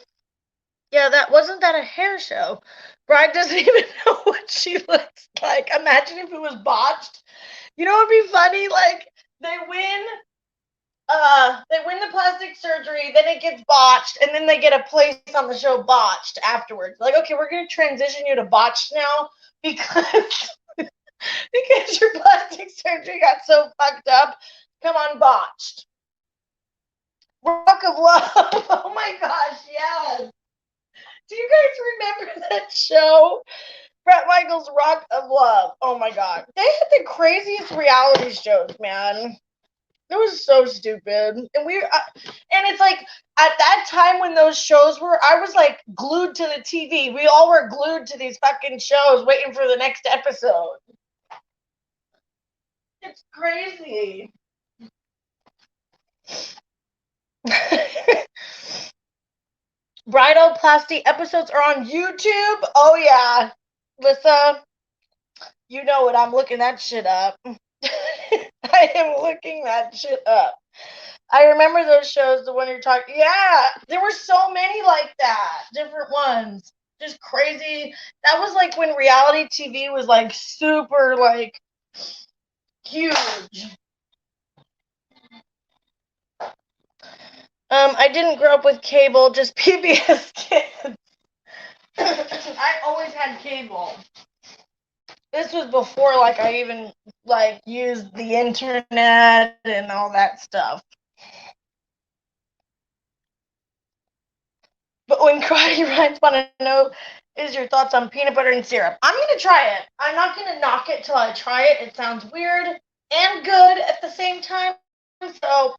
Yeah, that wasn't that a hair show. Bride doesn't even know what she looks like. Imagine if it was botched. You know what would be funny? Like they win the plastic surgery, then it gets botched, and then they get a place on the show Botched afterwards. Like, okay, we're gonna transition you to Botched now because because your plastic surgery got so fucked up. Come on, Botched. Rock of Love. Oh my gosh, yes. Do you guys remember that show? Bret Michaels' Rock of Love. Oh my god. They had the craziest reality shows, man. It was so stupid. And it's like at that time when those shows were, I was like glued to the TV. We all were glued to these fucking shows waiting for the next episode. It's crazy. Bridalplasty episodes are on YouTube. Oh yeah, Lissa, you know what? I'm looking that shit up. I am looking that shit up. I remember those shows, the one you're talking. Yeah, there were so many like that, different ones, just crazy. That was like when reality TV was like super like huge. I didn't grow up with cable, just PBS Kids. I always had cable. This was before like I even like used the internet and all that stuff. But when Crotty Ryan's want to know is your thoughts on peanut butter and syrup. I'm gonna try it. I'm not gonna knock it till I try it. It sounds weird and good at the same time. So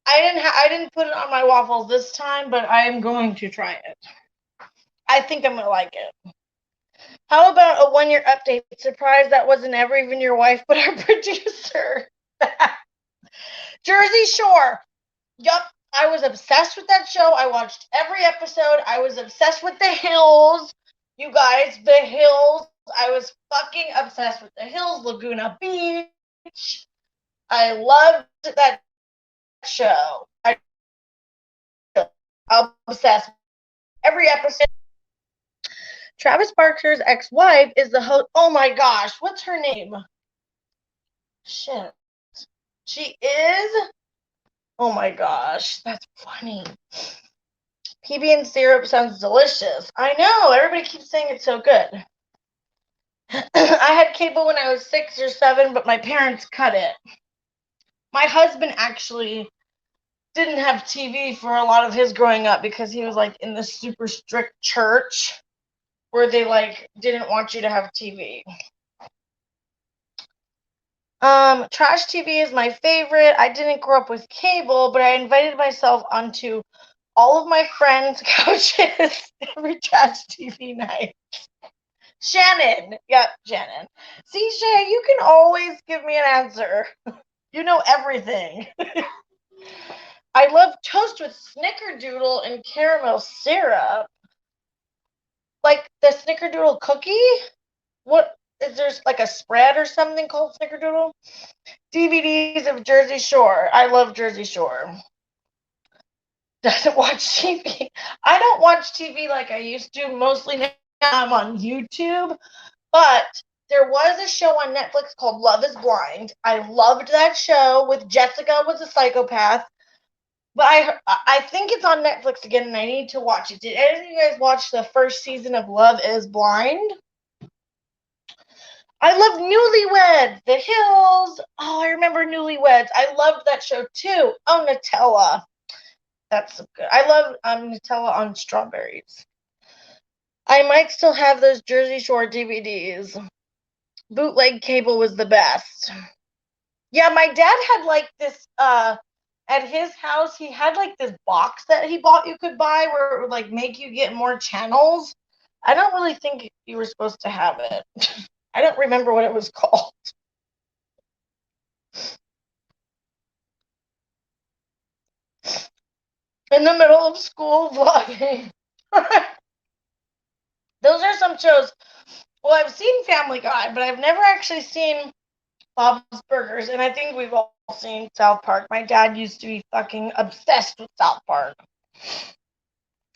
I didn't put it on my waffles this time, but I am going to try it. I think I'm gonna like it. How about a 1-year update? Surprised that wasn't ever even your wife, but our producer. Jersey Shore. Yup, I was obsessed with that show. I watched every episode. I was obsessed with the hills. You guys, the hills. I was fucking obsessed with the hills. Laguna Beach. I loved that show. I'm obsessed. Every episode. Travis Barker's ex-wife is the host. Oh my gosh, what's her name? Shit. She is? Oh my gosh, that's funny. PB and syrup sounds delicious. I know, everybody keeps saying it's so good. I had cable when I was 6 or 7, but my parents cut it. My husband actually didn't have TV for a lot of his growing up because he was like in this super strict church where they like didn't want you to have TV. Trash TV is my favorite. I didn't grow up with cable, but I invited myself onto all of my friends' couches every trash TV night. Shannon. Yep, Shannon. See, Shay, you can always give me an answer. You know everything. I love toast with snickerdoodle and caramel syrup. Like the snickerdoodle cookie? What is there like a spread or something called snickerdoodle? DVDs of Jersey Shore. I love Jersey Shore. Doesn't watch TV. I don't watch TV like I used to, mostly I'm on YouTube, but there was a show on Netflix called Love is Blind. I loved that show with Jessica was a psychopath. But I think it's on Netflix again, and I need to watch it. Did any of you guys watch the first season of Love is Blind? I love Newlyweds, The Hills. Oh, I remember Newlyweds. I loved that show too. Oh, Nutella. That's so good. I love Nutella on strawberries. I might still have those Jersey Shore DVDs. Bootleg cable was the best. Yeah, my dad had like this at his house, he had like this box that he bought you could buy where it would like make you get more channels. I don't really think you were supposed to have it. I don't remember what it was called. In the middle of school vlogging. Those are some shows. Well, I've seen Family Guy, but I've never actually seen Bob's Burgers, and I think we've all seen South Park. My dad used to be fucking obsessed with South Park.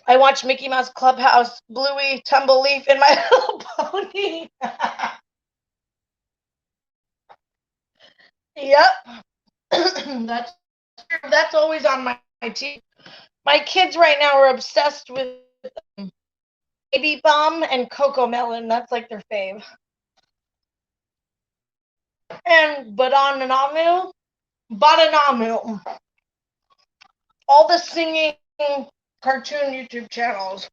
I watched Mickey Mouse Clubhouse, Bluey, Tumbleleaf, and My Little Pony. Yep. that's always on my TV. My kids right now are obsessed with Baby Bum and Coco Melon. That's like their fave. And Badanamu. All the singing cartoon YouTube channels.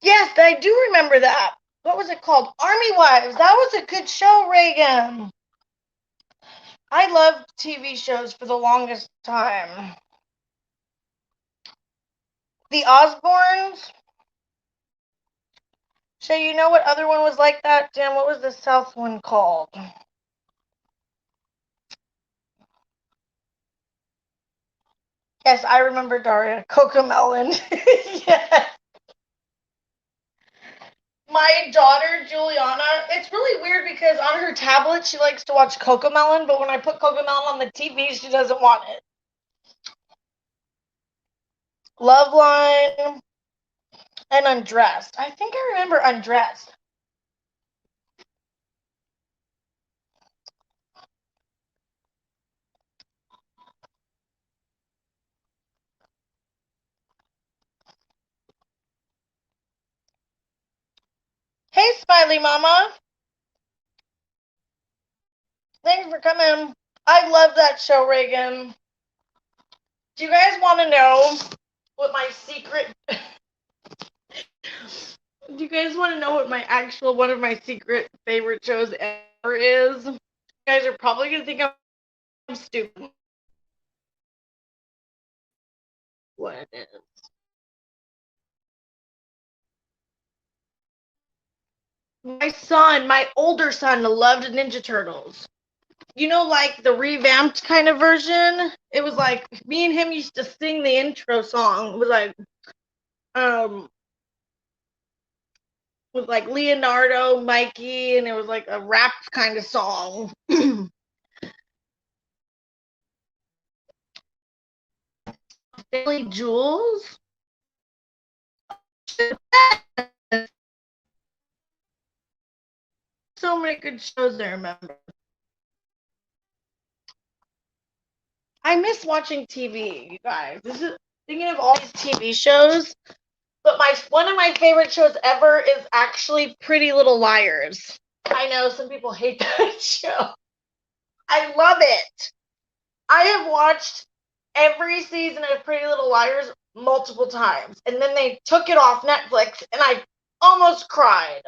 Yes, I do remember that. What was it called? Army Wives. That was a good show, Reagan. I loved TV shows for the longest time. The Osbournes. So you know what other one was like that? Dan, what was the South one called? Yes, I remember Daria. Cocomelon. Yes. My daughter, Juliana, it's really weird because on her tablet, she likes to watch Cocomelon, but when I put Cocomelon on the TV, she doesn't want it. Loveline and Undressed. I think I remember Undressed. Hey, Smiley Mama. Thanks for coming. I love that show, Reagan. Do you guys want to know what my secret... Do you guys want to know what my actual, one of my secret favorite shows ever is? You guys are probably going to think I'm stupid. What it is. My older son loved Ninja Turtles. You know, like the revamped kind of version? It was like, me and him used to sing the intro song. It was like, with like Leonardo, Mikey, and it was like a rap kind of song. Billy Jules. So many good shows I remember. I miss watching TV, you guys. This is thinking of all these TV shows. But one of my favorite shows ever is actually Pretty Little Liars. I know some people hate that show. I love it. I have watched every season of Pretty Little Liars multiple times. And then they took it off Netflix and I almost cried.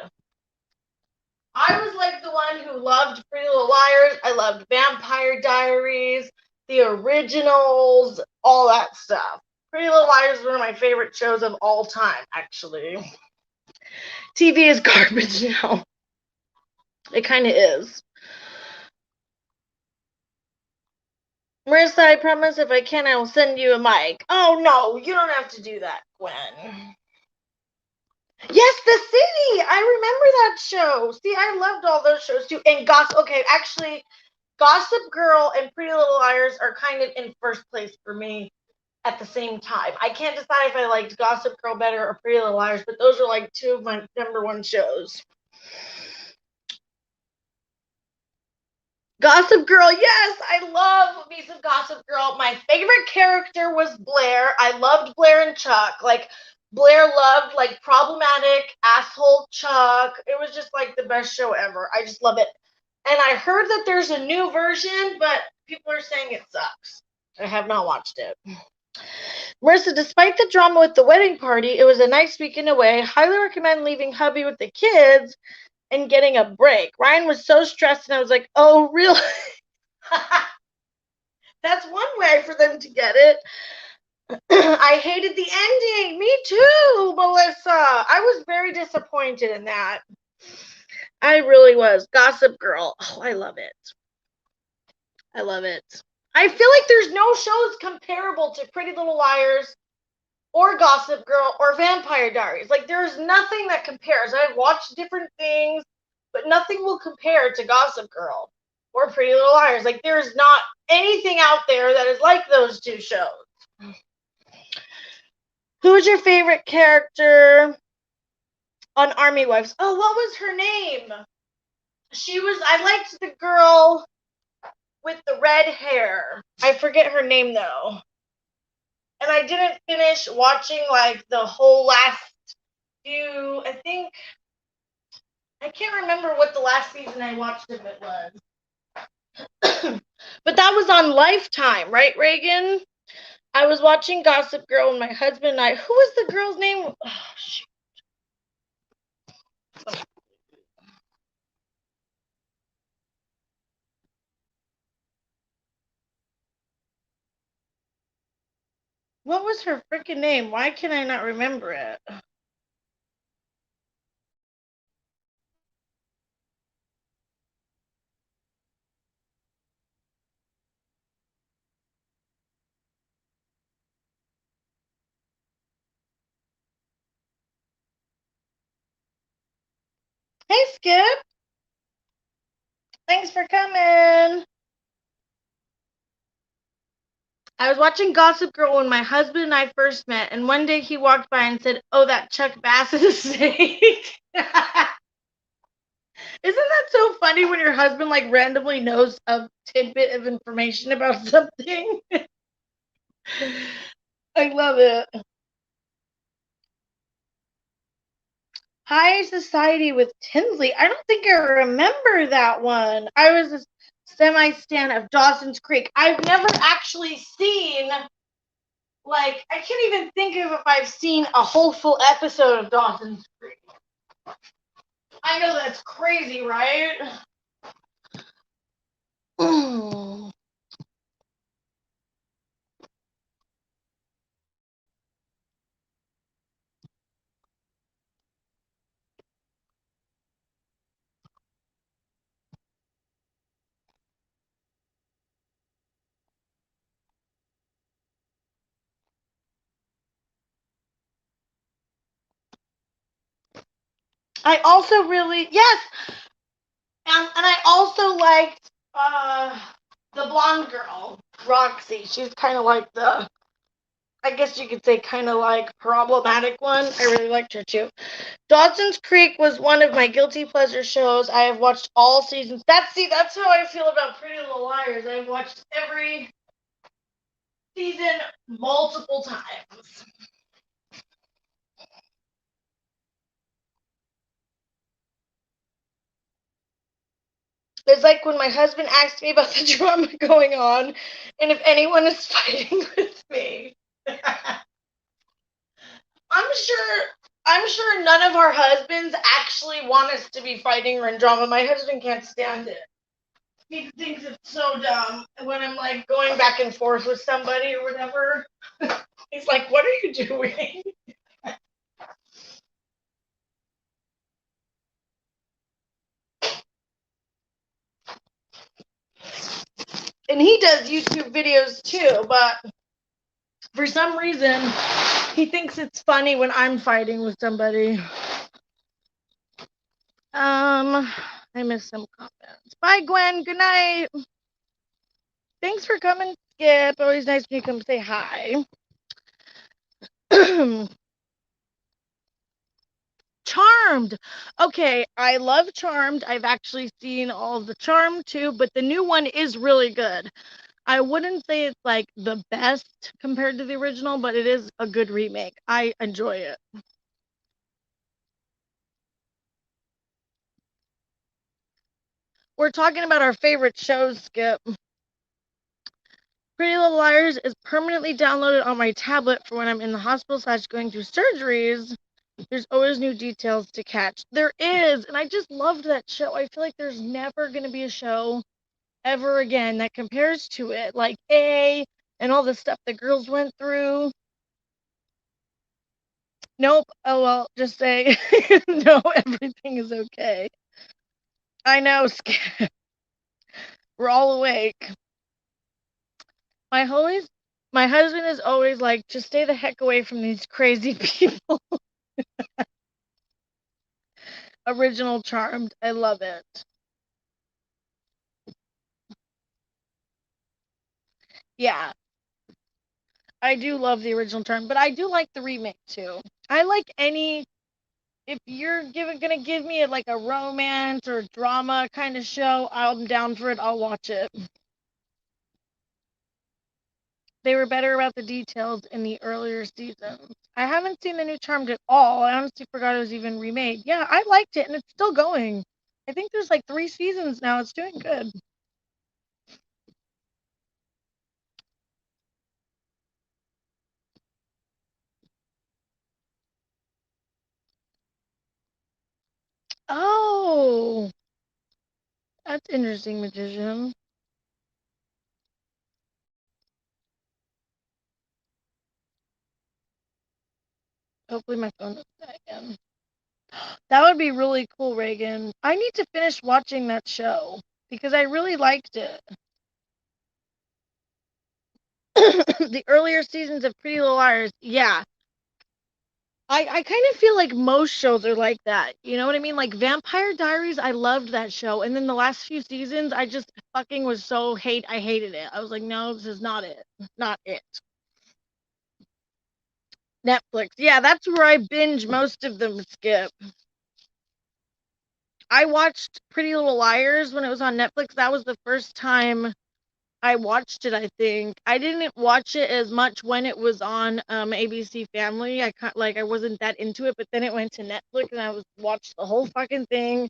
I was like the one who loved Pretty Little Liars. I loved Vampire Diaries, the originals, all that stuff. Pretty Little Liars is one of my favorite shows of all time, actually. TV is garbage now. It kind of is. Marissa, I promise if I can, I will send you a mic. Oh, no, you don't have to do that, Gwen. Yes, The City! I remember that show. See, I loved all those shows, too. And okay, actually, Gossip Girl and Pretty Little Liars are kind of in first place for me. at the same time. I can't decide if I liked Gossip Girl better or Pretty Little Liars, but those are like two of my number one shows. Gossip Girl, yes, I love me some Gossip Girl. My favorite character was Blair. I loved Blair and Chuck. Like, Blair loved, like, problematic asshole Chuck. It was just, like, the best show ever. I just love it. And I heard that there's a new version, but people are saying it sucks. I have not watched it. Marissa, despite the drama with the wedding party, it was a nice weekend away. Highly recommend leaving hubby with the kids and getting a break. Ryan was so stressed, and I was like, oh, really? That's one way for them to get it. I hated the ending. Me too, Melissa. I was very disappointed in that. I really was. Gossip Girl. Oh, I love it. I love it. I feel like there's no shows comparable to Pretty Little Liars or Gossip Girl or Vampire Diaries. Like, there's nothing that compares. I've watched different things, but nothing will compare to Gossip Girl or Pretty Little Liars. Like, there's not anything out there that is like those two shows. Who was your favorite character on Army Wives? Oh, what was her name? I liked the girl with the red hair. I forget her name, though. And I didn't finish watching, like, the whole last few, I can't remember what the last season I watched of it was. But that was on Lifetime, right, Reagan? I was watching Gossip Girl and my husband and I. Who was the girl's name? Oh, shoot. What was her freaking name? Why can I not remember it? Hey, Skip. Thanks for coming. I was watching Gossip Girl when my husband and I first met, and one day he walked by and said, oh, that Chuck Bass is a snake. Isn't that so funny when your husband, like, randomly knows a tidbit of information about something? I love it. High Society with Tinsley. I don't think I remember that one. I was a semi-stan of Dawson's Creek. I've never actually seen, like, I can't even think of if I've seen a whole full episode of Dawson's Creek. I know that's crazy, right? I also really, yes, and I also liked the blonde girl, Roxy. She's kind of like I guess you could say kind of like problematic one. I really liked her too. Dawson's Creek was one of my guilty pleasure shows. I have watched all seasons. That's how I feel about Pretty Little Liars. I've watched every season multiple times. It's like when my husband asked me about the drama going on and if anyone is fighting with me. I'm sure none of our husbands actually want us to be fighting or in drama. My husband can't stand it. He thinks it's so dumb when I'm, like, going back and forth with somebody or whatever. He's like, what are you doing? And he does YouTube videos too, but for some reason, he thinks it's funny when I'm fighting with somebody. I missed some comments. Bye, Gwen. Good night. Thanks for coming, Skip. Always nice when you come say hi. Charmed. Okay, I love Charmed. I've actually seen all of the Charmed too, but the new one is really good. I wouldn't say it's like the best compared to the original, but it is a good remake. I enjoy it. We're talking about our favorite shows, Skip. Pretty Little Liars is permanently downloaded on my tablet for when I'm in the hospital / going through surgeries. There's always new details to catch. There is, and I just loved that show. I feel like there's never going to be a show ever again that compares to it. Like A and all the stuff the girls went through. Nope. Oh well, just say no, everything is okay. I know, Skip. We're all awake. My always my husband is always like, just stay the heck away from these crazy people. Original Charmed. I love it. Yeah, I do love the original Charmed, but I do like the remake too. I like any if you're gonna give me like a romance or drama kind of show, I'm down for it. I'll watch it. They were better about the details in the earlier seasons. I haven't seen the new Charmed at all. I honestly forgot it was even remade. Yeah, I liked it and it's still going. I think there's like 3 seasons now. It's doing good. Oh, that's interesting, magician. Hopefully my phone doesn't die again. That would be really cool, Reagan. I need to finish watching that show because I really liked it. The earlier seasons of Pretty Little Liars, yeah. I kind of feel like most shows are like that. You know what I mean? Like Vampire Diaries, I loved that show. And then the last few seasons, I just fucking was so I hated it. I was like, no, this is not it. Not it. Netflix. Yeah, that's where I binge most of them, Skip. I watched Pretty Little Liars when it was on Netflix. That was the first time I watched it, I think. I didn't watch it as much when it was on ABC Family. I wasn't that into it, but then it went to Netflix and I watched the whole fucking thing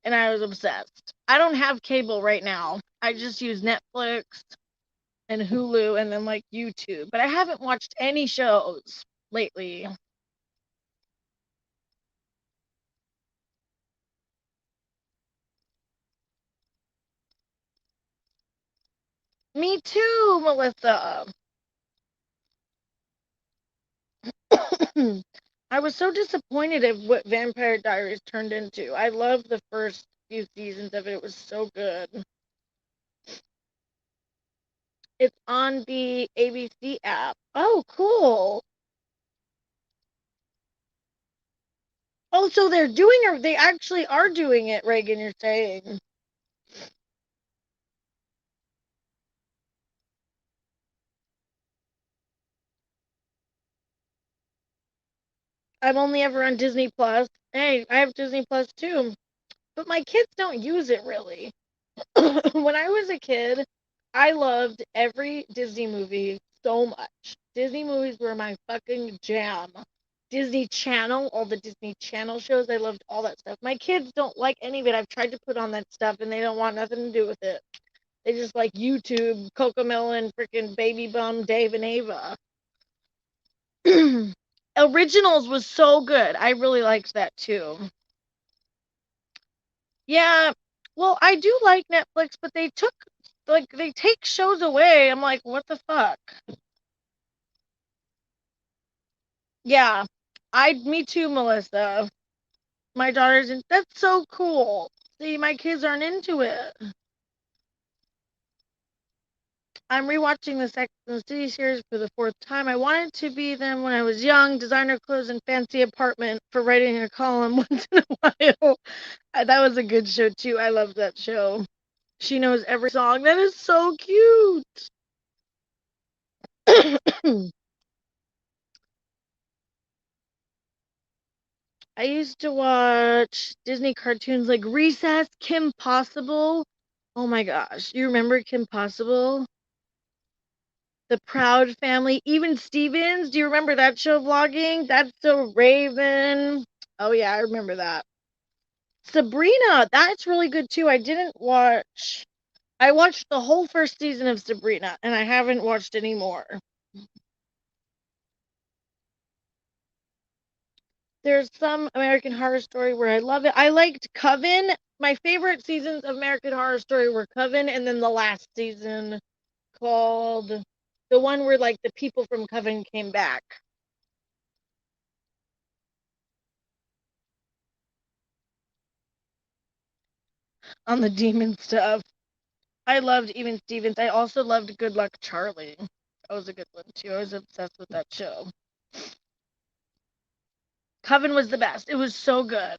and I was obsessed. I don't have cable right now. I just use Netflix and Hulu and then like YouTube, but I haven't watched any shows lately. Me too, Melissa. I was so disappointed at what Vampire Diaries turned into. I loved the first few seasons of it. It was so good. It's on the ABC app. Oh, cool. Oh, so they actually are doing it, Reagan, you're saying. I'm only ever on Disney Plus. Hey, I have Disney Plus too. But my kids don't use it really. When I was a kid, I loved every Disney movie so much. Disney movies were my fucking jam. Disney Channel, all the Disney Channel shows, I loved all that stuff. My kids don't like any of it. I've tried to put on that stuff and they don't want nothing to do with it. They just like YouTube, Cocomelon, freaking Baby Bum, Dave and Ava. Originals was so good. I really liked that too. Yeah, well, I do like Netflix, but they take shows away. I'm like, what the fuck? Yeah, me too, Melissa. My daughter's in. That's so cool. See, my kids aren't into it. I'm rewatching the Sex and the City series for the 4th time. I wanted to be them when I was young, designer clothes and fancy apartment for writing a column once in a while. That was a good show too. I love that show. She knows every song. That is so cute. I used to watch Disney cartoons like Recess, Kim Possible. Oh my gosh, you remember Kim Possible? The Proud Family, even Stevens. Do you remember that show vlogging? That's So Raven. Oh yeah, I remember that. Sabrina, that's really good too. I watched the whole first season of Sabrina, and I haven't watched any more. There's some American Horror Story where I love it. I liked Coven. My favorite seasons of American Horror Story were Coven, and then the last season called the one where like the people from Coven came back on the demon stuff. I loved even Stevens. I also loved Good Luck Charlie. That was a good one too. I was obsessed with that show. Coven was the best. It was so good.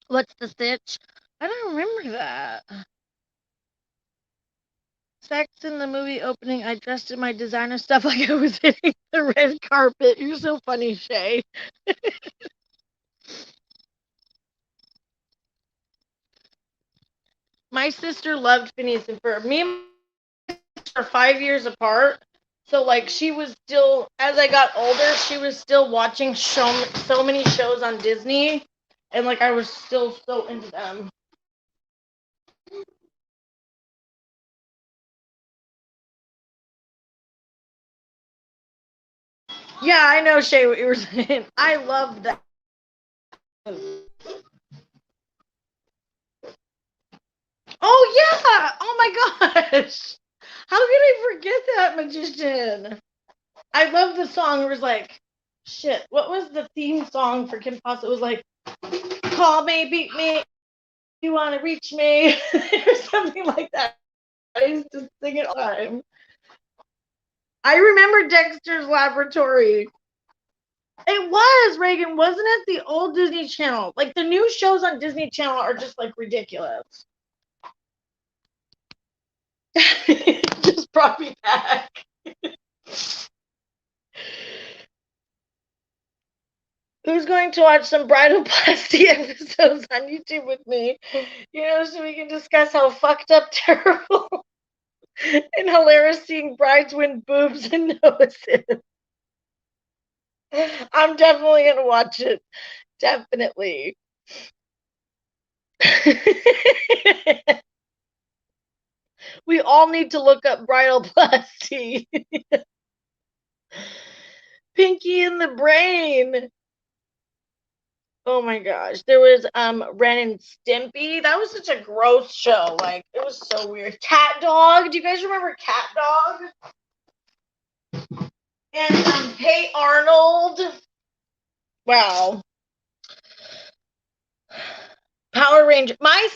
What's the Stitch? I don't remember that. Sex in the movie opening, I dressed in my designer stuff like I was hitting the red carpet. You're so funny, Shay. My sister loved Phineas and Ferb. Me and my sister are 5 years apart. So, like, she was still, as I got older, she was still watching so many shows on Disney. And, like, I was still so into them. Yeah, I know, Shay, what you were saying. I love that. Oh, yeah! Oh, my gosh! How could I forget that, Magician? I love the song. It was like, shit, what was the theme song for Kim Possible? It was like, call me, beat me, you want to reach me, or something like that. I used to sing it all the time. I remember Dexter's Laboratory. It was, Reagan, wasn't it? The old Disney Channel. Like, the new shows on Disney Channel are just, like, ridiculous. Just brought me back. Who's going to watch some bridalplasty episodes on YouTube with me? You know, so we can discuss how fucked up, terrible, and hilarious seeing brides win boobs and noses. I'm definitely gonna watch it. Definitely. We all need to look up bridalplasty. Pinky in the Brain. Oh my gosh. There was Ren and Stimpy. That was such a gross show. Like, it was so weird. Cat Dog. Do you guys remember Cat Dog? And Hey Arnold. Wow. Power Ranger. My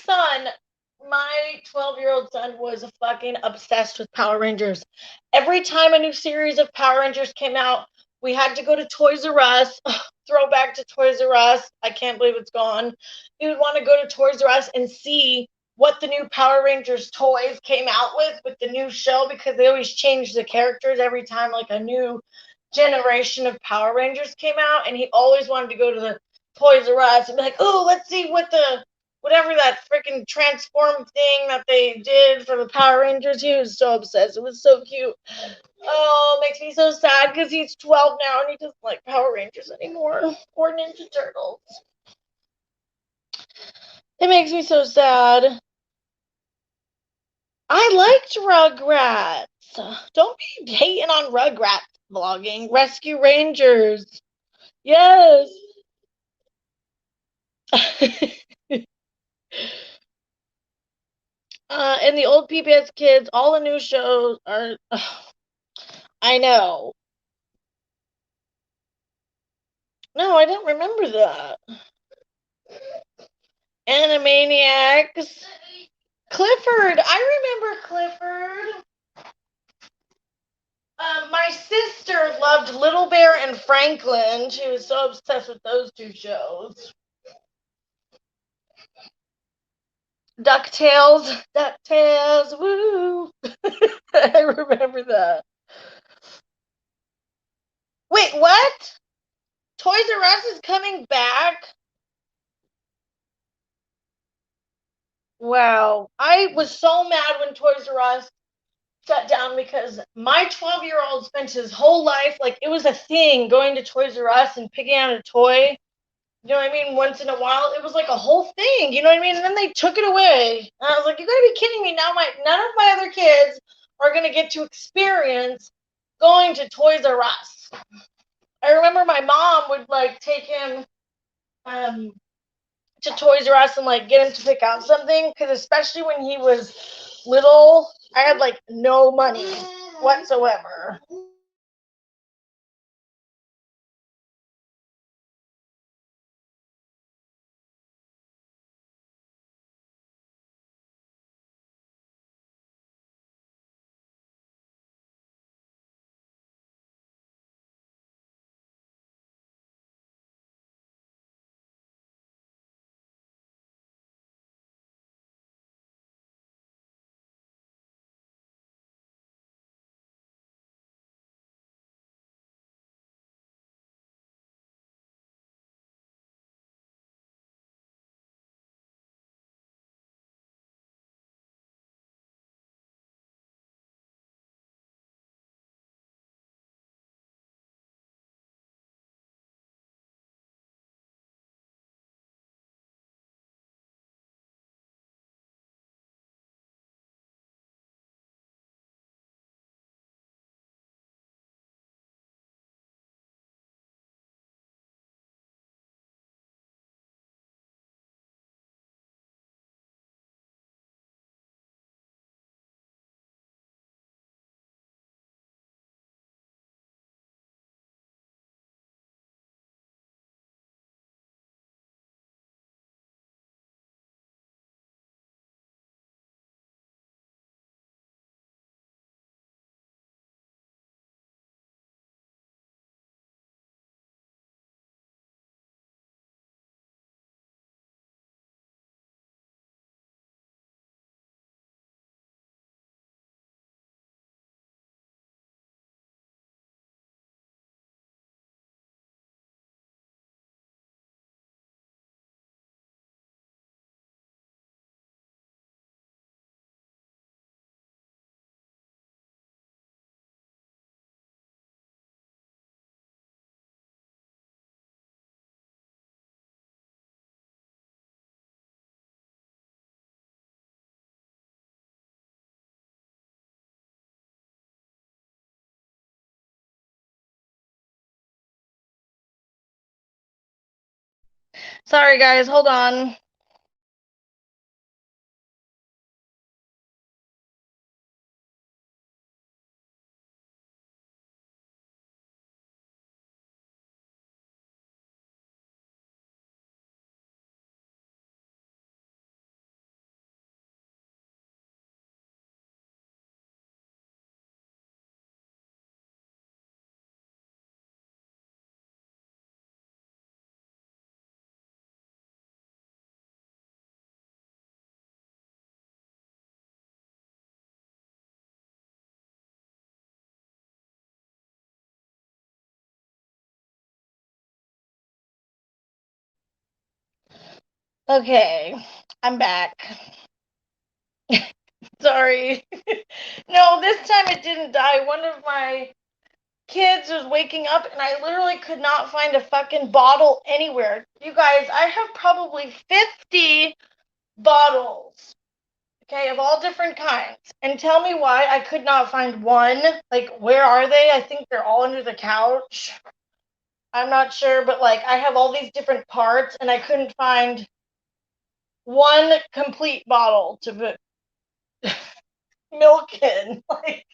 12-year-old son was fucking obsessed with Power Rangers. Every time a new series of Power Rangers came out, we had to go to Toys R Us. Throwback to Toys R Us. I can't believe it's gone. We would want to go to Toys R Us and see what the new Power Rangers toys came out with the new show, because they always change the characters every time like a new generation of Power Rangers came out, and he always wanted to go to the Toys R Us and be like, oh, let's see whatever that freaking transform thing that they did for the Power Rangers. He was so obsessed. It was so cute. Oh, it makes me so sad because he's 12 now and he doesn't like Power Rangers anymore or Ninja Turtles. It makes me so sad. I liked Rugrats. Don't be hating on Rugrats vlogging. Rescue Rangers. Yes. And the old PBS kids, all the new shows are. I know. No, I don't remember that. Animaniacs. Clifford. I remember Clifford. My sister loved Little Bear and Franklin. She was so obsessed with those two shows. DuckTales, woo! I remember that. Wait, what? Toys R Us is coming back? Wow. I was so mad when Toys R Us shut down because my 12-year-old spent his whole life, like, it was a thing going to Toys R Us and picking out a toy. You know what I mean? Once in a while, it was like a whole thing. You know what I mean? And then they took it away. And I was like, you gotta be kidding me. Now none of my other kids are gonna get to experience going to Toys R Us. I remember my mom would like take him to Toys R Us and like get him to pick out something, because especially when he was little, I had like no money whatsoever. Sorry guys, hold on. Okay, I'm back. Sorry. No, this time it didn't die. One of my kids was waking up and I literally could not find a fucking bottle anywhere. You guys, I have probably 50 bottles, okay, of all different kinds. And tell me why I could not find one. Like, where are they? I think they're all under the couch. I'm not sure, but like, I have all these different parts and I couldn't find one complete bottle to put milk in. Like,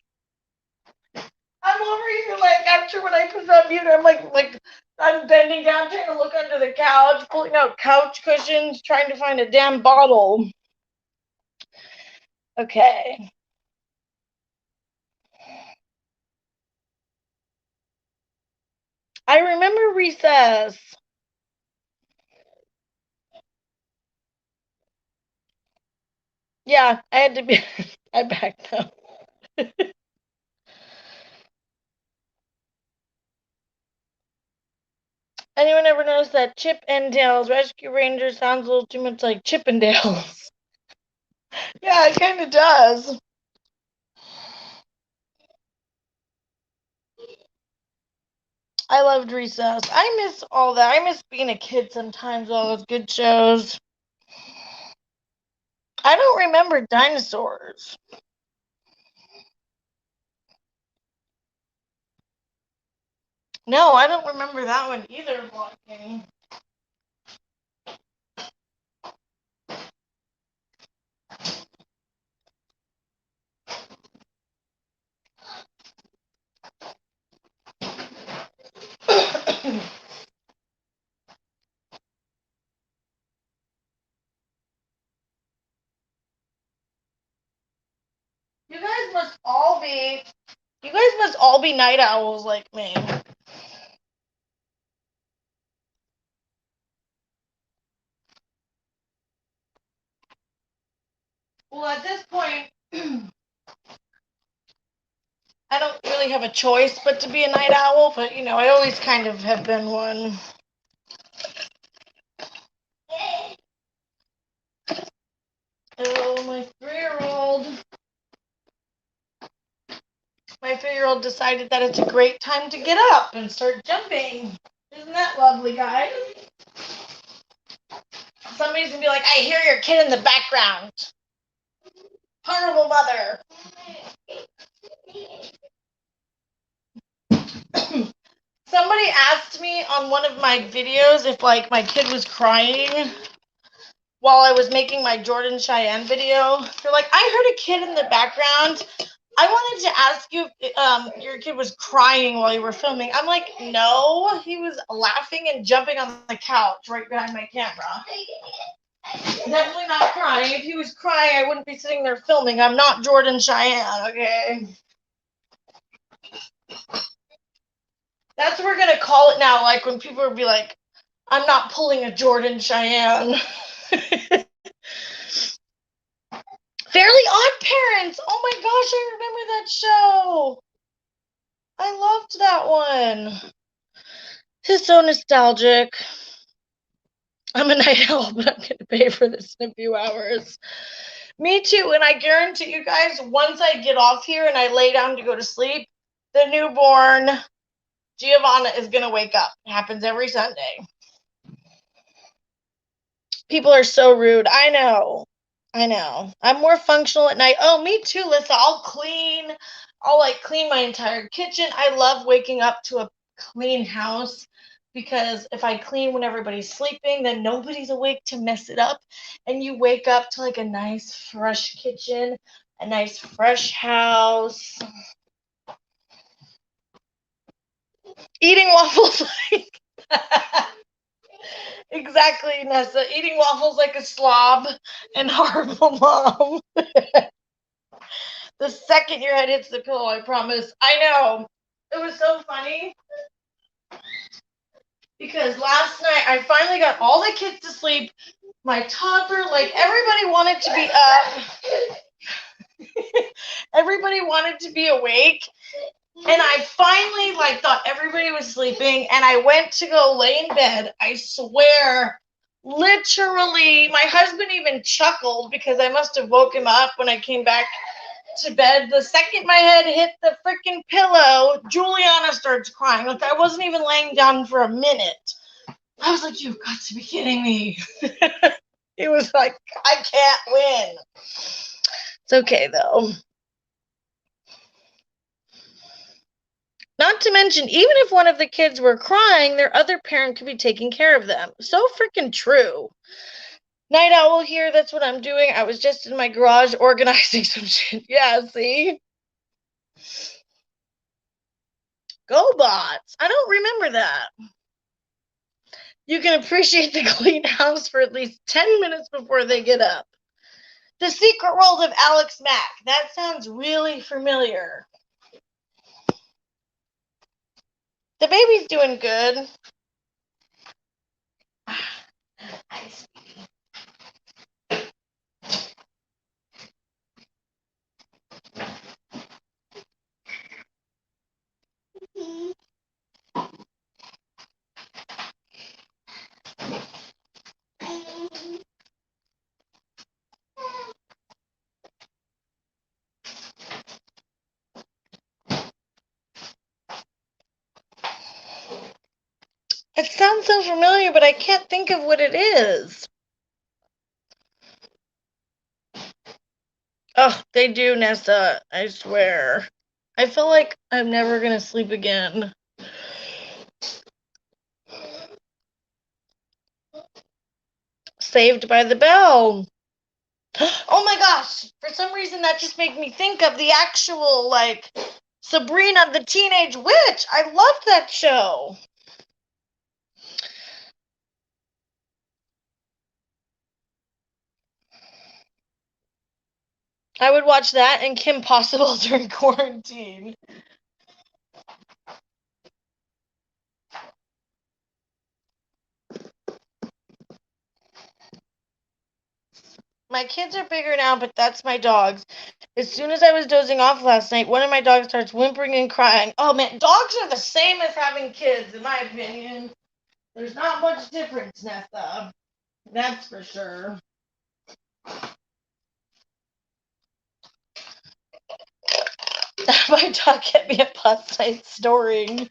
I'm over here, like, after when I put on mute, I'm like, I'm bending down, trying to look under the couch, pulling out couch cushions, trying to find a damn bottle. Okay. I remember recess. Yeah, I had to be. I backed up. Anyone ever notice that Chip and Dale's Rescue Ranger sounds a little too much like Chippendales? Yeah, it kind of does. I loved Recess. I miss all that. I miss being a kid sometimes, all those good shows. I don't remember dinosaurs. No, I don't remember that one either, Blocking. You guys must all be night owls like me. Well, at this point, I don't really have a choice but to be a night owl, but I always kind of have been one. Oh, my 3-year-old. My 3-year-old decided that it's a great time to get up and start jumping. Isn't that lovely, guys? Somebody's gonna be like, I hear your kid in the background. Horrible mother. Somebody asked me on one of my videos if my kid was crying while I was making my Jordan Cheyenne video. They're like, I heard a kid in the background. I wanted to ask you if your kid was crying while you were filming. I'm like, no, he was laughing and jumping on the couch right behind my camera. Definitely not crying. If he was crying, I wouldn't be sitting there filming. I'm not Jordan Cheyenne, okay? That's what we're going to call it now, like when people will be like, I'm not pulling a Jordan Cheyenne. Fairly Odd Parents. Oh my gosh, I remember that show. I loved that one. It's so nostalgic. I'm a night owl, but I'm going to pay for this in a few hours. Me too, and I guarantee you guys, once I get off here and I lay down to go to sleep, the newborn Giovanna is going to wake up. It happens every Sunday. People are so rude. I know. I'm more functional at night. Oh, me too, Lissa. I'll clean my entire kitchen. I love waking up to a clean house because if I clean when everybody's sleeping, then nobody's awake to mess it up. And you wake up to a nice fresh kitchen, a nice fresh house. Eating waffles Exactly, Nessa. Eating waffles like a slob and horrible mom. The second your head hits the pillow, I promise. I know. It was so funny because last night I finally got all the kids to sleep. My toddler, everybody wanted to be up. Everybody wanted to be awake. And I finally thought everybody was sleeping and I went to go lay in bed. I swear, literally, my husband even chuckled because I must have woke him up when I came back to bed. The second my head hit the freaking pillow, Juliana starts crying. I wasn't even laying down for a minute. I was like, you've got to be kidding me. It was like, I can't win. It's okay though. Not to mention, even if one of the kids were crying, their other parent could be taking care of them. So freaking true. Night owl here, that's what I'm doing. I was just in my garage organizing some shit. Yeah, see? Go bots. I don't remember that. You can appreciate the clean house for at least 10 minutes before they get up. The Secret World of Alex Mack. That sounds really familiar. The baby's doing good. Hi, sweetie. It sounds so familiar, but I can't think of what it is. Oh, they do, Nessa. I swear. I feel like I'm never gonna sleep again. Saved by the Bell. Oh my gosh! For some reason, that just made me think of the actual, like, Sabrina the Teenage Witch. I loved that show. I would watch that and Kim Possible during quarantine. My kids are bigger now, but that's my dogs. As soon as I was dozing off last night, one of my dogs starts whimpering and crying. Oh man, dogs are the same as having kids, in my opinion. There's not much difference, Nessa. That's for sure. My dog kept me at bus night storing.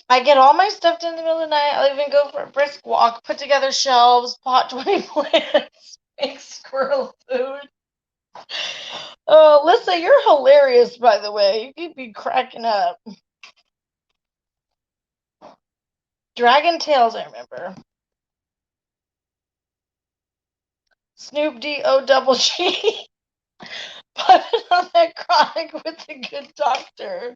I get all my stuff done in the middle of the night. I'll even go for a brisk walk, put together shelves, pot 20 plants, make squirrel food. Oh, Lisa, you're hilarious, by the way. You keep me cracking up. Dragon Tales, I remember. Snoop D-O double G. Put it on that chronic with the good doctor.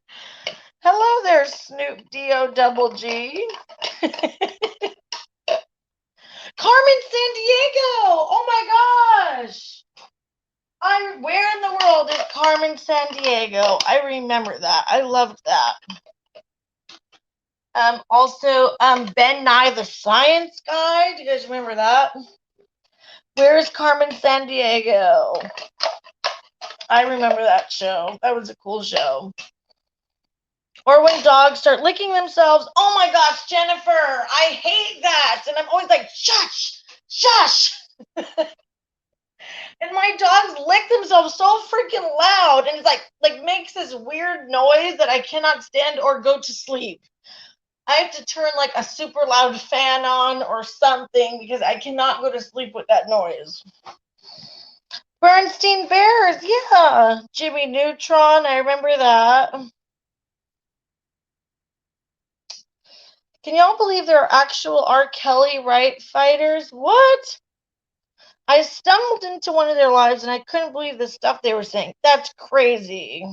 Hello there, Snoop D-O double G. Carmen Sandiego! Oh my gosh! Where in the world is Carmen Sandiego? I remember that. I loved that. Also, Ben Nye the Science Guy. Do you guys remember that? Where is Carmen Sandiego? I remember that show. That was a cool show. Or when dogs start licking themselves. Oh my gosh, Jennifer, I hate that. And I'm always like, shush, shush. And my dogs lick themselves so freaking loud, and it's like makes this weird noise that I cannot stand or go to sleep. I have to turn like a super loud fan on or something because I cannot go to sleep with that noise. Bernstein Bears, yeah. Jimmy Neutron, I remember that. Can y'all believe there are actual R. Kelly right fighters? What? I stumbled into one of their lives and I couldn't believe the stuff they were saying. That's crazy.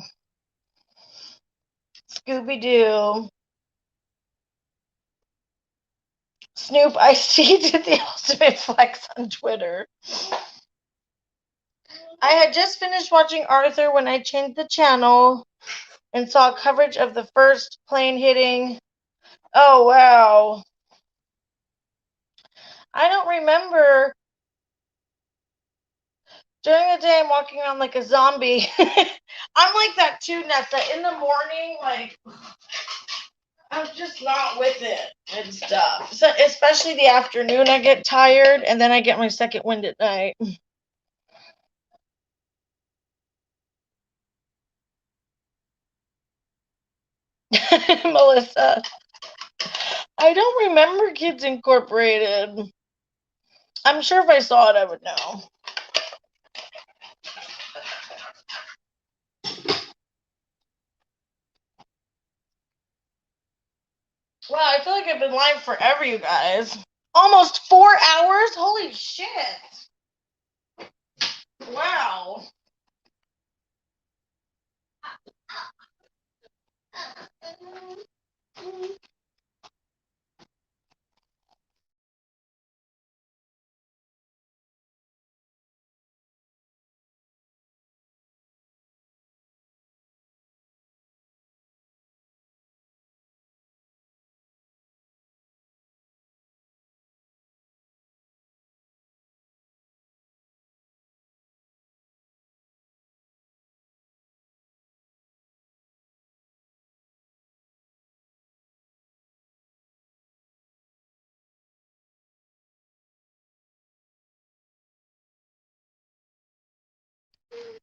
Scooby-Doo. Snoop Ice-T did the ultimate flex on Twitter. I had just finished watching Arthur when I changed the channel and saw coverage of the first plane hitting. Oh, wow. I don't remember. During the day, I'm walking around like a zombie. I'm like that too, Nessa. In the morning, like, I'm just not with it and stuff. So, especially the afternoon, I get tired, and then I get my second wind at night. Melissa. I don't remember Kids Incorporated. I'm sure if I saw it, I would know. Wow, I feel like I've been live forever, you guys. Almost 4 hours? Holy shit. Wow.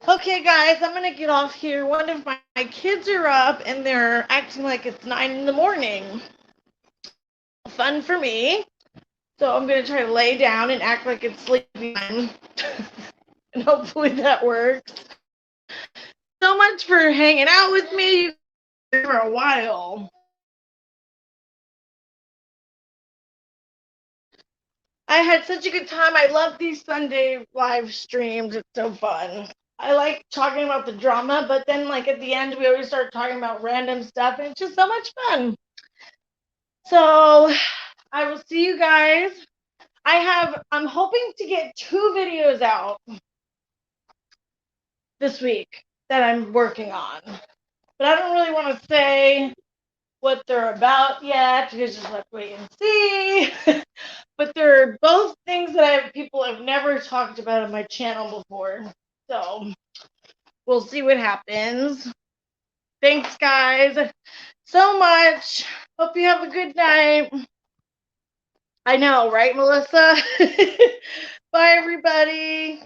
Okay, guys, I'm gonna get off here. One of my kids are up and they're acting like it's 9 in the morning. fun for me. So I'm going to try to lay down and act like it's sleeping time. And hopefully that works. So much for hanging out with me for a while. I had such a good time. I love these Sunday live streams. It's so fun. I like talking about the drama, but then like at the end we always start talking about random stuff and it's just so much fun. So I will see you guys. I'm hoping to get 2 videos out this week that I'm working on. But I don't really want to say what they're about yet because just like wait and see. But they're both things that people have never talked about on my channel before. So we'll see what happens. Thanks, guys, so much. Hope you have a good night. I know, right, Melissa? Bye, everybody.